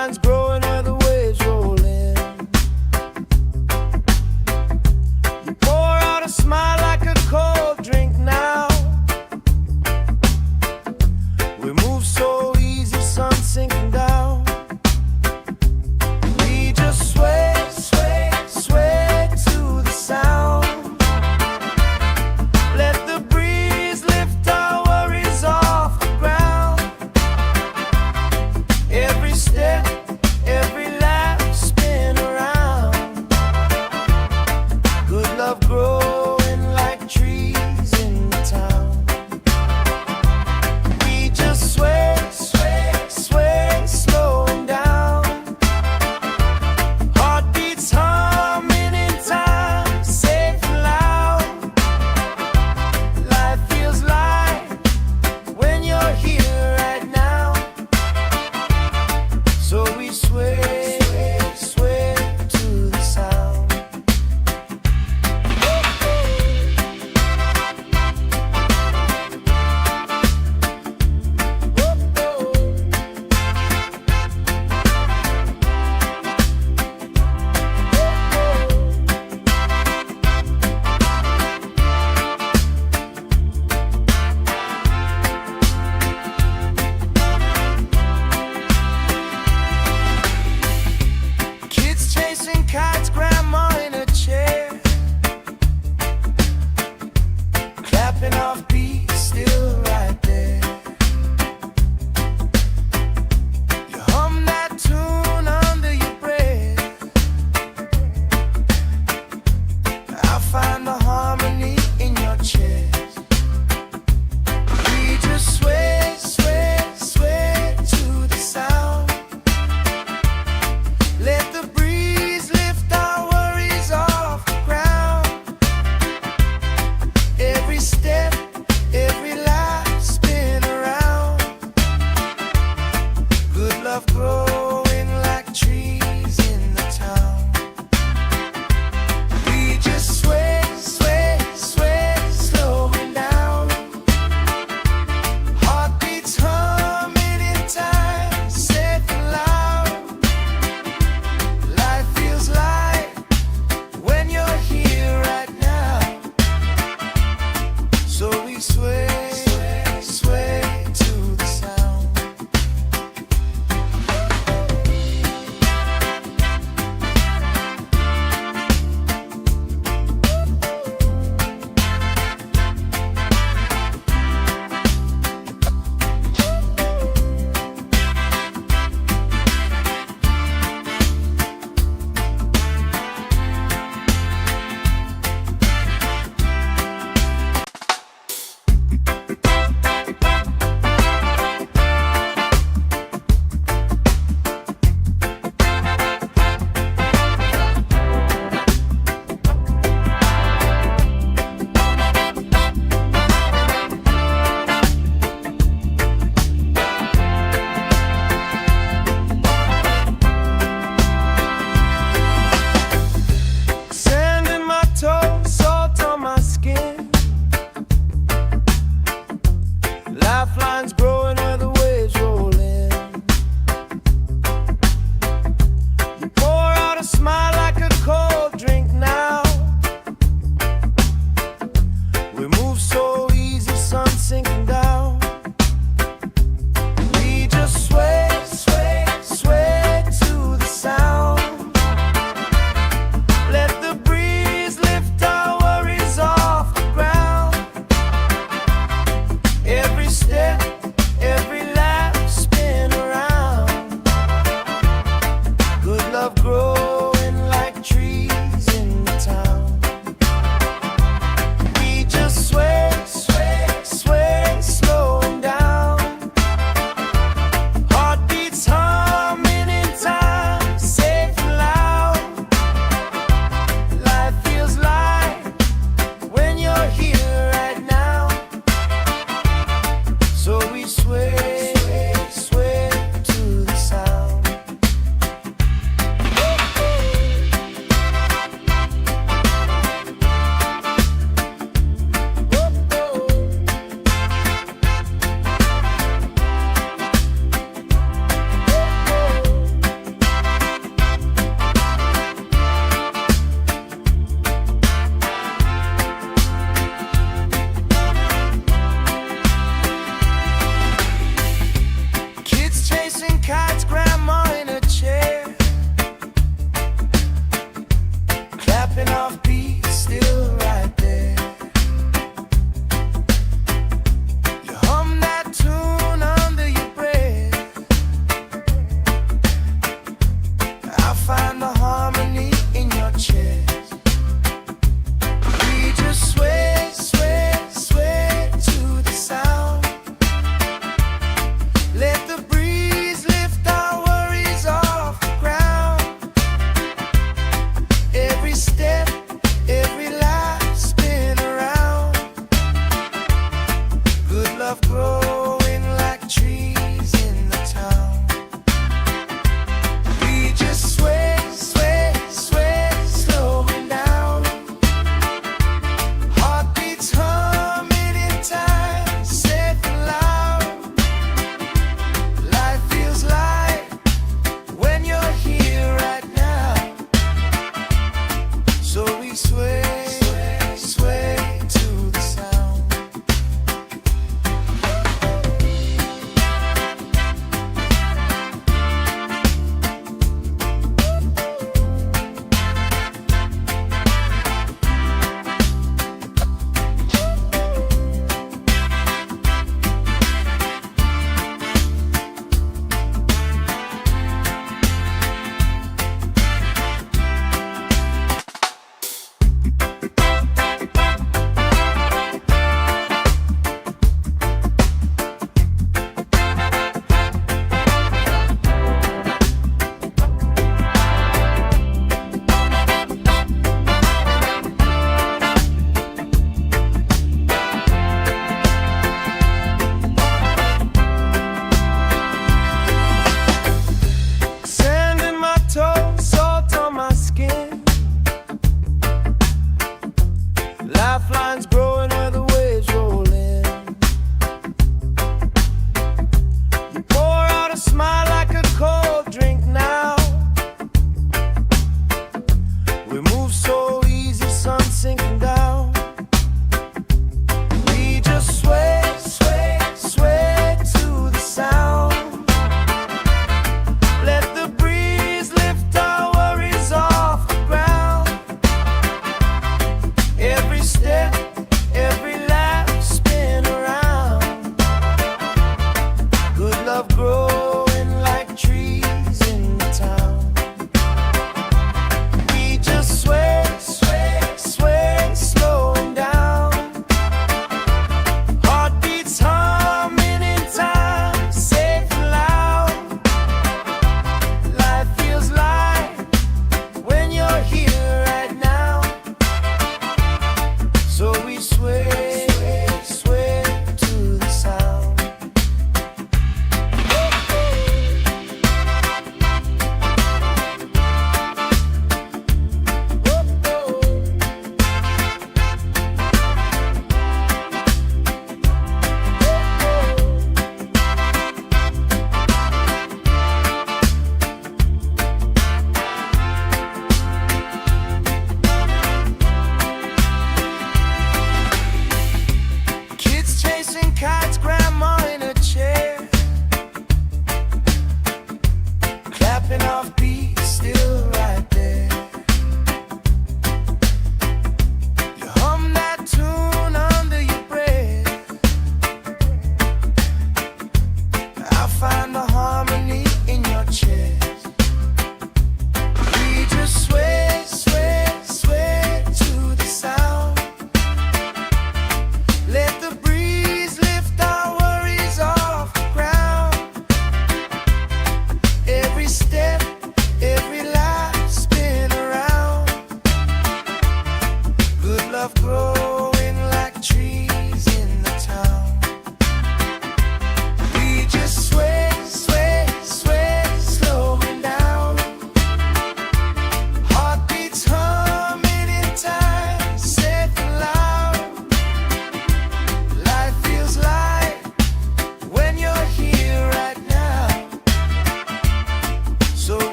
Speaker 1: vines growing where the waves roll in. You pour out a smile like a cold drink now. We move so easy, sun sinking down. We just sway, sway, sway to the sound. Let the breeze lift our worries off the ground. Every step, every lap, spin around. Good love growing like trees in the town. We just sway, sway, sway, slowing down. Heartbeats humming in time, safe and loud. Life feels light when you're here right now. So we sway, sway to the sound. Kids chasing kites, grandma in a chair, clapping off beats, still right there. You hum that tune under your breath. I find the harmony in your chest. We just sway, sway, sway to the sound. Let the breeze lift our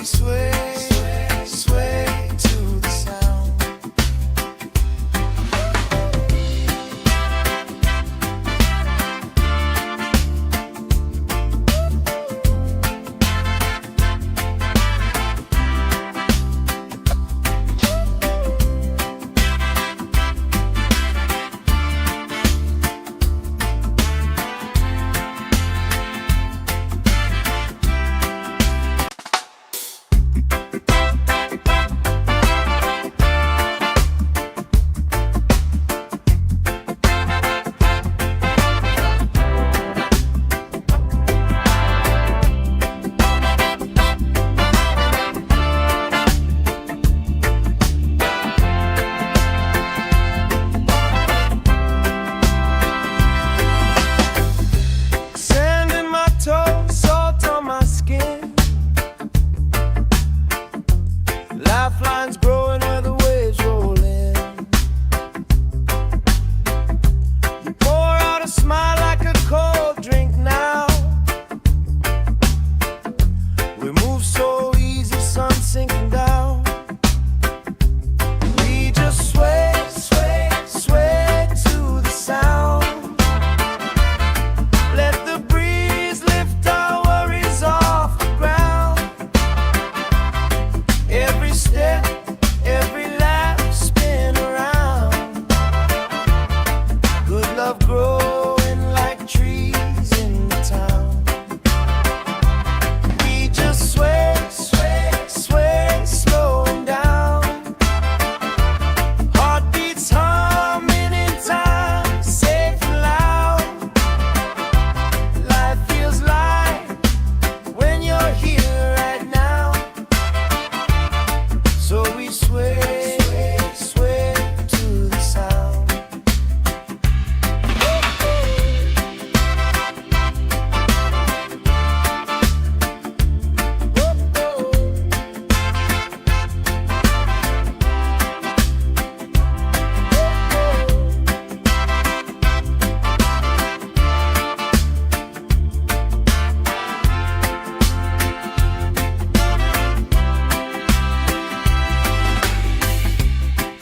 Speaker 1: sway, sway to the sound. Lifelines growing where the waves roll in. You pour out a smile like a cold drink now. We move so easy, sun sinking down. We just sway, sway, sway to the sound. Let the breeze lift our worries off the ground. Every step, every lap, spin around. Good love growing like trees in the town. We just sway, sway, sway, slowing down. Heartbeats humming in time, safe and loud. Life feels light when you're here right now. So we sway, sway to the sound.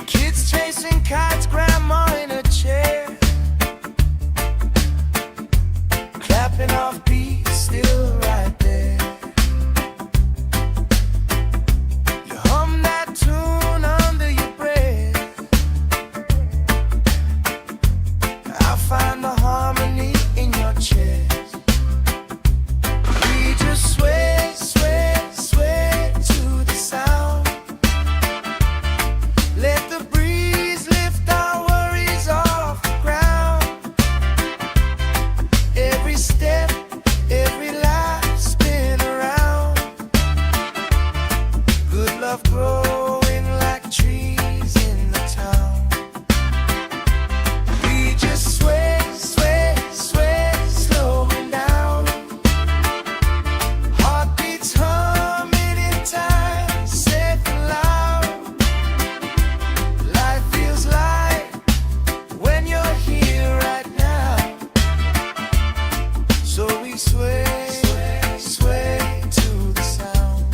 Speaker 1: Kids chasing kites, grandma in a chair, clapping off beats, still right there. You hum that tune under your breath. I find the harmony in your chest. We just sway, sway, sway to the sound. Let the breeze lift our worries off the ground. Every step, every life, spin around. Good love growing like trees in the town. We just sway, sway, sway, slowing down. Heartbeats humming in time, safe and loud. Life feels light when you're here right now. So we sway, sway to the sound.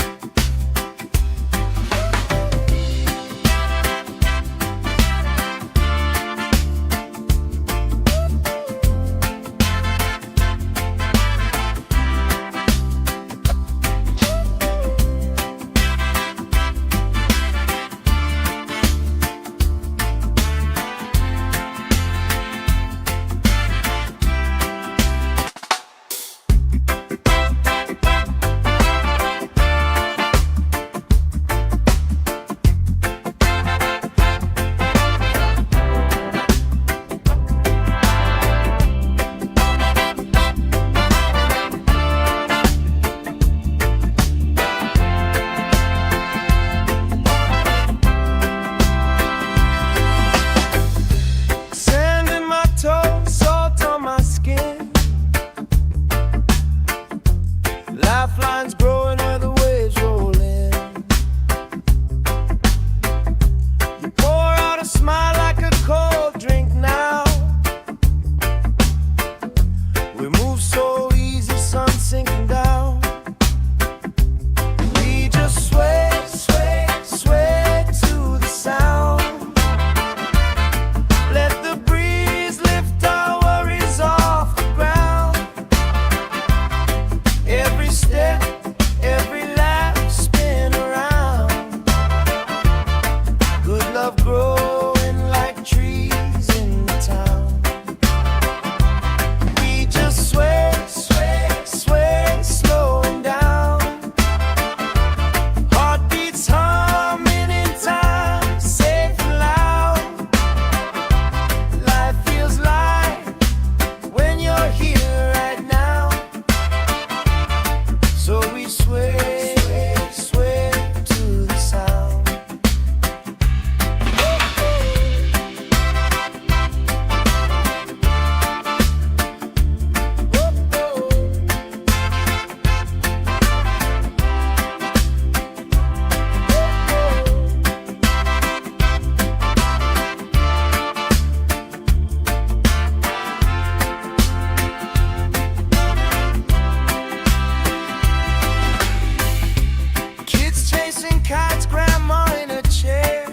Speaker 1: chasing kites, grandma in a chair,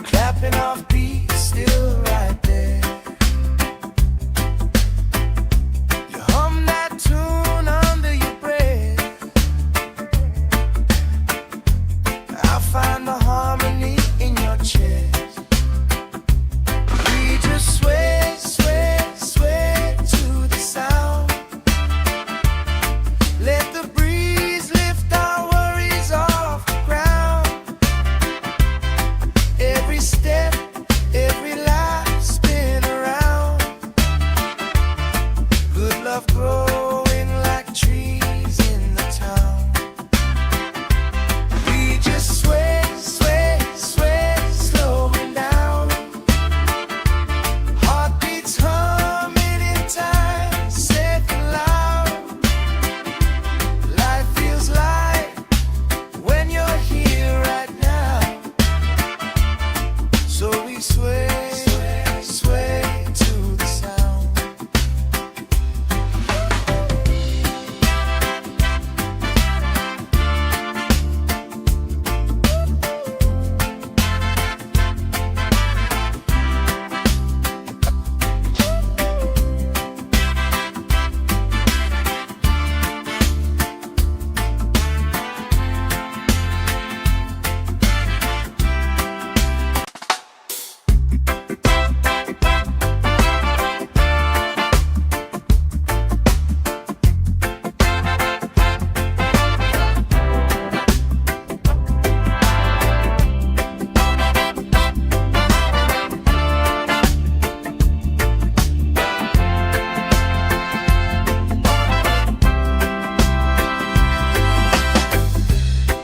Speaker 1: clapping off beats, still right there. You hum that tune under your breath. I find the harmony in your chest. We just sway, sway, sway to the sound. Let the breeze lift our worries off the ground. Every step, every life spin around. Good love growing like trees in the town. We just sway, sway, sway, slowing down. Heartbeats humming in time, safe and loud. Life feels light when you're here right now. So we sway, sway, sway to the sound.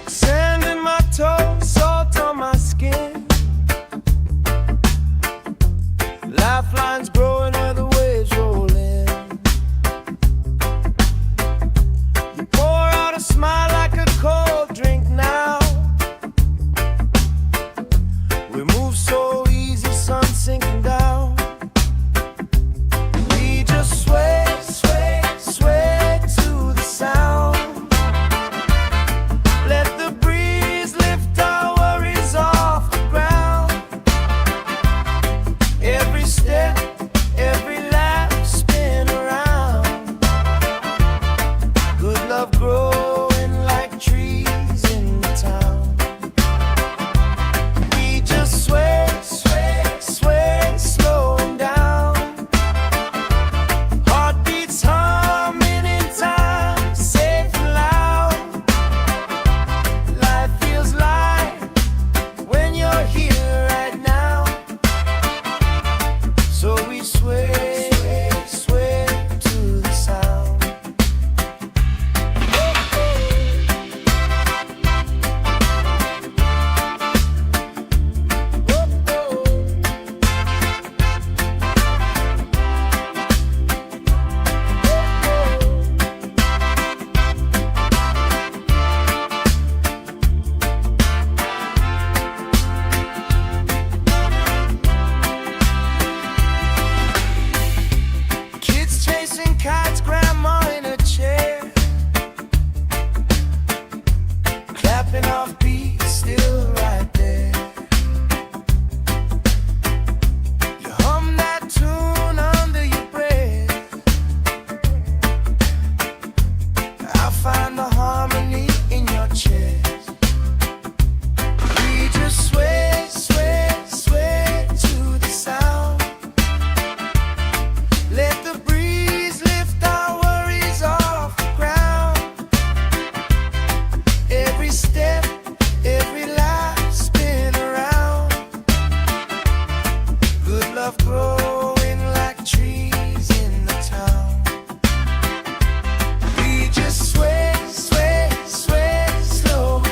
Speaker 1: Sand in my toes, salt on my skin. Lifelines growing where the waves roll in. You pour out a smile like a cold drink now. We move so easy, sun sinking down. We just sway, sway, sway to the sound. Let the breeze lift our worries off the ground. Every step, every lap spin around. Good love growing like trees in the town. We just sway, sway, sway, slowing down. Heartbeats humming in time, safe and loud. Life feels light when you're here right now. So we sway, sway to the sound. Kids chasing kites, grandma in a chair, clapping off beats, still right there. You hum that tune under your breath. I find the harmony in your chest. We just sway, sway, sway to the sound. Let the breeze lift our worries off the ground. Every step, every life spin around. Good love growing like trees in the town. We just sway, sway, sway, slow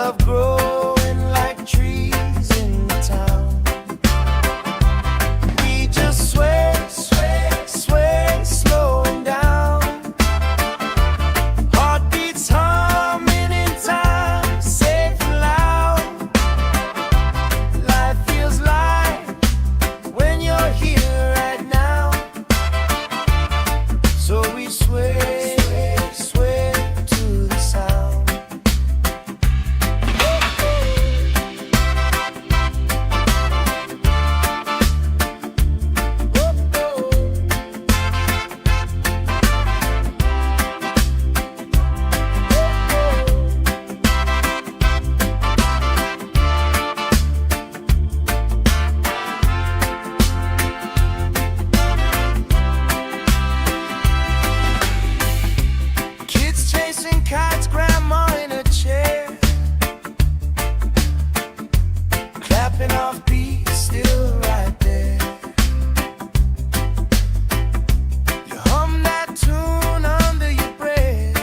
Speaker 1: love growing like trees in the town. We just sway, sway, sway, slowing down. Heartbeats humming in time, safe and loud. Life feels light when you're here right now. So we sway, sway to the sound. Kids chasing kites, grandma in a chair, clapping off beats, still right there. You hum that tune under your breath.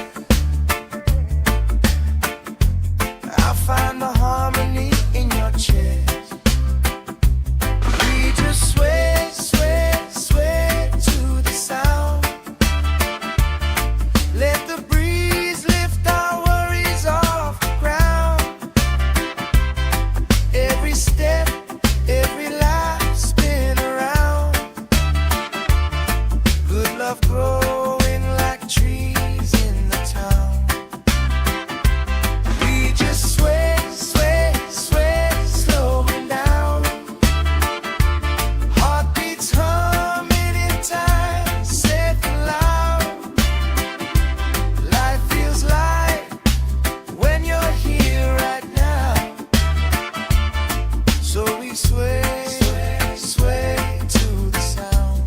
Speaker 1: I find the harmony in your chest. We just sway, sway, sway to the sound. Let the breeze lift our worries off the ground. Every step, every life spin around. Good love growing like trees in the town. We just sway, sway, sway, slowing down. Heartbeats humming in time, safe and loud. Life feels light when you're here right now. So we sway, sway, sway to the sound.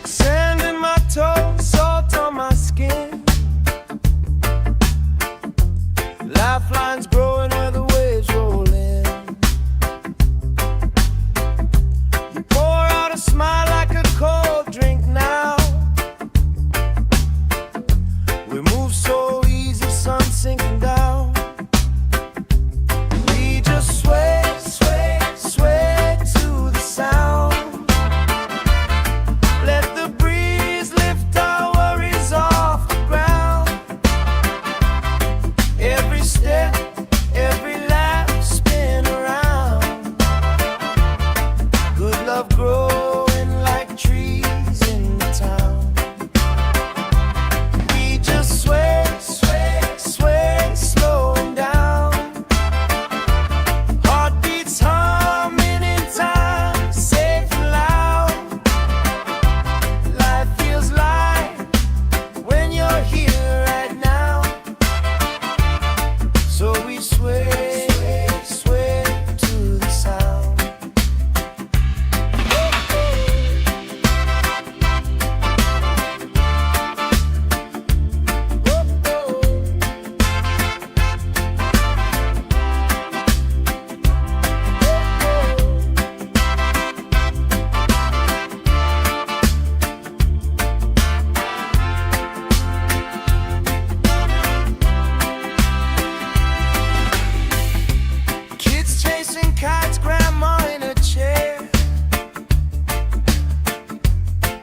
Speaker 1: Sand in my toes, salt on my skin. Lifelines growing where the waves roll in. You pour out a smile like a cold drink now. We move so easy, sun sinking down. We just sway, sway, sway to the sound. Let the breeze lift our worries off the ground. Every step, every laugh spin around. Good love growing like trees in the town. We just sway, sway, sway, slowing down. Heartbeats humming in time, safe and loud. Life feels light when you're here right now. So we sway, sway to the sound. Kids chasing kites, grandma in a chair,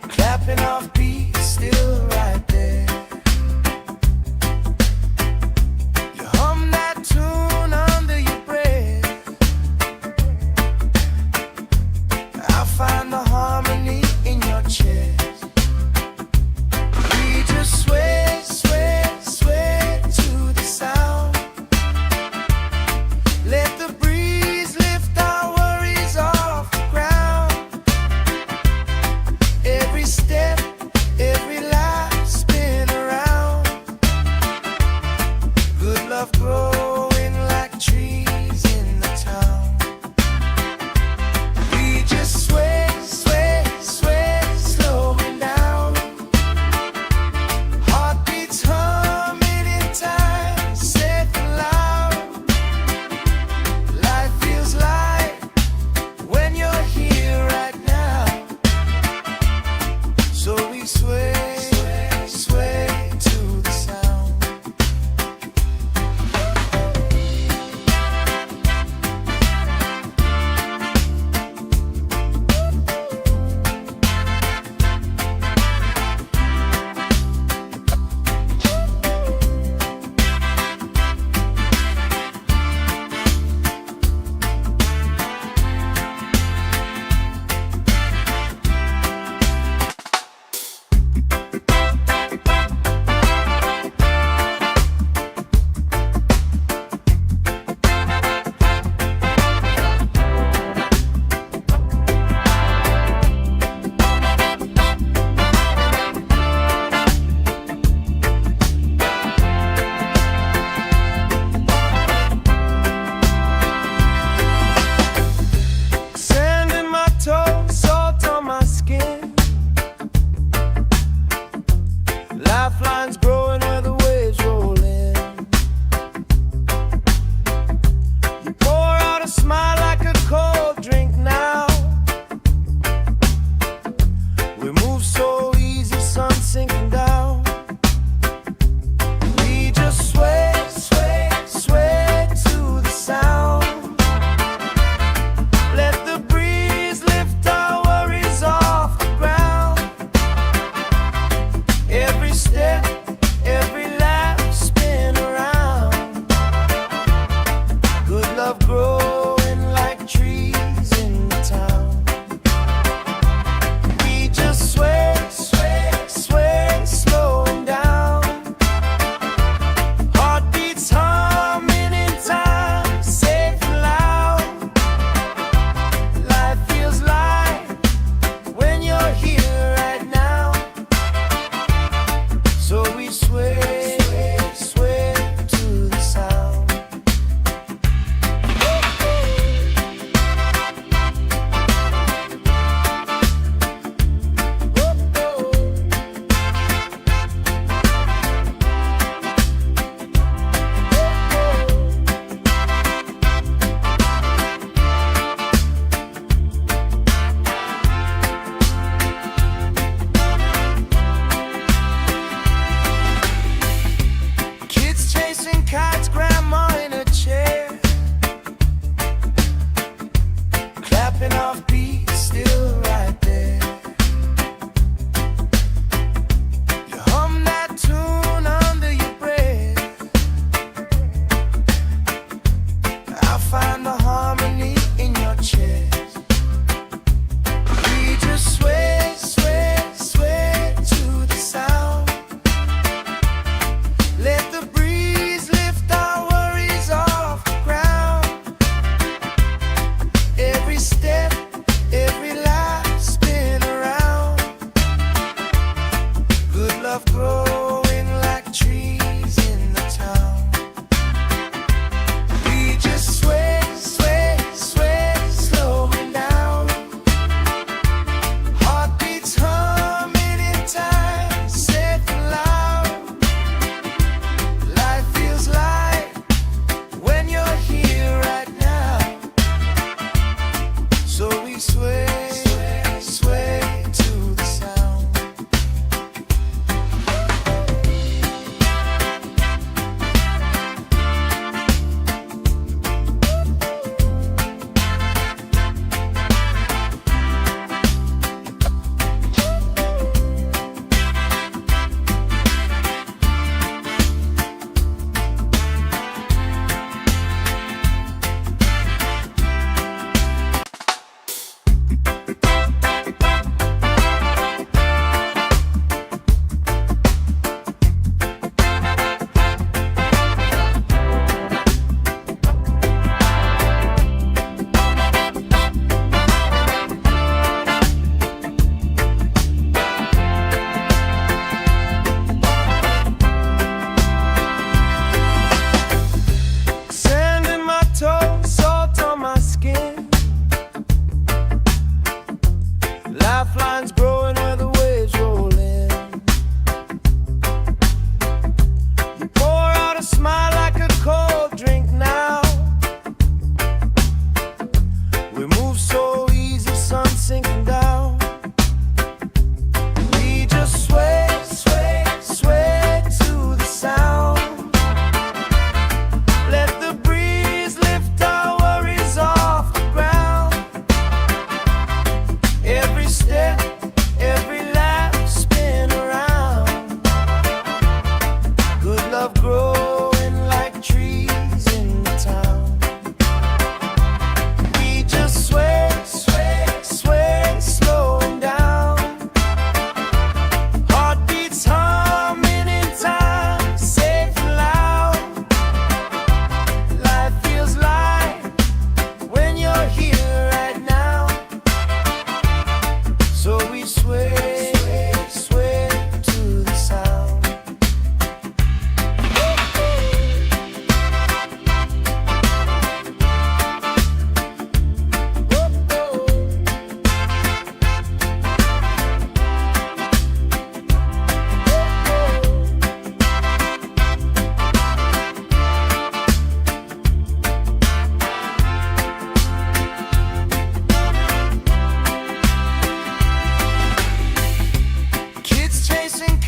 Speaker 1: clapping off beats, still right there. You hum that tune under your breath. I find the harmony in your chest. sway, sway to the sound.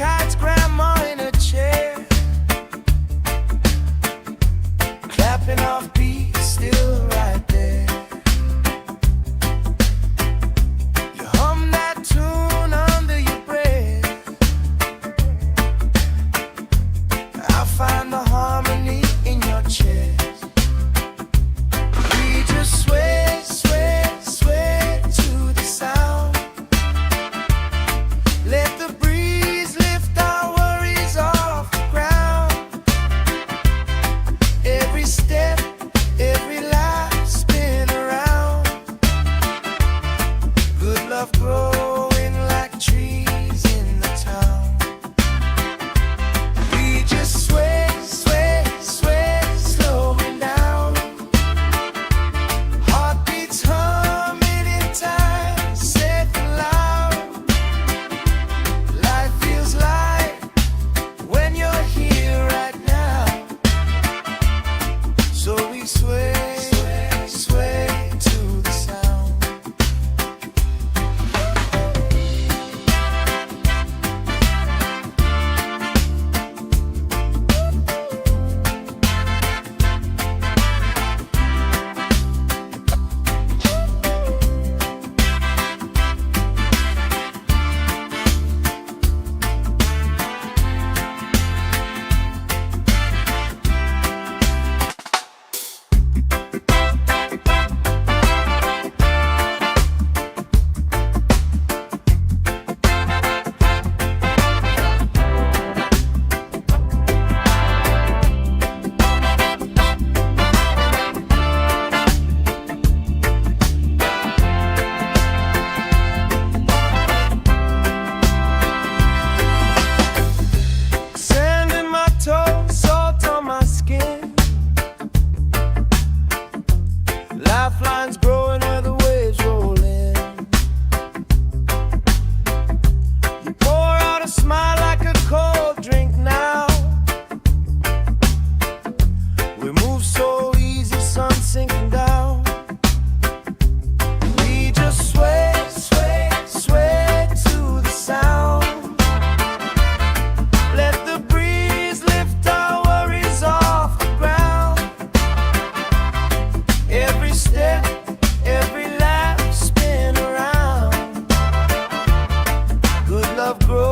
Speaker 1: kites, grandma in a chair, clapping off beats, still right there. You hum that tune under your breath. I find the harmony in your chest. We just sway, sway, sway to the sound. Let the breeze lift our worries off the ground. Every step, every life spin around. Good love growing like trees in the town. We just sway, sway, sway, slowing down. Heartbeats humming in time, safe and loud. Life feels light when you're here right now. So we sway, sway, sway to the sound. Sand in my toes, salt on my skin. Lifelines growing where the waves roll in. You pour out a smile like a cold drink now. We move so easy, sun sinking down. We just sway, sway, sway to the sound. Let the breeze lift our worries off the ground. Every step, every laugh spin around. Good love grows